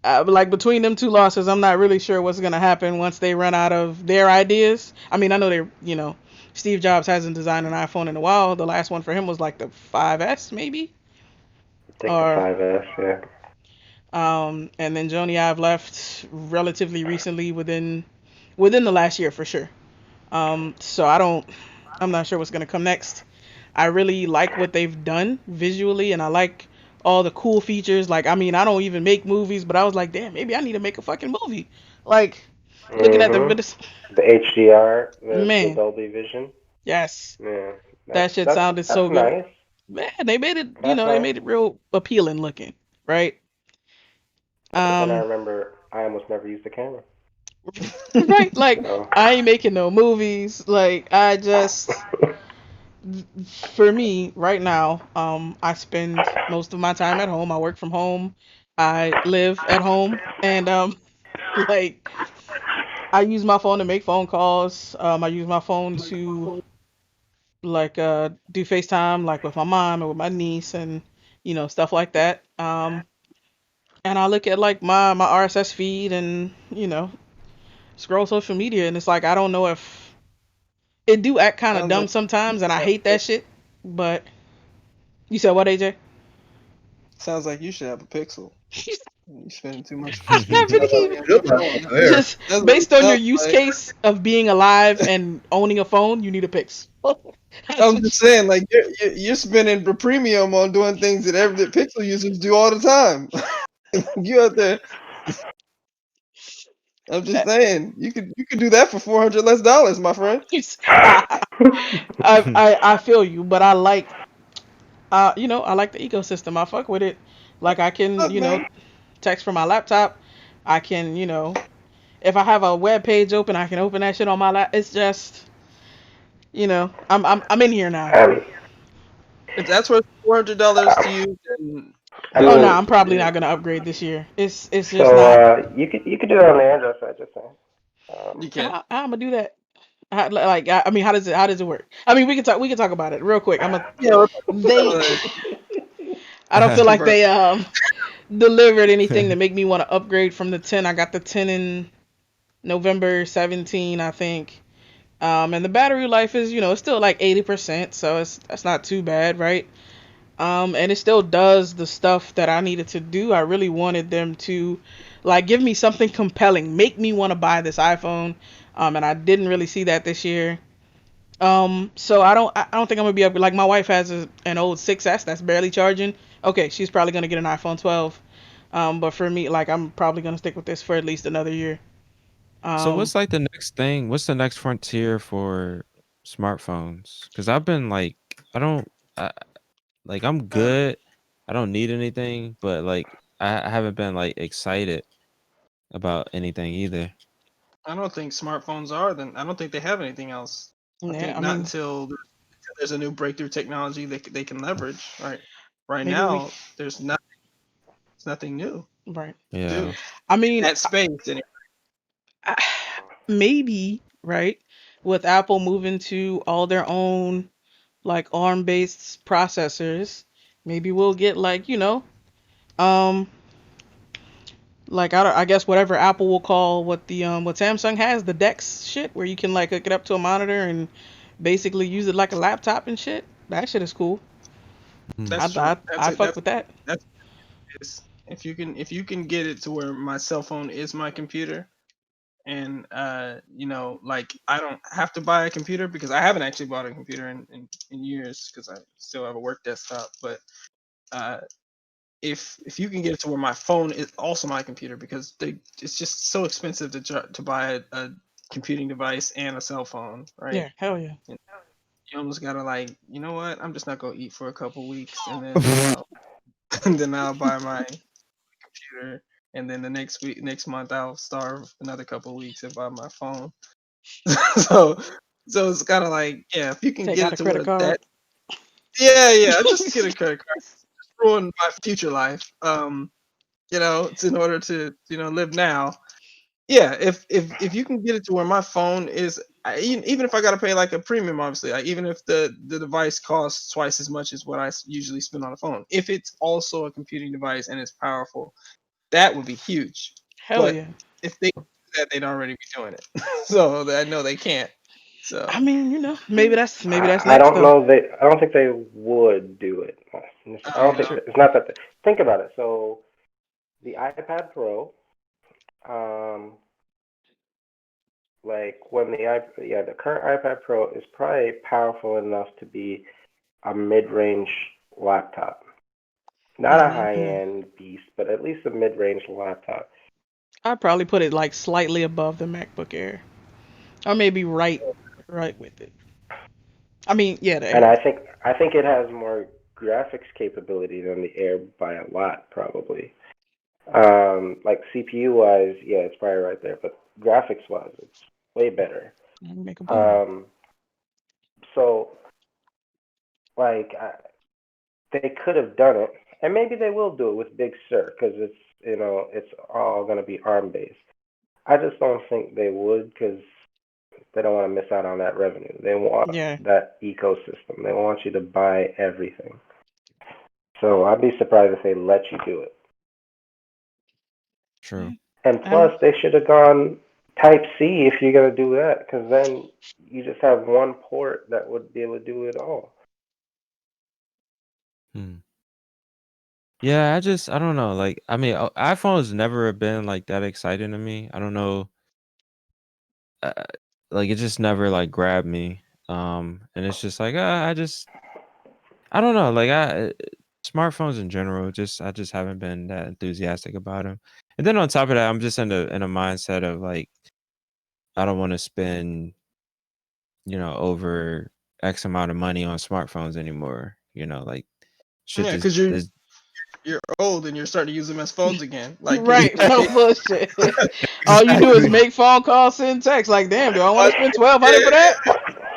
Like between them two losses, I'm not really sure what's gonna happen once they run out of their ideas. I mean, I know Steve Jobs hasn't designed an iPhone in a while. The last one for him was like the 5S maybe, I think the or 5S, yeah. and then Joni Ive left relatively recently within the last year for sure. So I'm not sure what's gonna come next. I really like what they've done visually, and I like all the cool features. Like, I mean, I don't even make movies, but I was like, damn, maybe I need to make a fucking movie. Like, looking at the Mhm. videos, The HDR, the man, Dolby Vision. yes, Yeah. that shit sounded so That's good. nice. Man, they made it, That's they nice. made it real appealing looking, right? But then I Um, remember I almost never used the camera. right, like So I ain't making no movies. Like I just, for me right now, I spend most of my time at home. I work from home. I live at home, and like I use my phone to make phone calls. I use my phone to like do FaceTime like with my mom or with my niece and stuff like that. And I look at like my RSS feed and scroll social media and it's like I don't know if it do act kind of Sounds dumb like sometimes and I hate that shit. But you said what, AJ? sounds like you should have a Pixel. You spending too much I too haven't much That's even money on good your right phone. there. just That's what it based on your sounds use like. case of being alive and owning a phone, you need a Pixel. That's I'm what just saying, like you're spending the premium on doing things that every that Pixel users do all the time. You out there. I'm just saying, you could do that for $400 less, my friend. I, I feel you, but I like I like the ecosystem. I fuck with it. Like I can, Look, man. text from my laptop. I can, if I have a web page open, I can open that shit on my lap. It's just, I'm in here now. um, If that's worth $400 to you, then I Oh do no, it. I'm mean, probably Yeah, not gonna upgrade this year. It's just so not. you could do it on the Android side, just saying. you can. I'm gonna do that. I mean, how does it work? I mean, we can talk about it real quick. Yeah, let's They uh, I don't feel like convert. they delivered anything to make me want to upgrade from the 10. I got the 10 in November 17, I think. And the battery life is, it's still like 80%, so that's not too bad, right? And it still does the stuff that I needed to do. I really wanted them to like give me something compelling, make me want to buy this iPhone. And I didn't really see that this year. So I don't think I'm gonna be up. Like my wife has an old 6S that's barely charging. Okay, she's probably gonna get an iPhone 12. But for me, like I'm probably gonna stick with this for at least another year. So Um, what's like the next thing? What's the next frontier for smartphones? Because I've been like, I don't, I, like I'm Uh, good. I don't need anything, but like I haven't been like excited about anything either. I don't think smartphones are. Then I don't think they have anything else. I yeah, think I not mean, until there's a new breakthrough technology they can leverage. Right. Right maybe we now, there's nothing new right. to Yeah. do I in mean, that space. Anyway. I, maybe right with Apple moving to all their own like ARM-based processors, maybe we'll get like um like I guess whatever Apple will call what Samsung has, the Dex shit, where you can like hook it up to a monitor and basically use it like a laptop and shit. That shit is cool. Mm. That's I true. I, I fuck with that. That's is if you can get it to where my cell phone is my computer and like I don't have to buy a computer because I haven't actually bought a computer in years because I still have a work desktop. But uh, if you can get it to where my phone is also my computer because it's just so expensive to buy a computing device and a cell phone, right? Yeah, hell yeah. And you almost gotta like, you know what? I'm just not gonna eat for a couple weeks and then and then I'll buy my computer, and then the next month, I'll starve another couple weeks and buy my phone. so, so it's kind of like, yeah, if you can Take get out it a to credit where card. that, yeah, yeah, just to get a credit card, ruin my future life. It's in order to live now. Yeah, if you can get it to where my phone is, even if I gotta pay like a premium, obviously, like, even if the device costs twice as much as what I usually spend on a phone, if it's also a computing device and it's powerful, that would be huge. Hell But yeah. if they do that, they'd already be doing it. So I know they can't. I So mean, maybe that's I next don't though. know. I don't think they would do it. I don't you think know, True. it's not that. Think about it. So the iPad Pro, um, like when the current iPad Pro is probably powerful enough to be a mid-range laptop. Not a Hmm. high-end beast, but at least a mid-range laptop. I'd probably put it like slightly above the MacBook Air, or maybe right with it. I mean, yeah, the And Air. I think it has more graphics capability than the Air by a lot, probably. Like CPU wise, yeah, it's probably right there, but graphics wise, it's way better. Make a boom. Um, so like they could have done it, and maybe they will do it with Big Sur because it's all gonna be ARM based. I just don't think they would because they don't want to miss out on that revenue. They want Yeah. that ecosystem. They want you to buy everything. So I'd be surprised if they let you do it. Yeah. True. And plus, Um, they should have gone Type C if you're gonna do that, because then you just have one port that would be able to do it all. Hmm. Yeah, I don't know. Like, I mean, iPhone's never been like that exciting to me. I don't know. Uh, like, it just never like grabbed me. And it's just like, I don't know. Like, smartphones in general, I just haven't been that enthusiastic about them. And then on top of that, I'm just in a mindset of like, I don't want to spend, over X amount of money on smartphones anymore. Like, shit Yeah, just because you're is. you're old and you're starting to use them as phones again. Like right. No bullshit. All you do is Exactly. make phone calls, send text. Like, damn, do I want to watch, spend yeah, 1,200 for that?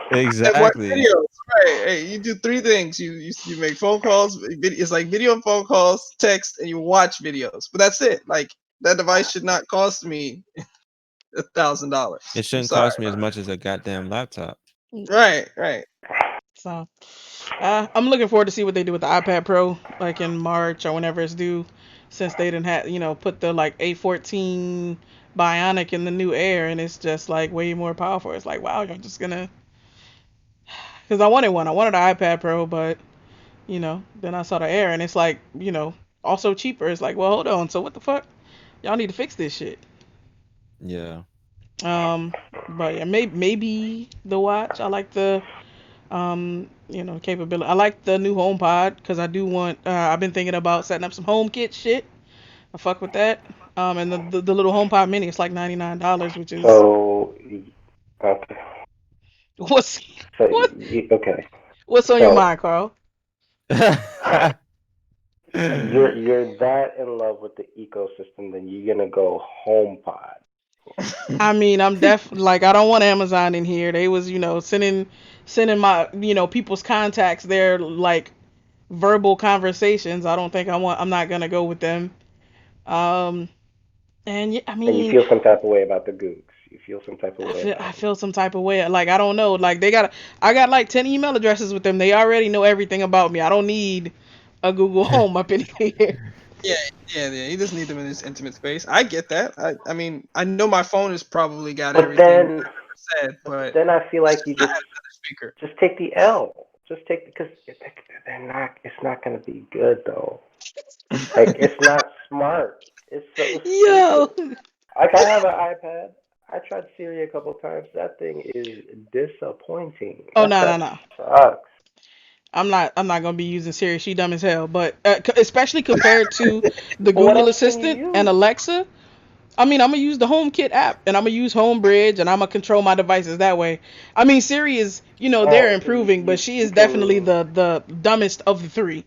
and watch Exactly. videos. Right. Hey, you do three things. You make phone calls. It's like video and phone calls, text, and you watch videos. But that's it. Like that device should not cost me $1,000. It I'm shouldn't sorry. cost me as much as a goddamn laptop. Right. Right. So, I'm looking forward to see what they do with the iPad Pro, like in March or whenever it's due, since they didn't have, put the like A14 Bionic in the new Air, and it's just like way more powerful. It's like, wow, you're just gonna, because I wanted one. I wanted an iPad Pro, but then I saw the Air, and it's like, also cheaper. It's like, well, hold on. So what the fuck? Y'all need to fix this shit. Yeah. Um, but yeah, maybe the watch. I like the capability. I like the new HomePod because I do want. I've been thinking about setting up some HomeKit shit. I fuck with that. And the little HomePod Mini, it's like $99, which is So, okay, what's so what okay, what's on your so mind, Carl? you're that in love with the ecosystem, then you're gonna go HomePod. I mean, I'm like I don't want Amazon in here. They was sending my people's contacts their like verbal conversations. I don't think I want. I'm not gonna go with them. Um, and yeah, I And you mean, feel some type of way about the Googs. You feel some type of I way feel I about them. feel some type of way. Like I don't know. Like I got like 10 email addresses with them. They already know everything about me. I don't need a Google Home up in here. Yeah. Yeah. Yeah. You just need them in this intimate space. I get that. I mean, I know my phone has probably got But everything then, I said, but then I feel it's like just you not another speaker. just take the L. Just take because they're not. It's not gonna be good though. Like it's not smart. It's so Yo. stupid. Like I have an iPad. I tried Siri a couple times. That thing is disappointing. Oh, That no, no, crap no. sucks. I'm not gonna be using Siri. She dumb as hell. But especially compared to the But what Google else can you Assistant and use? Alexa. I mean, I'm gonna use the HomeKit app and I'm gonna use HomeBridge and I'm gonna control my devices that way. I mean, Siri is, they're Oh, so improving, but she you is definitely can. the dumbest of the three.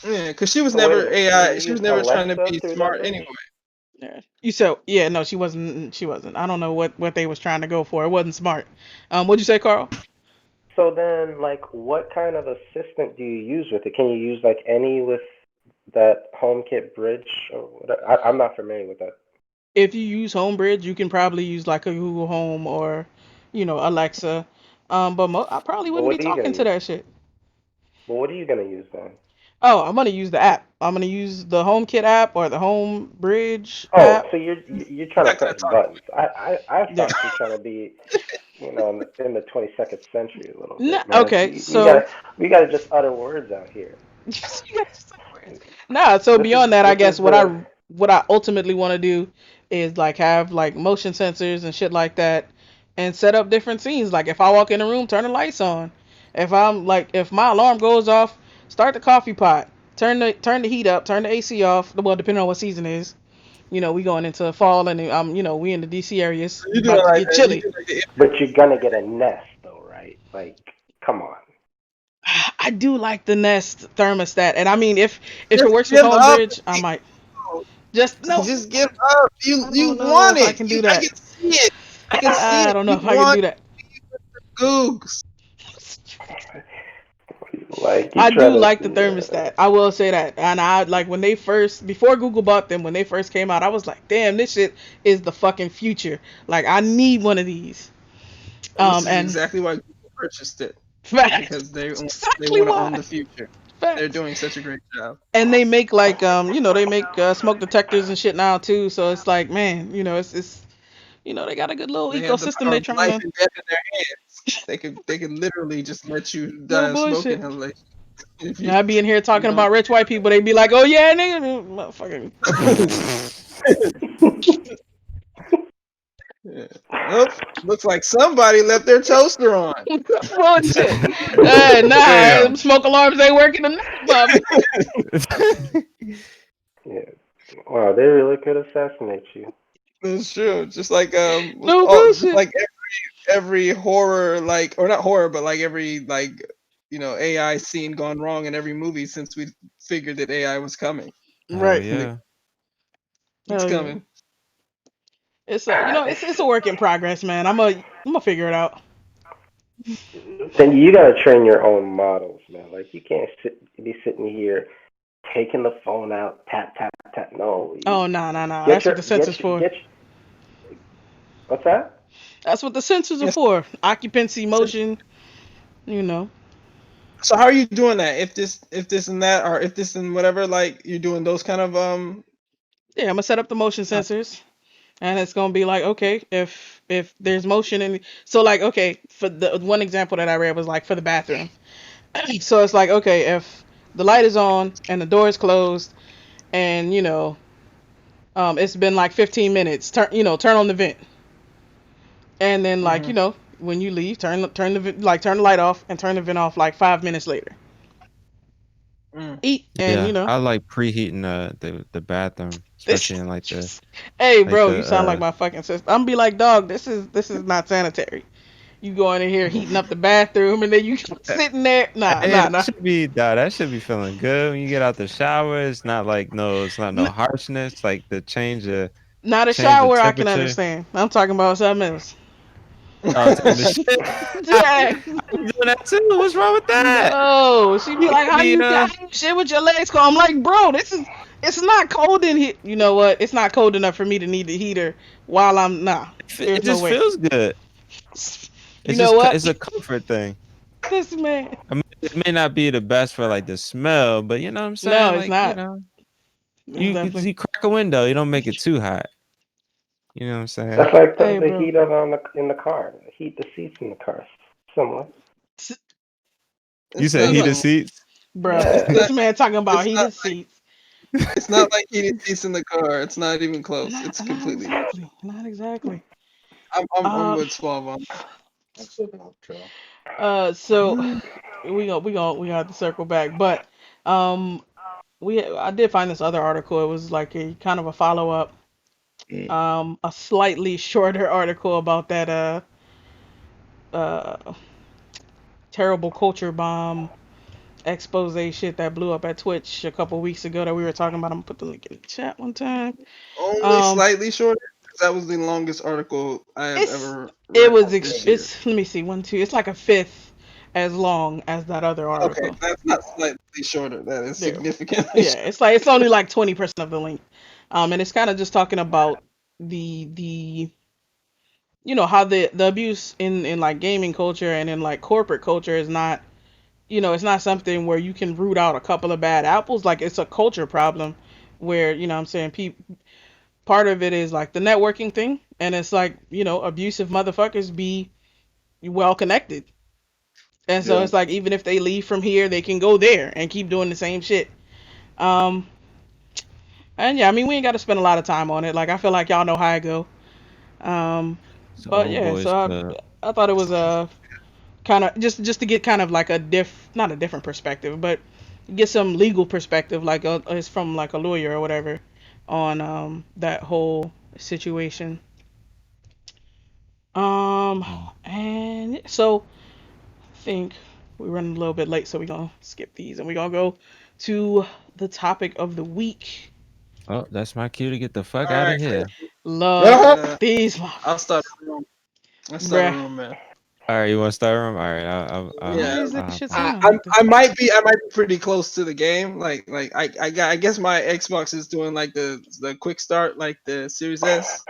Yeah, because she was So wait a never minute. Can AI. you She use was never trying to Alexa be through that smart bridge? anyway. Yeah. Yeah, no, she wasn't. She wasn't. I don't know what they was trying to go for. It wasn't smart. What'd you say, Carl? So then, like, what kind of assistant do you use with it? Can you use like any with that HomeKit bridge or what? I'm not familiar with that. If you use HomeBridge, you can probably use like a Google Home or, Alexa. But I probably But wouldn't what be are you gonna talking to use? that shit. But what are you gonna use then? Oh, I'm gonna use the app. I'm gonna use the HomeKit app or the HomeBridge Oh, app. so you're He's trying to not press gonna talk. buttons. I Yeah. thought you're trying to be, in the 22nd century a little No, bit, man. okay, You so gotta we gotta just utter words out here. nah. So This is beyond that, I this guess is the what I ultimately want to do is like have like motion sensors and shit like that, and set up different scenes. Like if I walk in a room, turn the lights on. If my alarm goes off, start the coffee pot. Turn the heat up. Turn the AC off. Well, depending on what season it is. We going into fall and we in the DC areas. You do About it to like get that. You chilly. do like the but you're gonna get a Nest though, right? Like, come on. I do like the Nest thermostat, and I mean if it Just works with give up. Homebridge, I might. Just no. Just give up. I You don't know want if I it. can do I that. can see it. I can see I it. don't know You if I can want do that. Googs. Like you I try do to, like the thermostat. I will say that. And I like when they first before Google bought them when they first came out. I was like, damn, this shit is the fucking future. Like I need one of these. And this is And exactly why Google purchased it fact, because they exactly want to own why. the future. They're Facts. doing such a great job. And they make like they make smoke detectors and shit now too. So it's like, man, it's they got a good little They have the ecosystem power they're of trying life to. and death in their hands. They could literally just let you No die of smoke bullshit. inhalation if I'd be in here you talking don't. about rich white people. They'd be like, "Oh yeah, nigga, motherfucking." Yeah. Oh, looks like somebody left their toaster on. Bullshit. Nah, Damn. smoke alarms ain't working enough, Bobby. yeah. Wow, they really could assassinate you. That's true. Just like No just bullshit. like every horror, like, or not horror, but like every, like, AI scene gone wrong in every movie since we figured that AI was coming. Hell Right. And yeah. it's Oh yeah. coming. It's it's a work in progress, man. I'm gonna figure it out. Then you gotta train your own models, man. Like you can't be sitting here taking the phone out, tap tap tap. No, Oh you no no no. get That's what your the sensor's for. what's that? That's what the sensors are Yes. for. Occupancy, So, motion. You know. so how are you doing that? If this and that, or if this and whatever, like you're doing those kind of Yeah, I'm gonna set up the motion uh, sensors, and it's gonna be like, okay, if there's motion in, so like, okay, for the one example that I read was like for the bathroom. So it's like, okay, if the light is on and the door is closed, and it's been like 15 minutes, turn on the vent, and then like mhm. when you leave, turn the light off and turn the vent off like 5 minutes later. Mm. Eat and Yeah, I like preheating the bathroom, this. especially in like the Hey, like bro, you the sound like my fucking sister. I'm be like, dog, this is not sanitary. You going in here heating up the bathroom and then you sitting there. Nah, hey, nah, that nah. should be that should be feeling good when you get out the shower. It's not like it's not no N- harshness, like the Not a change the shower, I can temperature. understand. I'm talking about something else. Oh, taking the shit. I Yeah. be doing that too. What's wrong with that? No, she be You like, could be how you shit with your legs cold? I'm like, bro, it's not cold in here. You know what? It's not cold enough for me to need the heater while I'm nah. it There's no just way. feels good. You know It's what? a comfort thing. This man. I mean, it may not be the best for like the smell, but you know what I'm No, saying? it's Like, not. It's definitely. you crack a window, you don't make it too hot. You know what I'm saying? That's like Hey, the bro. heat of on the in the car. Heat the seats in the car. Similar. You It's said not He's heated like seats? bruh. This Yeah. this man talking about it's not heated seats. it's not like heated seats in the car. It's not even close. It's Not completely different. exactly. Not exactly. I'm Um. with Suave on So we got to circle back, but um I did find this other article. It was like a kind of a follow up, a slightly shorter article about that uh terrible culture bomb expose shit that blew up at Twitch a couple weeks ago that we were talking about. I'm gonna put the link in the chat one time. only Um, slightly shorter. 'Cause that was the longest article I have it's ever it read was this year. it's let me see one two. It's like a fifth as long as that other Okay, article. that's not slightly shorter. That is There. significantly Yeah, shorter. it's only like 20% of the length. And it's kind of just talking about the how the abuse in like gaming culture and in like corporate culture is not it's not something where you can root out a couple of bad apples. Like it's a culture problem where I'm saying part of it is like the networking thing, and it's like abusive motherfuckers be well connected, and so Yeah. it's like even if they leave from here, they can go there and keep doing the same shit. Um, and yeah, I mean we ain't got to spend a lot of time on it. Like I feel like y'all know how I go. Um, It's the but old yeah, boys so club. I thought it was a kind of just to get kind of like a not a different perspective, but get some legal perspective, like it's from like a lawyer or whatever, on that whole situation. Um, Mm. and so I think we're running a little bit late, so we're gonna skip these and we're gonna go to the topic of the week. Oh, that's my cue to get the fuck All out of right, here. Love Ah! these I'll start motherfuckers. a room. I'll start a Bruh. room, man. All right, you want to start room? All right, Why Yeah, is this I'll hop shit on. sound like this? I might be pretty close to the game. I guess my Xbox is doing like the quick start, like the Series S.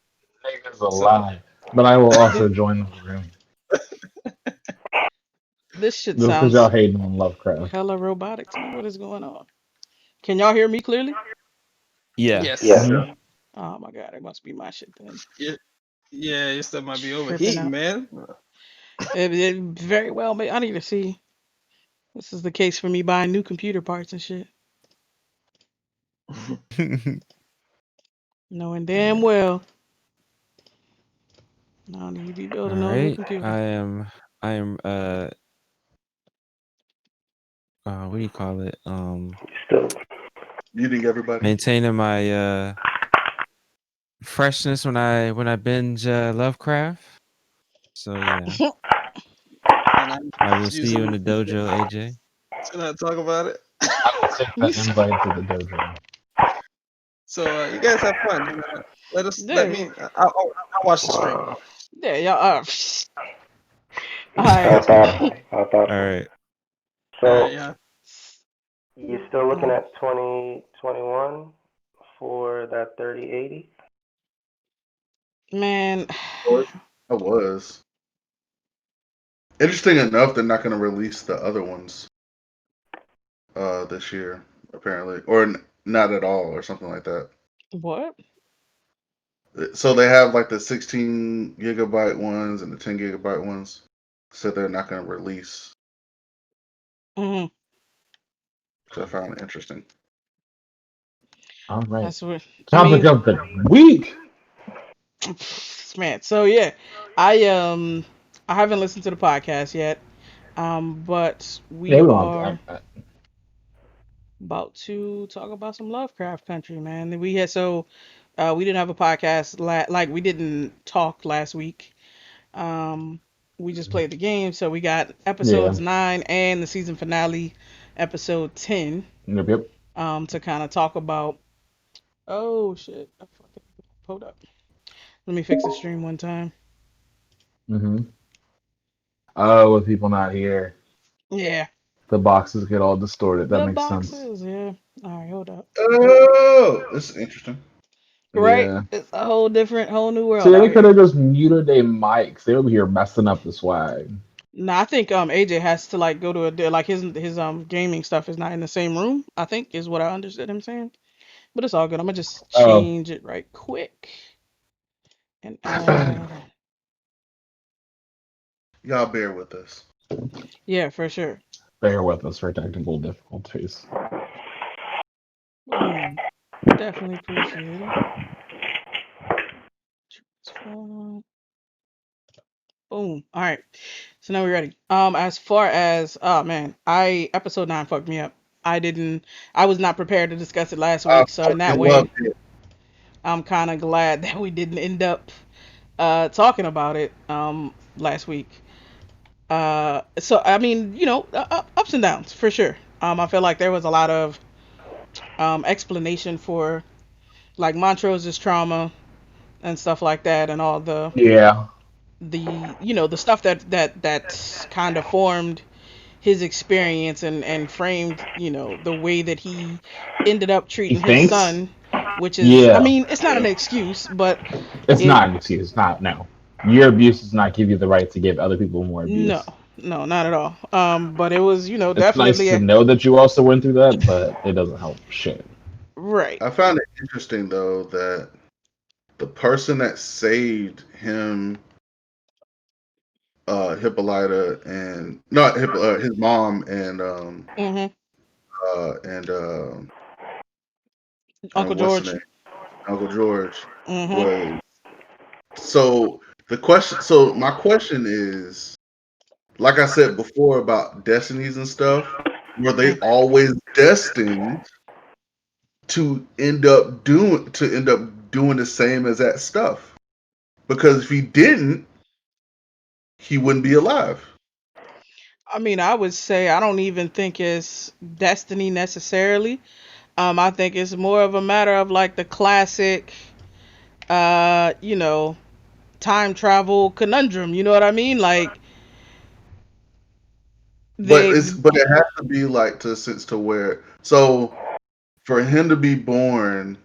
Nigga's a So lie. But I will This, also join the room. this shit Just because y'all sounds hating on Lovecraft. hella robotic to me. What is going on? Can y'all hear me clearly? Yeah. yes, Mhm. Oh my god, it must be my shit then. yeah, yeah, your stuff might be Tripping overheating, out. man. It very well may. I need to see. This is the case for me buying new computer parts and shit. Knowing damn well I don't need to be All building no new right. computer. I am what do you call it? Still, Muting everybody. Maintaining my freshness when I binge Lovecraft. So yeah. And I'm I will just see you using in the dojo, AJ. to not talk about it. I will take that invite to the dojo. So you guys have fun. Let There, me. I'll watch the stream. wow. there, y'all are. All How right. thoughtful. How All thoughtful. right. All right, So yeah. you still looking Oh, at 2021 for that 3080? man, I was. Interesting enough, they're not going to release the other ones this year, apparently, or not at all, or something like that. what? So they have like the 16 gigabyte ones and the 10 gigabyte ones. So they're not going to release, Mm, which I found interesting. All right. that's what I Topic mean. of the week. Man, so yeah, I um I haven't listened to the podcast yet. But Yeah, we we don't are have to. about to talk about some Lovecraft Country, man. We had we didn't have a podcast like we didn't talk last week. Um, we just played the game, so we got Yeah. episodes 9 and the season finale, episode 10, Yep, yep. to kind of talk about. Oh shit! I fucking hold up. Let me fix the stream one time. Mm-hmm. Oh, with people not here, Yeah, the boxes get all distorted. That the makes sense. boxes. Yeah. All right, hold up. Oh, this is interesting. Right, Yeah. it's a whole different, whole new world See, they out could here. have just muted their mics. They over here messing up the swag. No, I think AJ has to like go to like his gaming stuff is not in the same room. I think is what I understood him saying. But it's all good. I'm gonna just Oh, change it right quick and add. Y'all bear with us. Yeah, for sure. bear with us for technical difficulties. Boom. Definitely appreciate it. Transform. Boom. All right. So now we're ready. As far as oh man, I episode 9 fucked me up. I didn't. I was not prepared to discuss it last I week. So in that fucking loved way, it. I'm kind of glad that we didn't end up talking about it last week. So I mean, ups and downs for sure. I feel like there was a lot of explanation for like Montrose's trauma and stuff like that, and all Yeah. the stuff that kind of formed his experience and framed the way that he ended up He treating his thinks? son, which is I Yeah. mean it's not Yeah. an excuse, but It's it not an excuse. It's not, no. Your abuse does not give you the right to give other people more no, abuse. no, not at all. But it was It's nice definitely to a know that you also went through that, but it doesn't help shit. right. I found it interesting though that the person that saved him, Hippolyta, and not his mom Hmm. and Uncle what's the George. name, Uncle George, Hmm. was so the question. So my question is, like I said before about destinies and stuff, were they always destined to end up doing the same as that stuff? Because if he didn't, he wouldn't be alive. I mean, I would say I don't even think it's destiny necessarily. I think it's more of a matter of like the classic, you know, time travel conundrum. You know what I mean? Like But they, it has to be like to a sense to where so for him to be born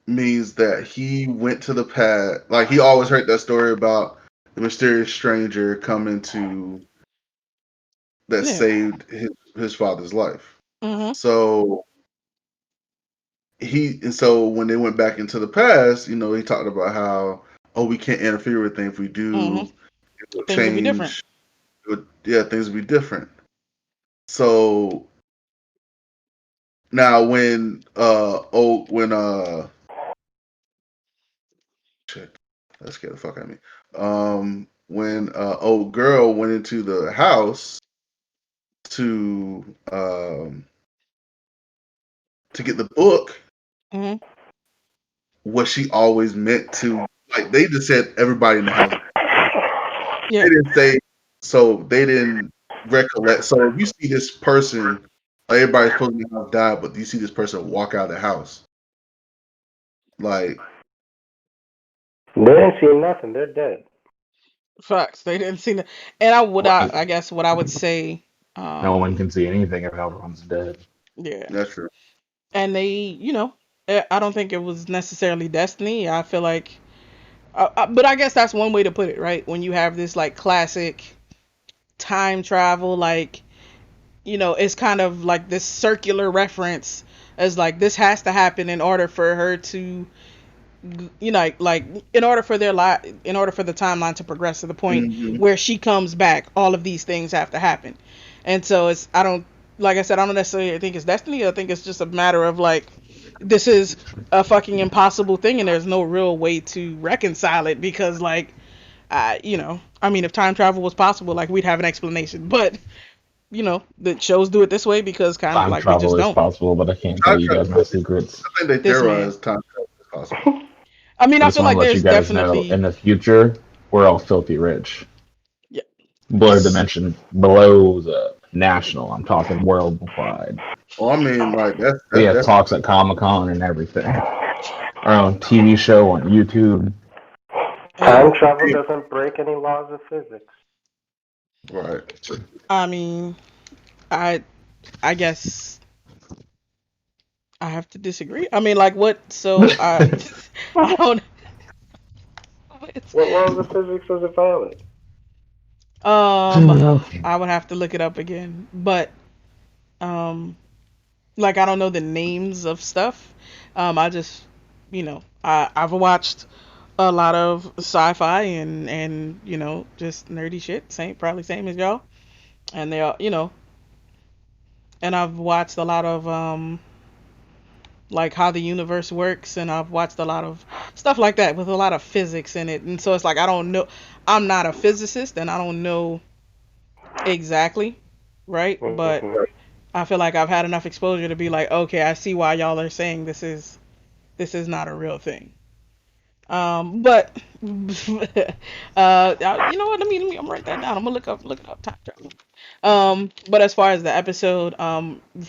means that he went to the past. Like he always heard that story about the mysterious stranger coming to that yeah. saved his father's life. Mhm. So so when they went back into the past, he talked about how we can't interfere with things. If we Mhm. do, it will Things will be different. change. Yeah, things will be different. So now when shit, that scared the fuck out of me. When old girl went into the house to to get the book, Mhm. was she always meant to? Like they just said, everybody in the house. They Yeah. didn't say, so they didn't recollect. So if you see this person, like everybody's supposed to have died, but you see this person walk out of the house, like They didn't see nothing. They're dead. Facts. They didn't see that. And Right. I guess what I would say, No one um, can see anything if everyone's dead. yeah. that's true. And they, I don't think it was necessarily destiny. I feel like, but I guess that's one way to put it, right? When you have this like classic time travel, like, it's kind of like this circular reference as like this has to happen in order for her to, like in order for the timeline to progress to the point Hmm. where she comes back, all of these things have to happen. And so I don't, like I said, I don't necessarily think it's destiny. I think it's just a matter of like, this is a fucking impossible thing and there's no real way to reconcile it because like, I mean, if time travel was possible, like we'd have an explanation, but the shows do it this way because kind of Time like we just travel is don't. possible, but I can't tell Time you travel. guys my secrets. I think they This man, theorize time travel is possible. I mean, I I just feel want to like let you there's guys know in definitely, the future, we're all filthy rich. yeah, Blur Dimension blows up. National. I'm talking worldwide. Well, I mean, like We that's have definitely talks at Comic Con and everything. Our own TV show on YouTube. hey, Time travel doesn't break any laws of physics. right. I mean, I I guess I have to disagree. I mean, like what? So I don't. It's, What laws of physics does it violate? um, Okay. I would have to look it up again, but like I don't know the names of stuff. I just, I've watched a lot of sci-fi and just nerdy shit. Probably same as y'all, and they are, and I've watched a lot of like how the universe works, and I've watched a lot of stuff like that with a lot of physics in it. And so it's like I don't know, I'm not a physicist and I don't know exactly, right? But Hmm. I feel like I've had enough exposure to be like, okay, I see why y'all are saying this is not a real thing. But you know what? Let me I'm write that down. I'm gonna look it up time travel. But as far as the episode,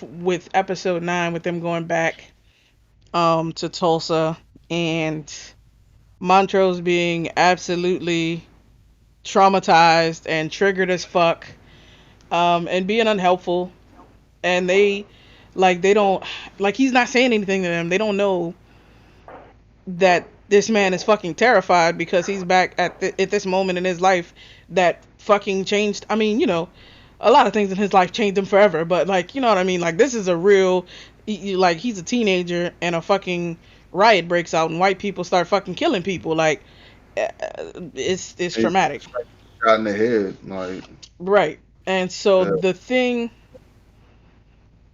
with episode 9, with them going back to Tulsa and Montrose being absolutely traumatized and triggered as fuck, and being unhelpful, and they don't, like, he's not saying anything to them. They don't know that this man is fucking terrified because he's back at this moment in his life that fucking changed. I mean, a lot of things in his life changed him forever, but like, you know what I mean? Like, this is a real, like, he's a teenager and a fucking riot breaks out and white people start fucking killing people. Like, it's They traumatic, shot in the head, like right? And so yeah. the thing,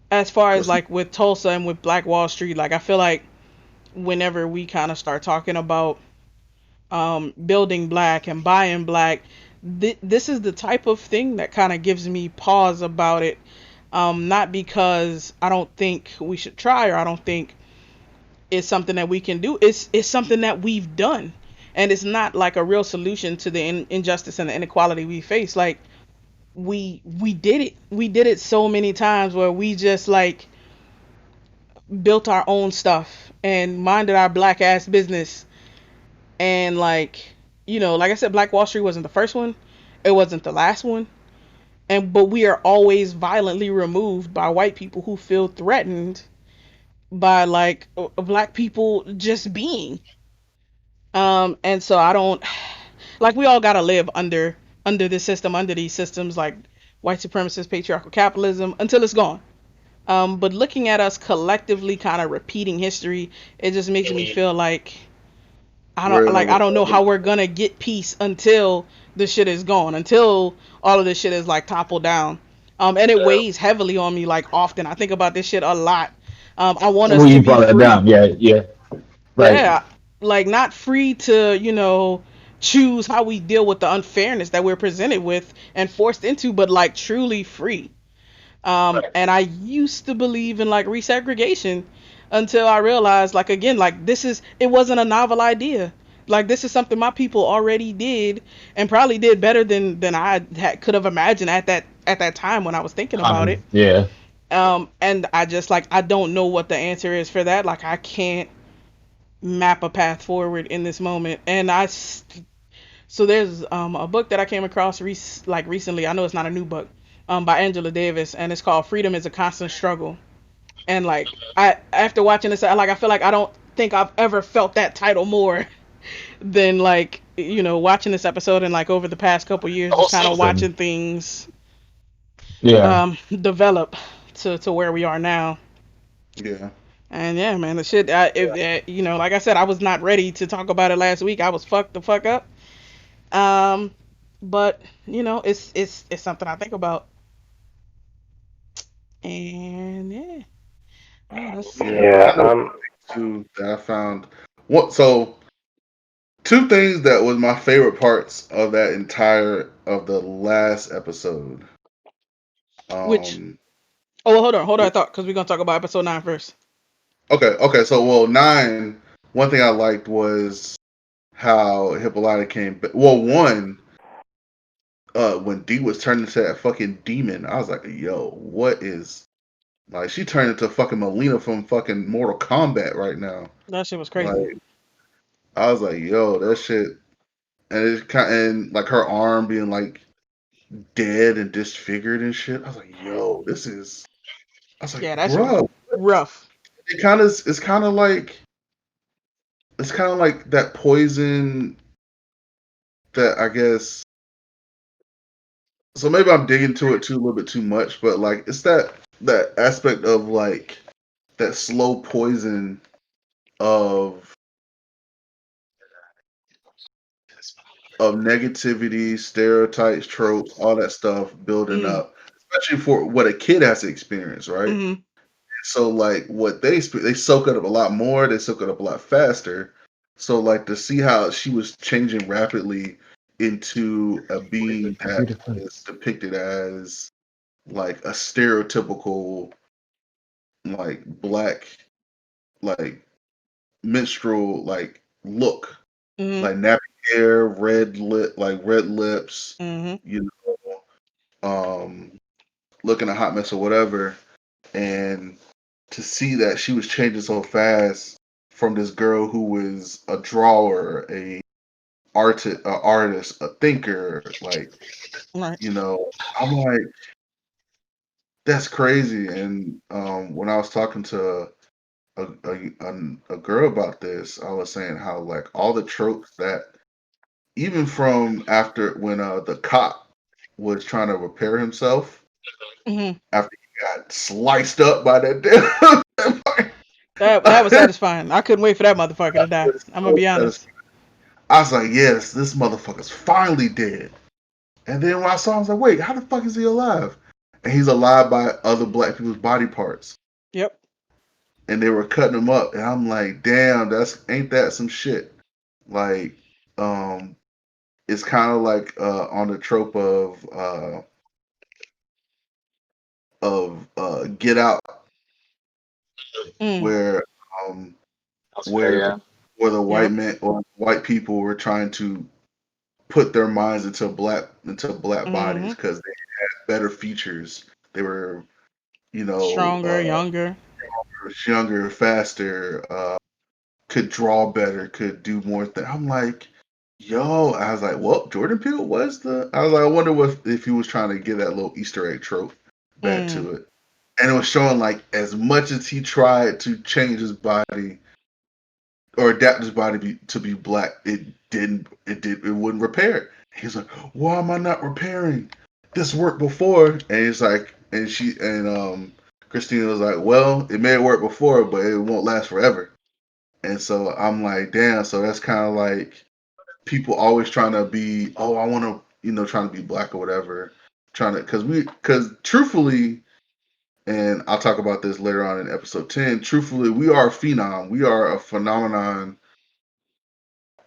as far as Cause he, like with Tulsa and with Black Wall Street, like, I feel like whenever we kind of start talking about building black and buying black, this is the type of thing that kind of gives me pause about it. Not because I don't think we should try, or I don't think it's something that we can do. It's something that we've done, and it's not like a real solution to the injustice and the inequality we face. Like, we did it. We did it so many times where we just like built our own stuff and minded our black ass business. And like, like I said, Black Wall Street wasn't the first one. It wasn't the last one. And but we are always violently removed by white people who feel threatened by like black people just being. And so I don't like we all gotta live under this system, under these systems like white supremacist patriarchal capitalism until it's gone. But looking at us collectively kind of repeating history, it just makes me feel like We're in a I don't know republic. how we're gonna get peace until this shit is gone, until all of this shit is like toppled down. And it weighs heavily on me like often. I think about this shit a lot. I want us Well, to you be brought that free. down. Yeah, yeah. Right. Yeah, like not free to, choose how we deal with the unfairness that we're presented with and forced into, but like truly free. And I used to believe in like resegregation until I realized, like, again, like it wasn't a novel idea. Like this is something my people already did and probably did better than could have imagined at that time when I was thinking about it. Yeah. And I just like I don't know what the answer is for that. Like I can't map a path forward in this moment. And so there's a book that I came across recently. I know it's not a new book, by Angela Davis, and it's called Freedom is a Constant Struggle. And like I after watching this, I feel like I don't think I've ever felt that title more than like watching this episode and like over the past couple years, The whole just kind of season. watching things Yeah. develop to where we are now. Yeah. And yeah, man, the shit. Like I said, I was not ready to talk about it last week. I was fucked the fuck up. Um, but it's something I think about. And yeah, that's Yeah. Yeah, I know too that I found what so two things that was my favorite parts of that entire of the last episode. which. Um Oh, well, hold on. I thought because we're gonna talk about episode 9 first. okay, so well nine, one thing I liked was how Hippolyta well one, when D was turned into that fucking demon, I was like, yo, what is like she turned into fucking Melina from fucking Mortal Kombat right now. That shit was crazy. Like I was like, yo, that shit and it's kind and like her arm being like dead and disfigured and shit. I was like, yo, this is. I was like, Yeah, that shit was bro, rough. it's kind of like that poison that I guess. So maybe I'm digging to it too a little bit too much, but like it's that aspect of like that slow poison of negativity, stereotypes, tropes, all that stuff building Mm. up, especially for what a kid has to experience, right? Mhm. So like what they soak it up a lot more, they soak it up a lot faster. So like to see how she was changing rapidly into a being that Computer thing. is depicted as like a stereotypical like black like minstrel like look, Mhm. like nappy hair, red lips, Mhm. you know, looking a hot mess or whatever, and to see that she was changing so fast from this girl who was a drawer, a artist, a thinker, like Right. I'm like that's crazy. And when I was talking to a girl about this, I was saying how like all the tropes that even from after when the cop was trying to repair himself Mhm. after he got sliced up by that damn. That was satisfying. I couldn't wait for that motherfucker to die. was I'm gonna so be honest. satisfying. I was like, yes, this motherfucker's finally dead. And then when I saw him, I was like, wait, how the fuck is he alive? And he's alive by other black people's body parts. Yep. And they were cutting him up. And I'm like, damn, that's ain't that some shit. Like, um, it's kind of like on the trope of Get Out, Mm. where um That's fair, where yeah. where the white Yep. man or white people were trying to put their minds into black bodies Mhm. because better features. They were, you know, Stronger, younger. younger, faster, could draw better, could do more things. I'm like, yo, I was like, well, Jordan Peele was the. I was like, I wonder what if he was trying to get that little Easter egg trope back Mm. to it, and it was showing like as much as he tried to change his body or adapt his body to be black, it didn't. It wouldn't repair it. He's like, why am I not repairing? This worked before, and he's like, and Christina was like, well, it may have worked before, but it won't last forever. And so I'm like, damn. So that's kind of like people always trying to be, oh, I want to, trying to be black or whatever, trying to, because truthfully, and I'll talk about this later on in episode 10. Truthfully, we are a phenom. We are a phenomenon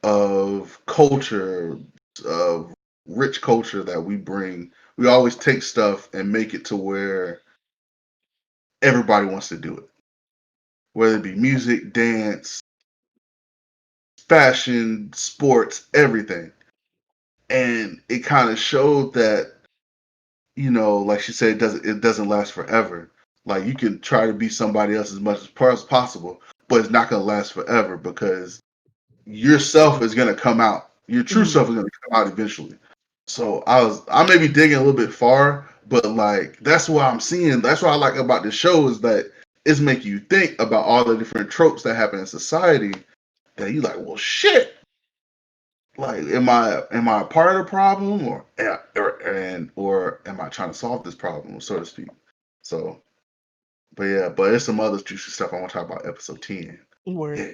of culture, of rich culture that we bring. We always take stuff and make it to where everybody wants to do it, whether it be music, dance, fashion, sports, everything. And it kind of showed that, like she said, it doesn't last forever. Like you can try to be somebody else as much as possible, but it's not going to last forever because yourself is going to come out. Your true Mm. self is going to come out eventually. So I may be digging a little bit far, but like that's what I'm seeing. That's what I like about the show is that it's making you think about all the different tropes that happen in society. That you like, well, shit. Like, am I a part of the problem, or am I trying to solve this problem, so to speak? So, but yeah, but there's some other juicy stuff I want to talk about episode 10. Word. Yeah,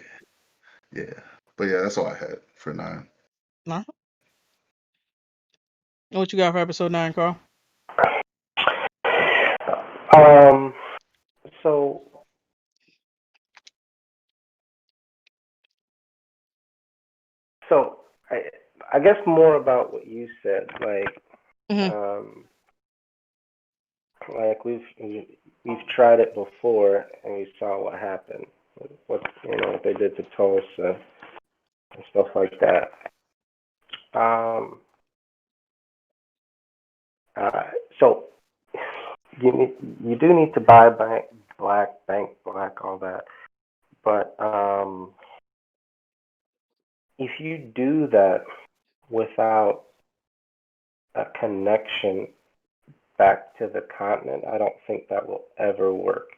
yeah. But yeah, that's all I had for 9. Nah. What you got for episode 9, Carl? Um, so so I guess more about what you said, Mm-hmm. um, like we've tried it before and we saw what happened, what they did to Tulsa and stuff like that. Um, uh, so you do need to buy bank black, all that, but if you do that without a connection back to the continent, I don't think that will ever work.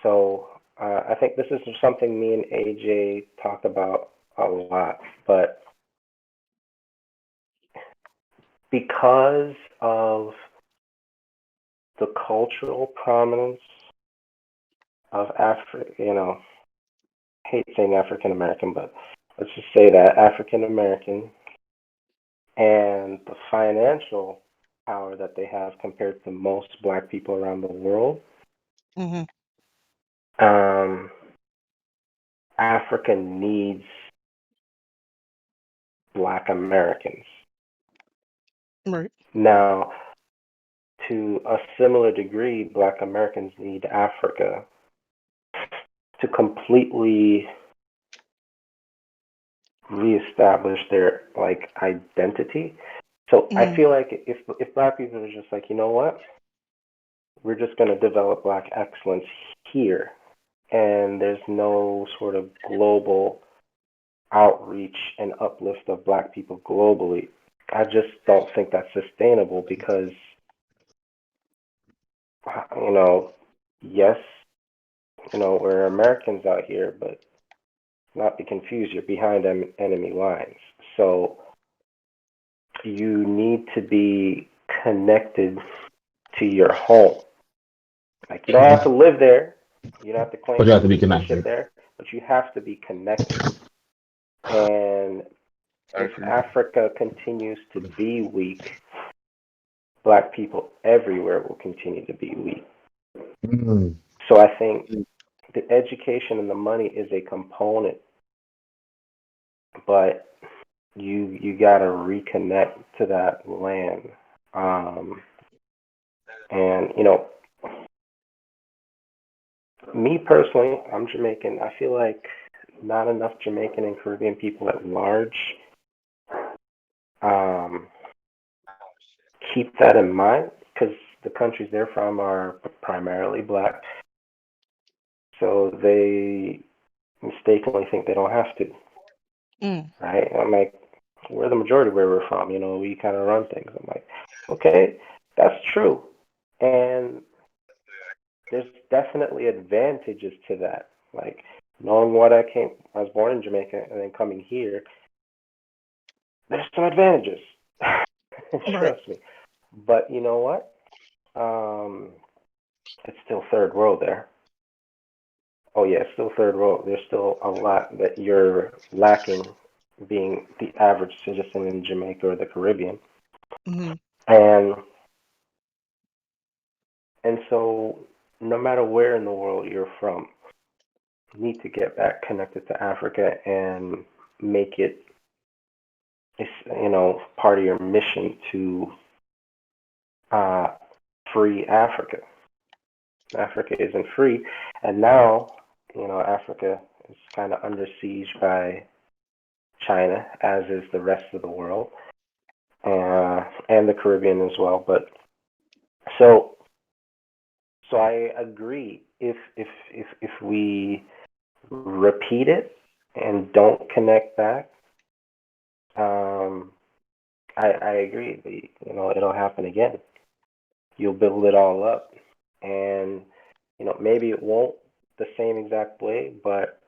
So I think this is something me and AJ talk about a lot, but because of the cultural prominence of hate saying African American, but let's just say that African American and the financial power that they have compared to most black people around the world, Mm-hmm. um, Africa needs black Americans. Right. Now, to a similar degree, black Americans need Africa to completely reestablish their identity. So I Mm-hmm. feel like if black people are just like, you know what, we're just going to develop black excellence here, and there's no sort of global outreach and uplift of black people globally. I just don't think that's sustainable because, yes, we're Americans out here, but not be confused, you're behind enemy lines. So you need to be connected to your home. Like you don't have to live there, you don't have to But claim you have to be citizenship connected. there, but you have to be connected. And I if agree. Africa continues to be weak, black people everywhere will continue to be weak. Mm. So I think the education and the money is a component, but you got to reconnect to that land. And me personally, I'm Jamaican. I feel like not enough Jamaican and Caribbean people at large um, keep that in mind because the countries they're from are primarily black, so they mistakenly think they don't have to, Mm. right? I'm like, we're the majority where we're from. We kind of run things. I'm like, okay, that's true, and there's definitely advantages to that. Like knowing I was born in Jamaica, and then coming here, there's some advantages. Right. Trust me. But you know what? Um, it's still third world there. Oh yeah, it's still third world. There's still a lot that you're lacking being the average citizen in Jamaica or the Caribbean. Hmm. And so no matter where in the world you're from, you need to get back connected to Africa and make it part of your mission to uh, free Africa. Africa isn't free, and now Africa is kind of under siege by China, as is the rest of the world, and the Caribbean as well. But so I agree. If we repeat it and don't connect back, um, I agree. It'll happen again. You'll build it all up, and maybe it won't the same exact way, but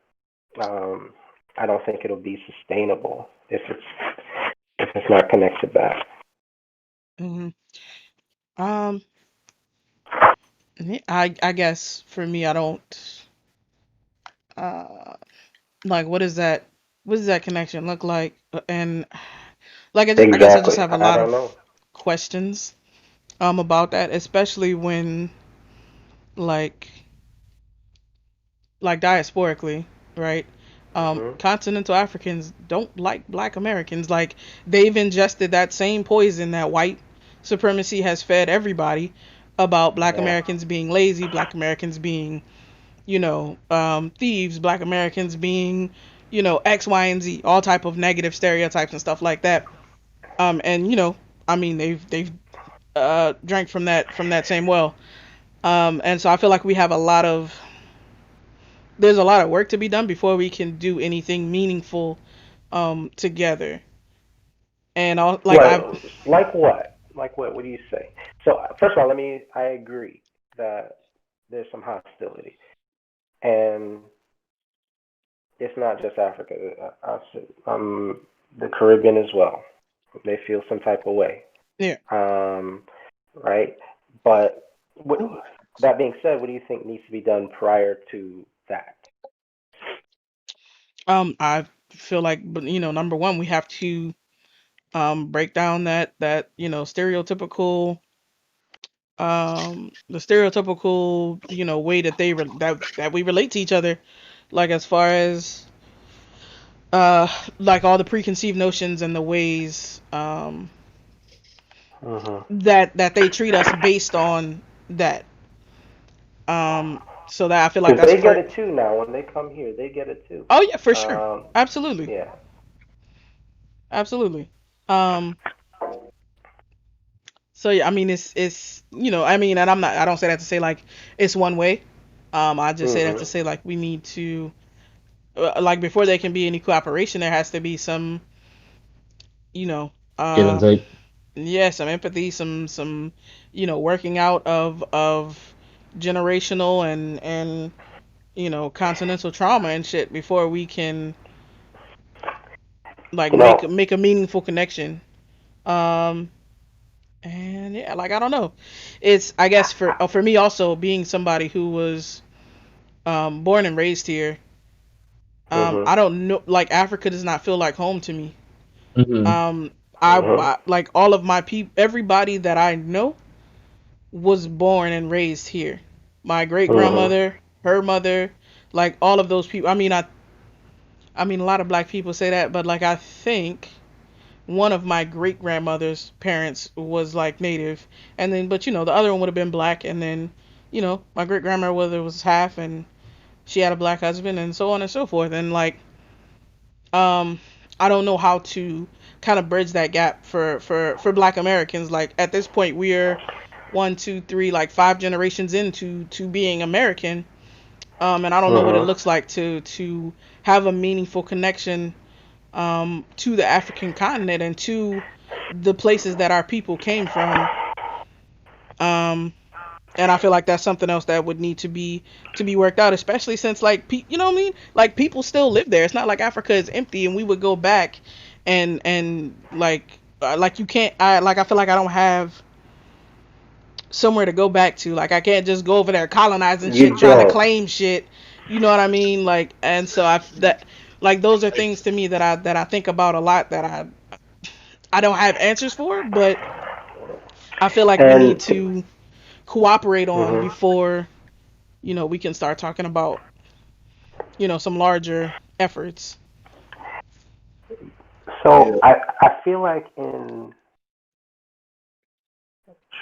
um, I don't think it'll be sustainable if it's not connected back. Hmm. Um, I guess for me, I don't uh like what does that connection look like? And like I guess I just Exactly. have a I lot don't of know. questions about that, especially when like diasporically, right? Mhm. Continental Africans don't like Black Americans. Like they've ingested that same poison that white supremacy has fed everybody about Black Yeah. Americans being lazy, Black Americans being thieves, Black Americans being X, Y, and Z, all type of negative stereotypes and stuff like that. And I mean they've drank from that same well. And so I feel like we have a lot of there's a lot of work to be done before we can do anything meaningful together. And I'll like Like I like what? Like what? What do you say? So first of all, I agree that there's some hostility, and it's not just Africa. The Caribbean as well. They feel some type of way. yeah. Um, right? But what, that being said, what do you think needs to be done prior to that? I feel like but number one we have to break down that stereotypical the stereotypical way that that we relate to each other, like as far as uh like all the preconceived notions and the ways Mm-hmm. that they treat us based on that. So that I feel like Because that's they get part. it too now. When they come here, they get it too. Oh yeah, for sure. Um, Absolutely. yeah. Absolutely. Um so yeah, I mean it's I mean, and I don't say that to say like it's one way. I just say that Mm-hmm. to say like we need to like before there can be any cooperation there has to be some you know Give and uh take. yeah, some empathy, some working out of generational and continental trauma and shit before we can like You know. make a meaningful connection. Um and yeah, like I don't know. It's I guess for me also being somebody who was born and raised here, Mm-hmm. I don't know, like Africa does not feel like home to me. Hmm. Um Mm-hmm. I like all of my people, everybody that I know was born and raised here. My great Mm-hmm. grandmother, her mother, like all of those people. I mean a lot of black people say that, but like I think one of my great grandmother's parents was like native, and then but the other one would have been black, and then my great grandmother was half, and she had a black husband, and so on and so forth, and like um I don't know how to kind of bridge that gap for Black Americans. Like at this point, we're one, two, three, like 5 generations into to being American. And I don't know what it Mhm. looks like to have a meaningful connection to the African continent and to the places that our people came from. Um, and I feel like that's something else that would need to be worked out, especially since like you know what I mean, like people still live there. It's not like Africa is empty, and we would go back and like you can't. I feel like I don't have somewhere to go back to. Like I can't just go over there colonizing shit, You trying to don't. claim shit. You know what I mean? Like, and so I that like those are things to me that I think about a lot that I don't have answers for, but I feel like we need And to cooperate on mhm. before we can start talking about some larger efforts. So I feel like in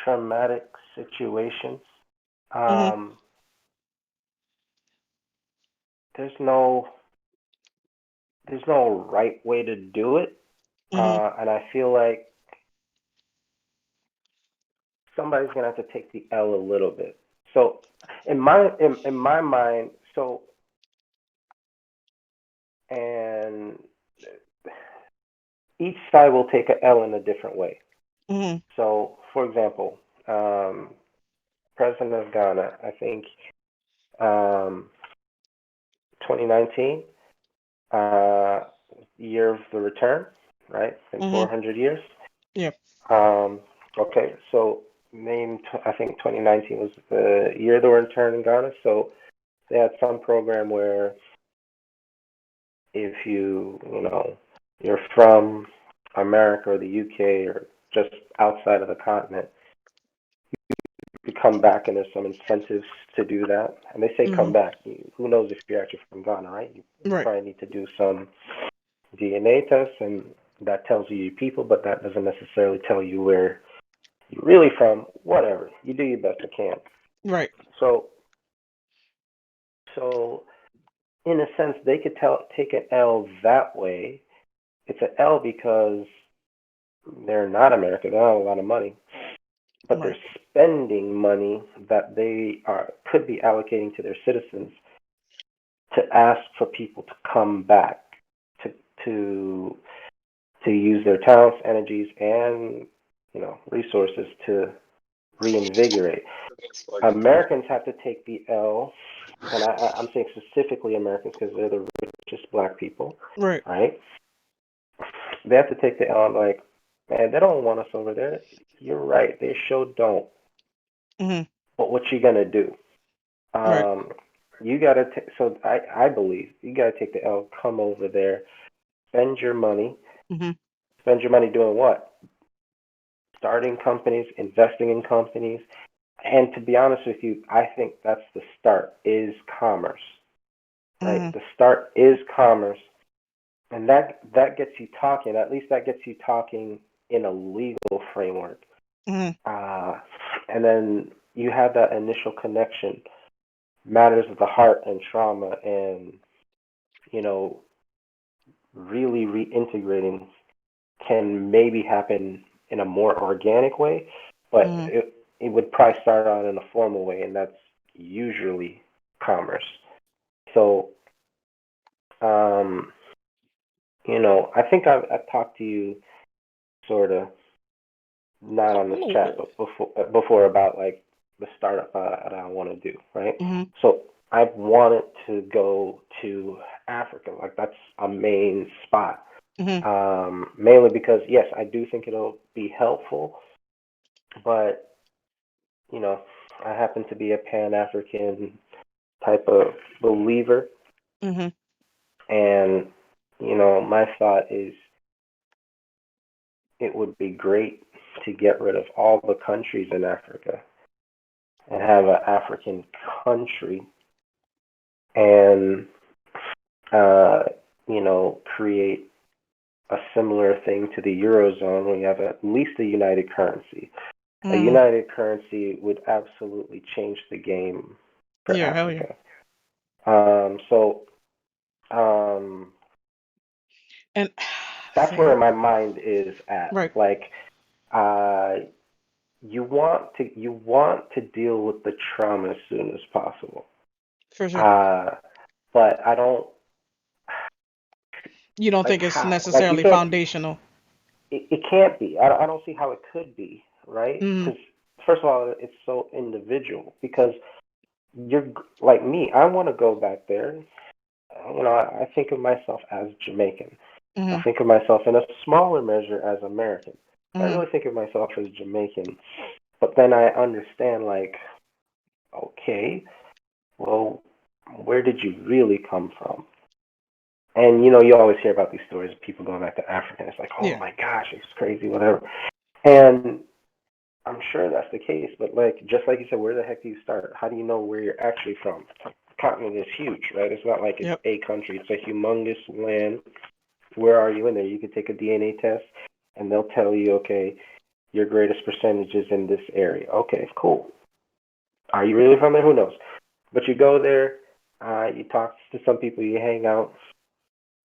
traumatic situations, Mhm. um, there's no there's no right way to do it, Mhm. and I feel like somebody's gonna have to take the L a little bit. So in my mind, so and each side will take a L in a different way. Mhm. So for example, um, President of Ghana, I think um, 2019, uh, year of the return, right? In Mhm. 400 years. Yeah. Um, okay, so I think 2019 was the year of the return in Ghana. So they had some program where if you're from America or the UK or just outside of the continent, you come back and there's some incentives to do that. And they say come Mhm. back. Who knows if you're actually from Ghana, right? You Right. probably need to do some DNA tests, and that tells you your people, but that doesn't necessarily tell you where you're really from. Whatever. You do your best you can. Right. So, so in a sense, they could take an L that way. It's an L because they're not America. They don't have a lot of money, but they're Right. spending money that they are could be allocating to their citizens to ask for people to come back to to to use their talents, energies, and resources to reinvigorate. Americans have to take the L, and I'm saying specifically Americans because they're the richest black people, Right. right? They have to take the L. I'm like, man, they don't want us over there. You're right, they sure don't. Mhm. But what you gonna do? Right. Um, you gotta. So I believe you gotta take the L. Come over there, spend your money. Mhm. Spend your money doing what? Starting companies, investing in companies, and to be honest with you, I think that's the start is commerce, right? Mhm. The start is commerce, and that gets you talking. At least that gets you talking in a legal framework, Mhm. uh, and then you have that initial connection, matters of the heart and trauma, and you know really reintegrating can maybe happen in a more organic way, but Mhm. it would probably start out in a formal way, and that's usually commerce. So, um, I think I've talked to you sort of not on A this little chat, bit. but before about like the startup that I want to do, right? Mhm. So I've wanted to go to Africa, like that's a main spot. Mhm. Mainly because yes, I do think it'll be helpful, but you know, I happen to be a Pan African type of believer, Mhm. and my thought is it would be great to get rid of all the countries in Africa and have an African country, and uh, create a similar thing to the eurozone where you have at least a united currency. A Mhm. united currency would absolutely change the game for Yeah. Hell yeah. Africa. So um, And that's where See, my mind is at. right, Like, uh, you want to deal with the trauma as soon as possible. for sure. Uh, but I don't You don't like think it's how. Like you necessarily can't. foundational? It can't be. I don't see how it could be, right? Mm. Because first of all, it's so individual. Because you're like me. I want to go back there. I think of myself as Jamaican. I Mhm. think of myself in a smaller measure as American. I Mhm. really think of myself as Jamaican. But then I understand, like, okay, well, where did you really come from? And you always hear about these stories of people going back to Africa. And it's like, oh Yeah. my gosh, it's crazy, whatever. And I'm sure that's the case, but like just like you said, where the heck do you start? How do you know where you're actually from? The continent is huge, right? It's not like it's Yep. a country. It's a humongous land. Where are you in there? You can take a DNA test, and they'll tell you, okay, your greatest percentage is in this area. Okay, cool. Are you really from there? Who knows? But you go there, you talk to some people, you hang out.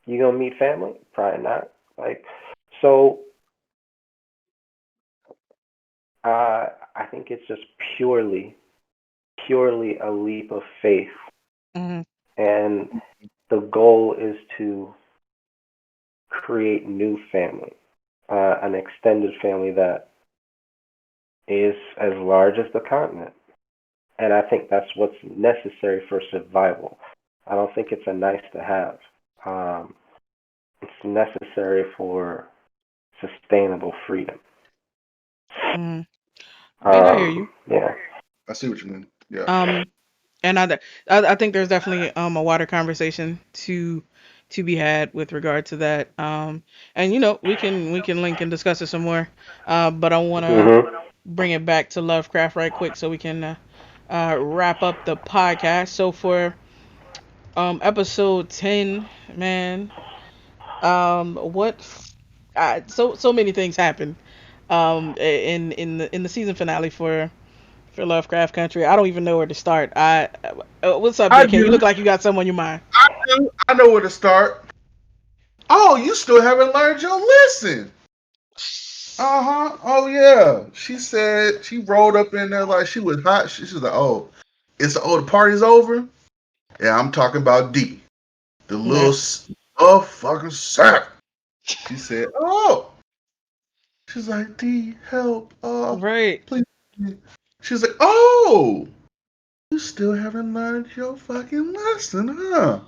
You gonna meet family? Probably not. Like, so I think it's just purely a leap of faith, Mhm. and the goal is to create new family, an extended family that is as large as the continent. And I think that's what's necessary for survival. I don't think it's a nice to have. Um, it's necessary for sustainable freedom. Mhm. I mean, I hear you. Yeah. I see what you mean. Yeah. Um, and I think there's definitely a wider conversation to be had with regard to that. And we can link and discuss it some more. But I want to Mhm. bring it back to Lovecraft right quick so we can wrap up the podcast. So for episode 10, man, what so many things happened in the season finale for Lovecraft Country. I don't even know where to start. What's up, I JK? You do. look like you got something on your mind. I do. I know where to start. Oh, you still haven't learned your lesson. Uh-huh. Oh yeah. She said she rolled up in there like she was hot. She's like, oh, the party's over. Yeah, I'm talking about D, the Yeah, fucking sap. She said, oh. She's like, D, help. right. Please. She's like, oh, you still haven't learned your fucking lesson, huh?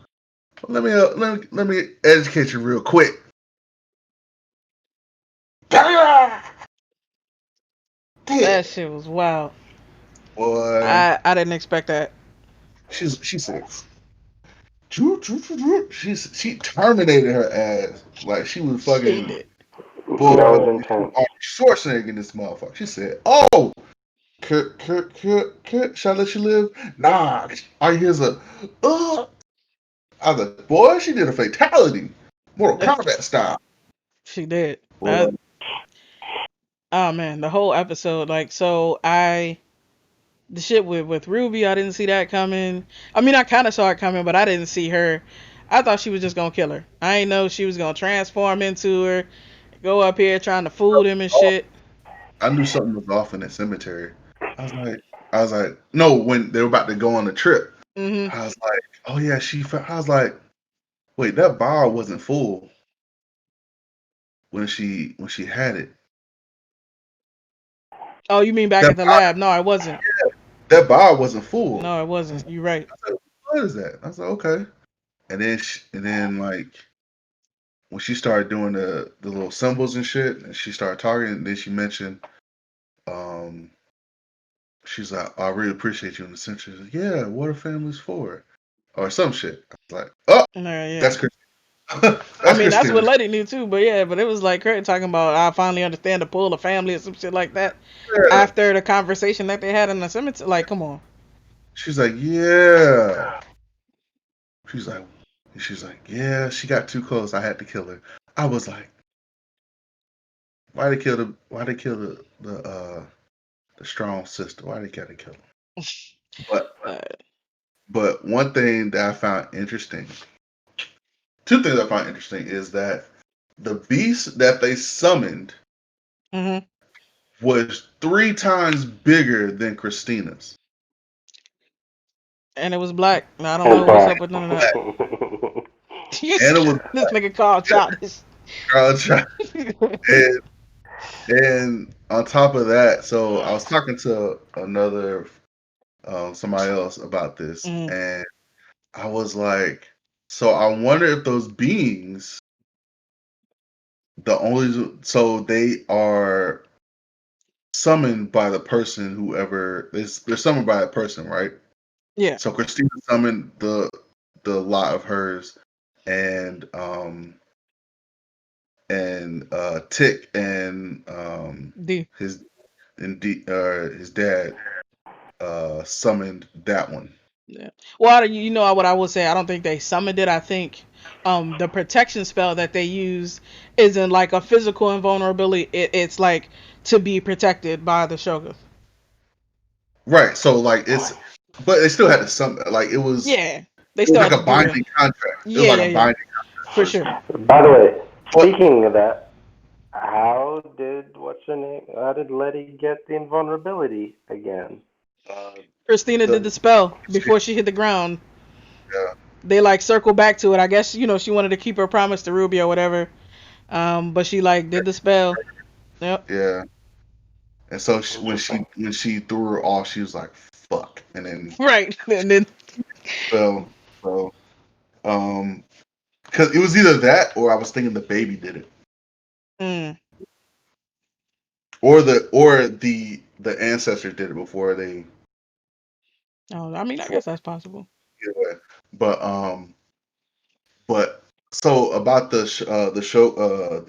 Let me educate you real quick. That Dead. shit was wild. Boy, I didn't expect that. she said, she terminated her ass like she was She fucking did. That was boy. She was intense. Arnold Schwarzenegger in this motherfucker. She said, "Oh, shall I let you live? Nah, all you hear is a I was like, boy, she did a fatality, Mortal Kombat style. She did. Boy, Oh man, the whole episode. Like, so the shit with Ruby, I didn't see that coming. I mean, I kind of saw it coming, but I didn't see her. I thought she was just gonna kill her. I didn't know she was gonna transform into her, go up here trying to fool him and oh, shit. I knew something was off in that cemetery. I was like, no, when they were about to go on the trip, Hmm. I was like, oh yeah, I was like, wait, that bar wasn't full when she had it. Oh, you mean back That at the lab? No, I wasn't. that bar wasn't full. No, I I was wasn't. You right. like, what is that? I was like, okay. And then like when she started doing the little symbols and shit, and she started talking, and then she mentioned, um, she's like, I really appreciate you in the sense. She's like, yeah, what are families for? Or some shit. I was like, oh, Yeah. that's Christina. I That's mean, that's Christina. what Letty knew too. But yeah, but it was like her talking about I finally understand the pull of family or some shit like that Yeah. after the conversation that they had in the cemetery. Like, come on. She's like, yeah. She's like, she's like, yeah. She got too close. I had to kill her. I was like, why they kill the strong sister? Why they gotta kill her? But Uh, but one thing that I found interesting, two things I found interesting is that the beast that they summoned Hmm. was 3 times bigger than Christina's. And it was black. I don't And know what's black. up with none of that. And it was This nigga called childish. and, and on top of that, so I was talking to another somebody else about this, Mm, and I was like, so I wonder if those beings, so they are summoned by the person, whoever they're summoned by a person, right? yeah, So Christina summoned the lot of hers, and Tick and D. his his dad summoned that one. Yeah. Well, you know what I will say. I don't think they summoned it. I think the protection spell that they use isn't like a physical invulnerability. It's like to be protected by the Shogun. Right. So like but they still had to summon. Like it was Yeah, they it was still like had a to do the. binding contract. It was Yeah, like yeah, a yeah, binding for contract sure. person. By the way, But speaking of that, how did what's her name? How did Letty get the invulnerability again? uh, Christina did the the spell before she hit the ground. yeah, They like circle back to it. I guess she wanted to keep her promise to Ruby or whatever. But she like did the spell. Yep. yeah. And so Interesting. when she threw her off, she was like, "Fuck," and then Right. And then. fell. So because it was either that or I was thinking the baby did it, Mm. or the ancestors did it before they. Oh, I mean, I Before, guess that's possible. yeah. But but so about the show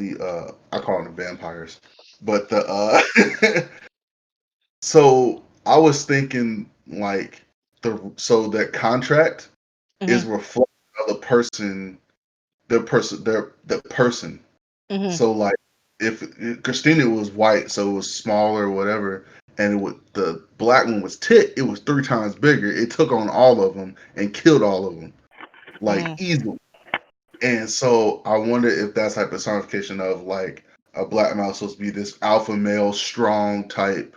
I call them the vampires, but so I was thinking like that contract is Mhm. reflecting of the person. Mhm. So like if Christina was white, so it was smaller or whatever, and the black one was Tit, it was 3 times bigger. It took on all of them and killed all of them like Mhm. easily. And so I wonder if that's like personification of like a black male supposed to be this alpha male, strong type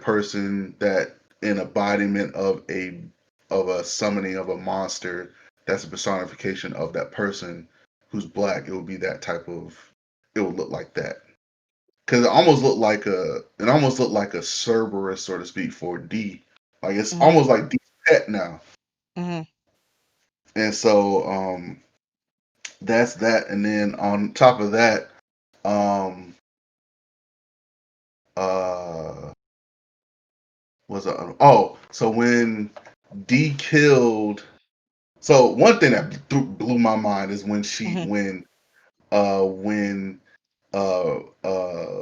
person that an embodiment of a summoning of a monster that's a personification of that person who's black. It would be that type of. It would look like that because it almost looked like a Cerberus, so to speak, for D. Like it's Mhm. almost like D's pet now, Mhm. and so that's that. And then on top of that, um, uh, was oh, so when D killed. So one thing that blew my mind is Mhm. when uh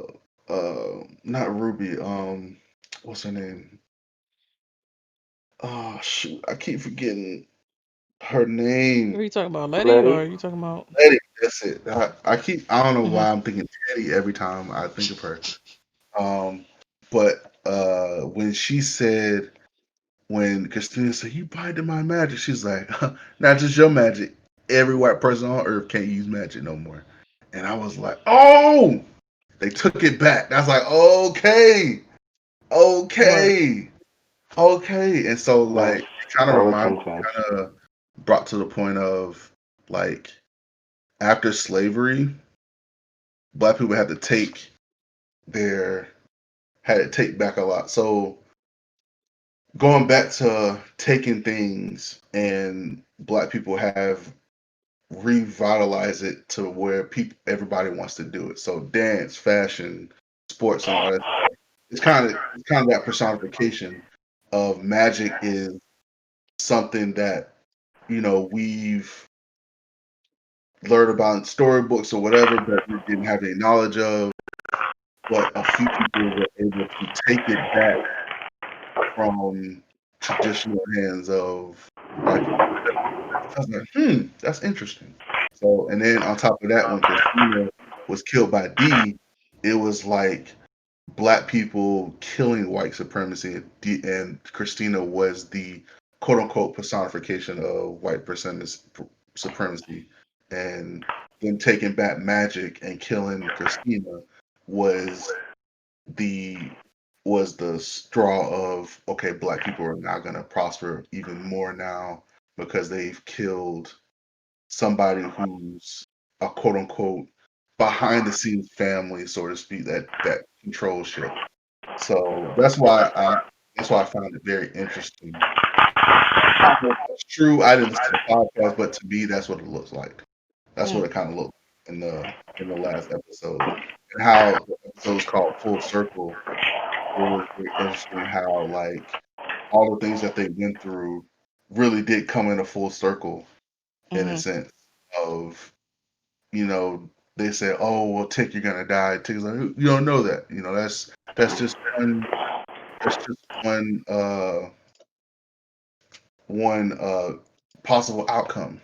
uh not Ruby, what's her name? Oh shoot, I keep forgetting her Are name. you talking about Letty or are Letty? you talking about? Teddy, that's it. I don't know Mhm. why I'm thinking Teddy every time I think of her. Um but when she said, when Christina said, "You binded my magic," she's like, "Not just your magic. Every white person on earth can't use magic no more." And I was like, "Oh!" They took it back. That's like, okay, Right. okay, okay. And so Yes, like it kind of that was reminded, intense. kind of brought to the point of like after slavery, black people their had to take back a lot. So going back to taking things, and black people have revitalized it to where everybody wants to do it. So dance, fashion, sports, and all that. It's kind of that personification of magic is something that we've learned about in storybooks or whatever, but we didn't have any knowledge of. But a few people were able to take it back from traditional hands of white people. I was like, that's interesting. So, and then on top of that, when Christina was killed by D, it was like black people killing white supremacy, and Christina was the quote unquote personification of white supremacy. And them taking back magic and killing Christina was the the straw of, okay, black people are not going to prosper even more now because they've killed somebody who's a quote unquote behind the scenes family, so to speak, that controls shit. So that's why I found it very interesting. I don't know if that's true. I didn't listen to the podcast, but to me, that's what it looks like. That's what Mm. it kind of looked like in the last episode, and how the episode was called Full Circle. It was very interesting how like all the things that they went through really did come in a full circle in a Mhm. sense of, you know, they said, "Oh, well, Tick, you're gonna die." Tick's like, "You don't know that. You know, that's just one. That's just one possible outcome."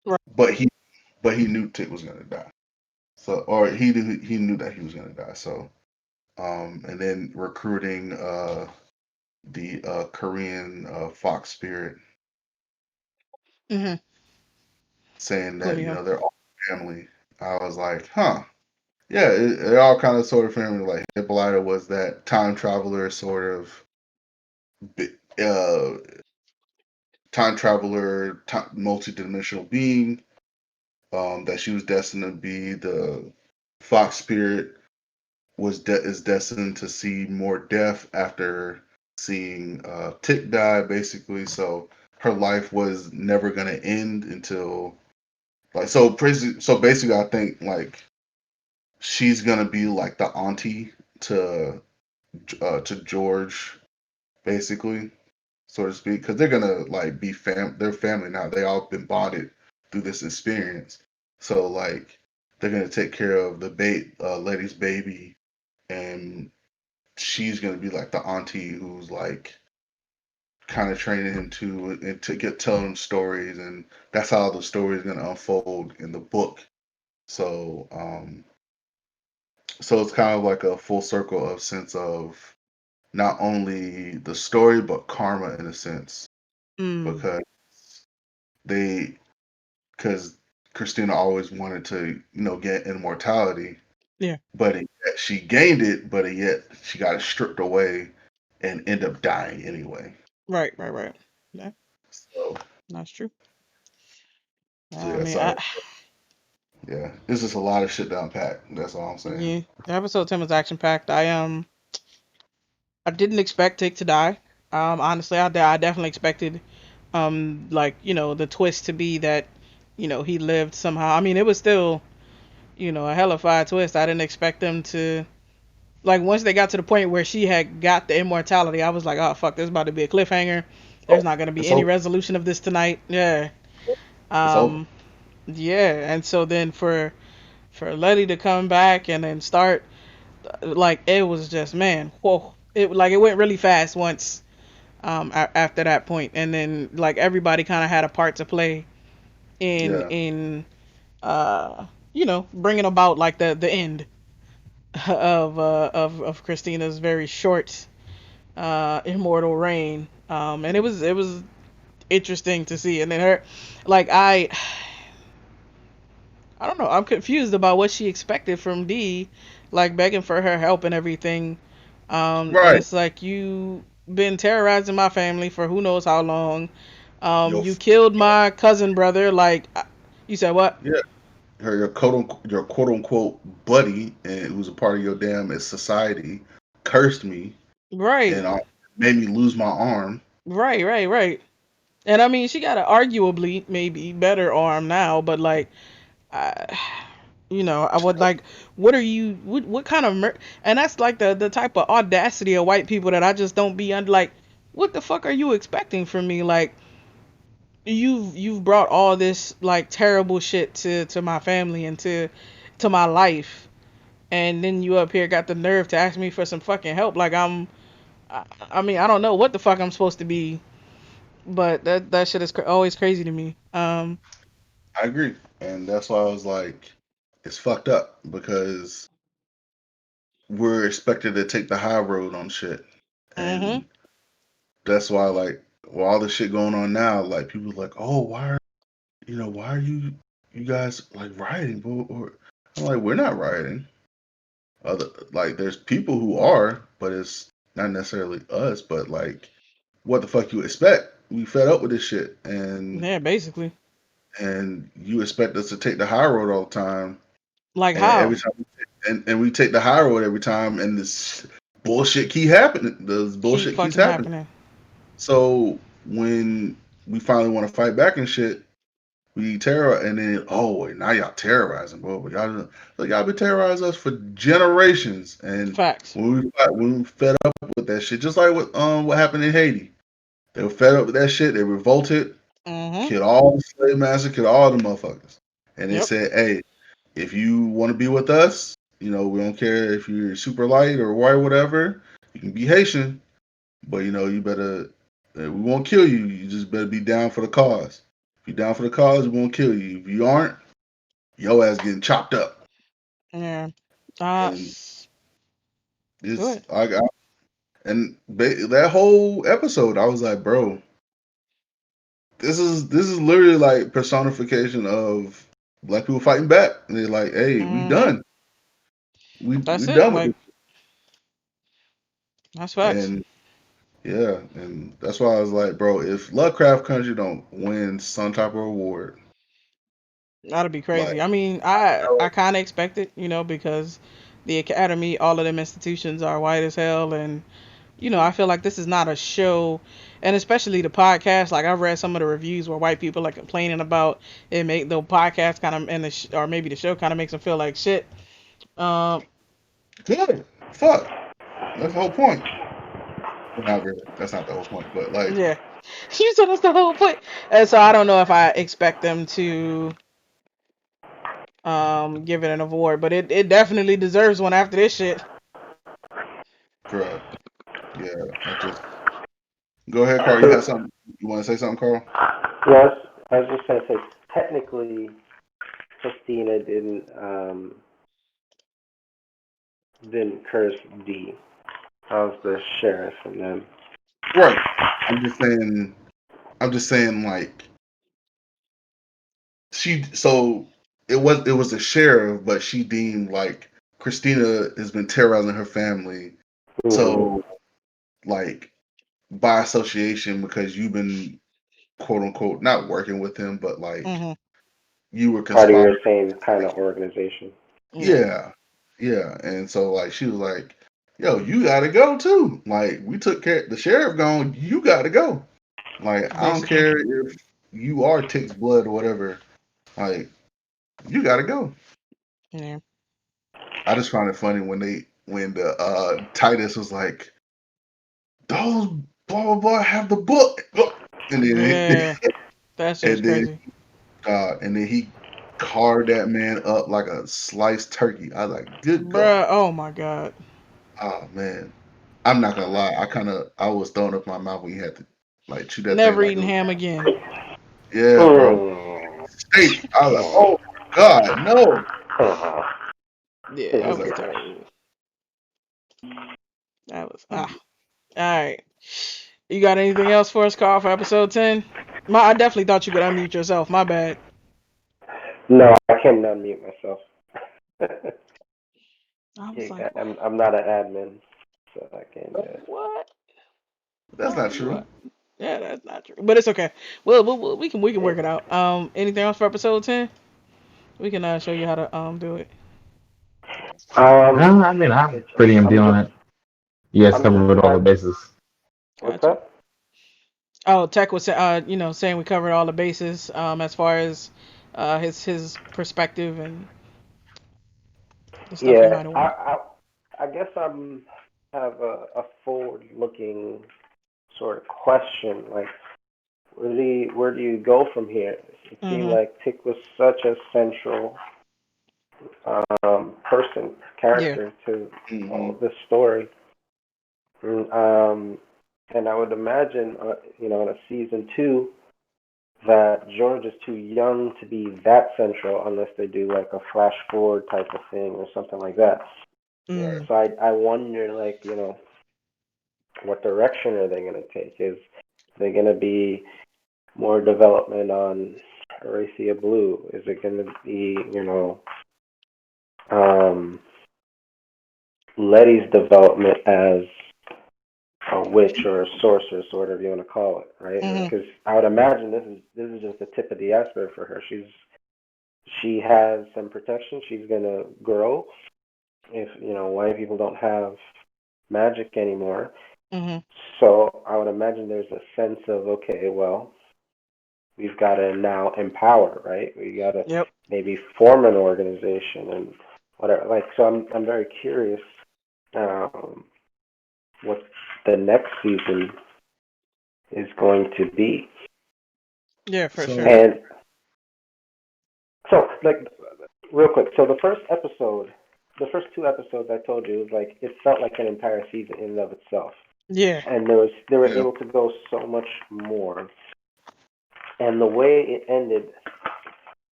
Right. But he knew Tick was gonna die. So, or he knew that he was gonna die. So, and then recruiting the Korean Fox Spirit, Mhm. saying that, you Cleo. know, they're all family. I was like, huh. Yeah, they're all kind of sort of family. Like Hippolyta was that time traveler, sort of uh, time traveler, multi-dimensional being. That she was destined to be. The Fox Spirit is destined to see more death after seeing Tick die, basically. So her life was never gonna end until like so basically I think like she's gonna be like the auntie to George, basically, so to speak, because they're gonna like be they're family now. They all been bonded through this experience, so like they're gonna take care of the lady's baby, and she's gonna be like the auntie who's like kind of training him to and to get telling him stories, and that's how the story is gonna unfold in the book. So so it's kind of like a full circle of sense of not only the story but karma in a sense, Mm. because they because Christina always wanted to, you know, get immortality, Yeah. but yet she gained it, but yet she got it stripped away and end up dying anyway. Right. Right. Right. Yeah. So That's true. so I yeah, mean, so yeah, it's just a lot of shit to unpack. That's all I'm saying. yeah, the episode 10 was action packed. I didn't expect Tick to die. Honestly, I definitely expected like, the twist to be that, he lived somehow. I mean, it was still, a hellified twist. I didn't expect them to, like, once they got to the point where she had got the immortality, I was like, oh fuck, this is about to be a cliffhanger. There's Oh, not gonna be it's any over. resolution of this tonight. Yeah. It's over. Um. Yeah. And so then for Letty to come back and then start, like, it was just, man, whoa. It went really fast once, after that point, and then like everybody kind of had a part to play in Yeah, bringing about like the end of Christina's very short immortal reign. And it was interesting to see, and then her, like, I don't know, I'm confused about what she expected from Dee, like begging for her help and everything. And right. it's like, you been terrorizing my family for who knows how long. Your You killed my cousin brother. Like, you said what? yeah, your quote unquote buddy, and who's a part of your damn society, cursed me Right, and made me lose my arm. right, right, right. And I mean, she got an arguably maybe better arm now, but like, I, I would like, what are you? What kind of And that's like the type of audacity of white people that I just don't be under. Like, what the fuck are you expecting from me? Like, you've brought all this like terrible shit to my family and to my life, and then you up here got the nerve to ask me for some fucking help. Like, I mean, I don't know what the fuck I'm supposed to be, but that shit is always crazy to me. I agree, and that's why I was like, it's fucked up because we're expected to take the high road on shit, Mhm. and that's why like with all the shit going on now, like people are like, oh, why are you you guys like rioting, or I'm like, we're not rioting. There's people who are, but it's not necessarily us. But like, what the fuck you expect? We fed up with this shit, Yeah, basically. and you expect us to take the high road all the time, Like and every how? time, and we take the high road every time, and this bullshit keep happening. This Keep bullshit keeps fucking happening. happening. So when we finally want to fight back and shit, we terror, and then now y'all terrorizing, bro. But y'all been terrorizing us for generations, and Facts. when we fed up with that shit, just like what happened in Haiti, they were fed up with that shit. They revolted, Mm-hmm. killed all the slave masters, killed all the motherfuckers, and they Yep. said, hey, if you want to be with us, we don't care if you're super light or white, whatever. You can be Haitian, but you better. We won't kill you. You just better be down for the cause. If you're down for the cause, we won't kill you. If you aren't, your ass getting chopped up. Yeah. And Go it's ahead. that whole episode, I was like, bro, this is literally like personification of black people fighting back. And they're like, hey, we Mm-hmm. done. We That's it. done with Like, it. that's facts. And yeah, and that's why I was like, bro, if Lovecraft Country don't win some type of award, That'd be like, crazy. I mean, I kind of expect it, because the academy, all of them institutions are white as hell, and I feel like this is not a show, and especially the podcast. Like I've read some of the reviews where white people are complaining about it, make the podcast kind of and or maybe the show kind of makes them feel like shit. Um, good. Fuck. That's the whole point. Well, not really. That's not the whole point. But like, yeah, you said that's the whole point, and so I don't know if I expect them to give it an award, but it definitely deserves one after this shit. bro, yeah. I just go ahead, Carl. You So, had something. You want to say something, Carl? yes, I was just going to say, technically, Christina didn't curse D. I was the sheriff, and then Right. I'm just saying. I'm just saying. Like she. So it was the sheriff, but she deemed like Christina has been terrorizing her family. mm-hmm. So like by association, because you've been quote unquote not working with him, but like Mhm. you were Part of conspiring. your same kind of organization. Yeah. Yeah, yeah. And so like she was like, "Yo, you gotta go too. Like we took care. The sheriff gone. You gotta go. Like I don't Basically. care if you are Tick's blood or whatever. Like you gotta go." Yeah. I just find it funny when the Titus was like, "Those blah blah blah have the book," and then Yeah. That shit's and then crazy. he carved that man up like a sliced turkey. I was like, "Good God." Bruh. Oh my god. Oh man, I'm not gonna lie. I was throwing up my mouth when you had to like chew that thing Never like it eating was. ham again. Yeah, bro. Mm. Steak. I was like, oh God, no. Yeah, I I was was like, telling you. That was All right. You got anything else for us, Carl, for episode 10? I definitely thought you could unmute yourself. My bad. No, I can't unmute myself. I was like, what? I'm not an admin, so I can't do it. What? that's How not you true. what? Yeah, that's not true. But it's okay. We can work it out. Anything else for episode 10? We can show you how to do it. Um, I mean, I'm pretty empty I'm on just it. You guys I'm just covered all the trying. bases. What's Gotcha. that? Oh, Tech was saying we covered all the bases as far as his perspective and the stuff he Yeah, might have wanted. I guess I'm have a forward-looking sort of question. Like, where do you go from here? It seemed Mhm. like Tick was such a central Yeah. character to Hmm. all this story. And I would imagine, in a season two, that George is too young to be that central unless they do like a flash forward type of thing or something like that. Right. Mm. So I wonder, like, what direction are they going to take? Is they going to be more development on Aracia Blue? Is it going to be, um, Letty's development as a witch or a sorceress or whatever you want to call it, right? Mhm. Because I would imagine this is just the tip of the iceberg for her. She has some protection. She's gonna grow. If white people don't have magic anymore, Mhm. so I would imagine there's a sense of, okay, well, we've got to now empower, right? We got to Yep. maybe form an organization and whatever. Like, so I'm very curious um, what the next season is going to be. Yeah, for So sure. And so, like, real quick, so the first two episodes I told you, like, it felt like an entire season in and of itself, Yeah. and they were yeah, able to go so much more. And the way it ended,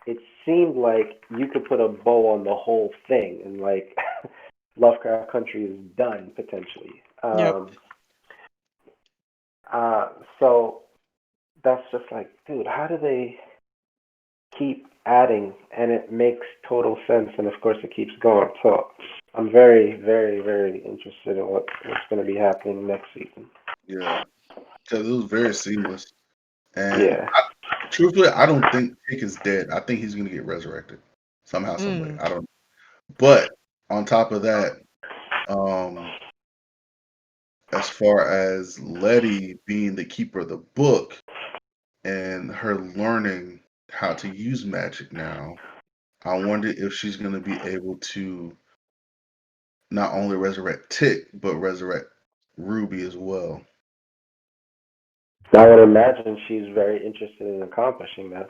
it seemed like you could put a bow on the whole thing, and like Lovecraft Country is done potentially. Yep. Uh, so that's just like, dude, how do they keep adding? And it makes total sense, and of course it keeps going. So I'm very, very, very interested in what's going to be happening next season. yeah, because it was very seamless. And Yeah. truthfully, I don't think Tick is dead. I think he's gonna get resurrected somehow, some way. Mm. I don't. But on top of that, um, as far as Letty being the keeper of the book and her learning how to use magic now, I wonder if she's gonna be able to not only resurrect Tick but resurrect Ruby as well. I would imagine she's very interested in accomplishing that.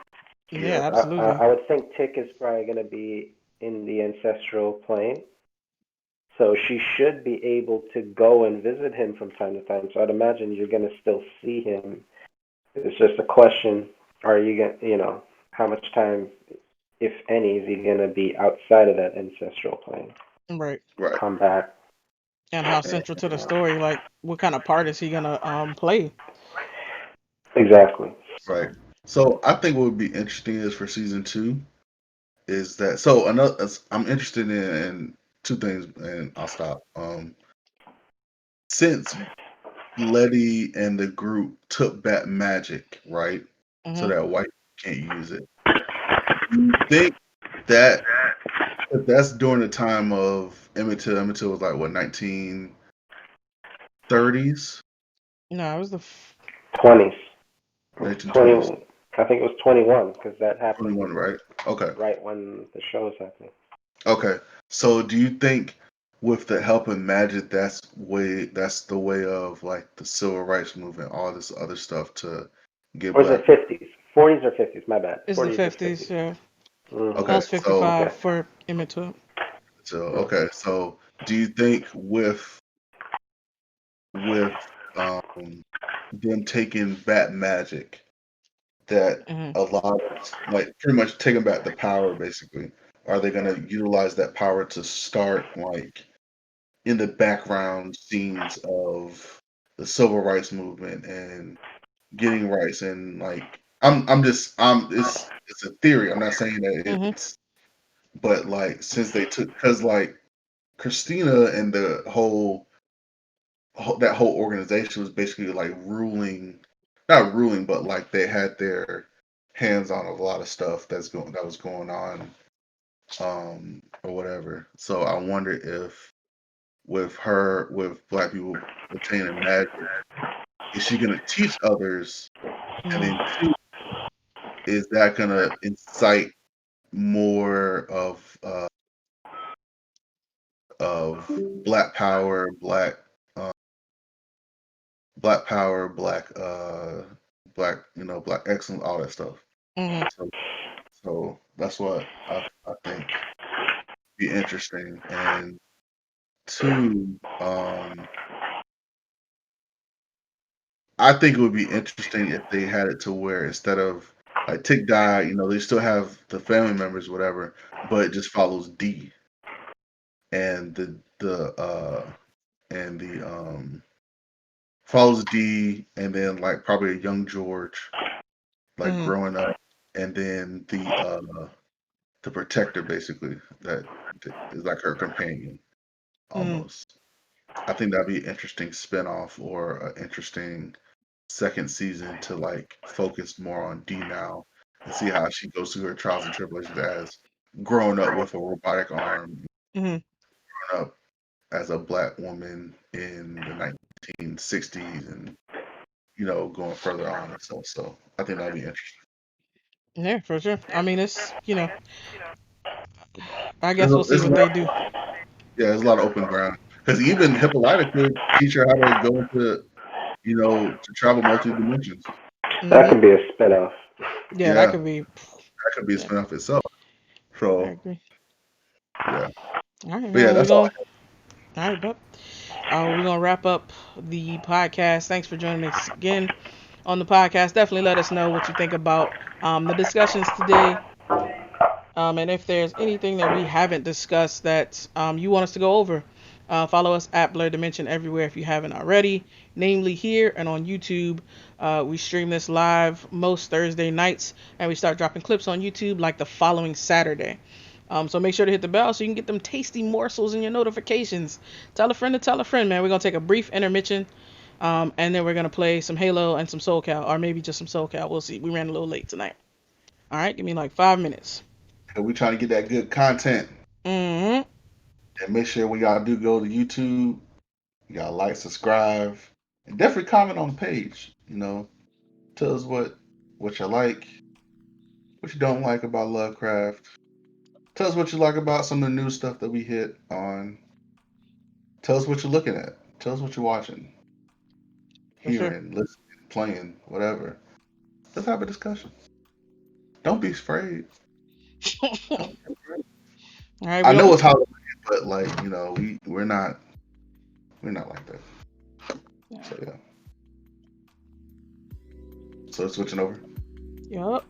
Yeah, Yeah, absolutely. I would think Tick is probably going to be in the ancestral plane, so she should be able to go and visit him from time to time. So I'd imagine you're going to still see him. It's just a question: are you going? How much time, if any, is he going to be outside of that ancestral plane? Right. right. Come back. And how And, central to the Uh, story, like what kind of part is he gonna play? exactly. right. So. So I think what would be interesting is for season two is that so another I'm interested in two things and I'll stop. Since Letty and the group took back magic, right? So Mhm. that white can't use it. Do you think that if that's during the time of Emmett Till? Emmett Till was like what 1930s, No, it was the 20s. It was 1920s, 20. I think it was 21 because that happened 21, right? Okay, right when the show was happening. okay. So do you think with the help of magic, that's the way of like the civil rights movement, all this other stuff to get Or is black it people? 50s? 40s or 50s? My bad. it's the 40s or 50s. 50s. Yeah, I Okay, Mm-hmm. was so 55 Okay. for Emmett Till. okay, so do you think with them taking back magic that Mhm. a lot of like pretty much taking back the power basically, are they going to utilize that power to start like in the background scenes of the civil rights movement and getting rights and like I'm just it's a theory. I'm not saying that Mhm. it's but like since they took because like Christina and the that whole organization was basically like ruling, not ruling, but like they had their hands on a lot of stuff that was going on, or whatever. So I wonder if with black people obtaining magic, is she gonna teach others, and Mhm. then two, is that gonna incite more of black power, uh, black power, black, black excellence, all that stuff. Mhm. So, so that's what I think be interesting. And two, I think it would be interesting if they had it to where instead of like Tick died, they still have the family members, whatever, but it just follows D and the follows D and then like probably a young George like Mhm. growing up and then the protector, basically, that is like her companion almost. I think that'd be an interesting spinoff or an interesting second season to like focus more on D now and see how she goes through her trials and tribulations as growing up with a robotic arm, Mm-hmm. growing up as a black woman in the 1960s, and going further on and stuff. So I think that'd be interesting. Yeah, for sure. I mean, it's I There's guess a, we'll see there's a what lot, they do. yeah, there's a lot of open ground because even Hippolyta could teach her how to go into, to travel multi dimensions. That Hmm. could be a spinoff. Yeah, that Yeah, could be. that could be a Yeah, spin-off itself. I So agree. yeah, All right, but yeah, man. We're that's all. going. All right, bub. We're gonna wrap up the podcast. Thanks for joining us again on the podcast. Definitely let us know what you think about the discussions today. And if there's anything that we haven't discussed that you want us to go over, follow us at Blerdimension everywhere if you haven't already, namely here and on YouTube. We stream this live most Thursday nights, and we start dropping clips on YouTube like the following Saturday. So make sure to hit the bell so you can get them tasty morsels in your notifications. Tell a friend to tell a friend, man. We're going to take a brief intermission, and then we're going to play some Halo and some SoulCal, or maybe just some SoulCal. We'll see. We ran a little late tonight. All right, give me like 5 minutes. And we trying to get that good content. Mm-hmm. And make sure when y'all do go to YouTube, y'all like, subscribe, and definitely comment on the page. Tell us what you like, what you don't like about Lovecraft. Tell us what you like about some of the new stuff that we hit on. Tell us what you're looking at. Tell us what you're watching, For sure. hearing, listening, playing, whatever. Let's have a discussion. Don't be afraid. Don't be afraid. All right, I we know gonna. it's Halloween, but like we're not like that. So yeah. So switching over. Yup.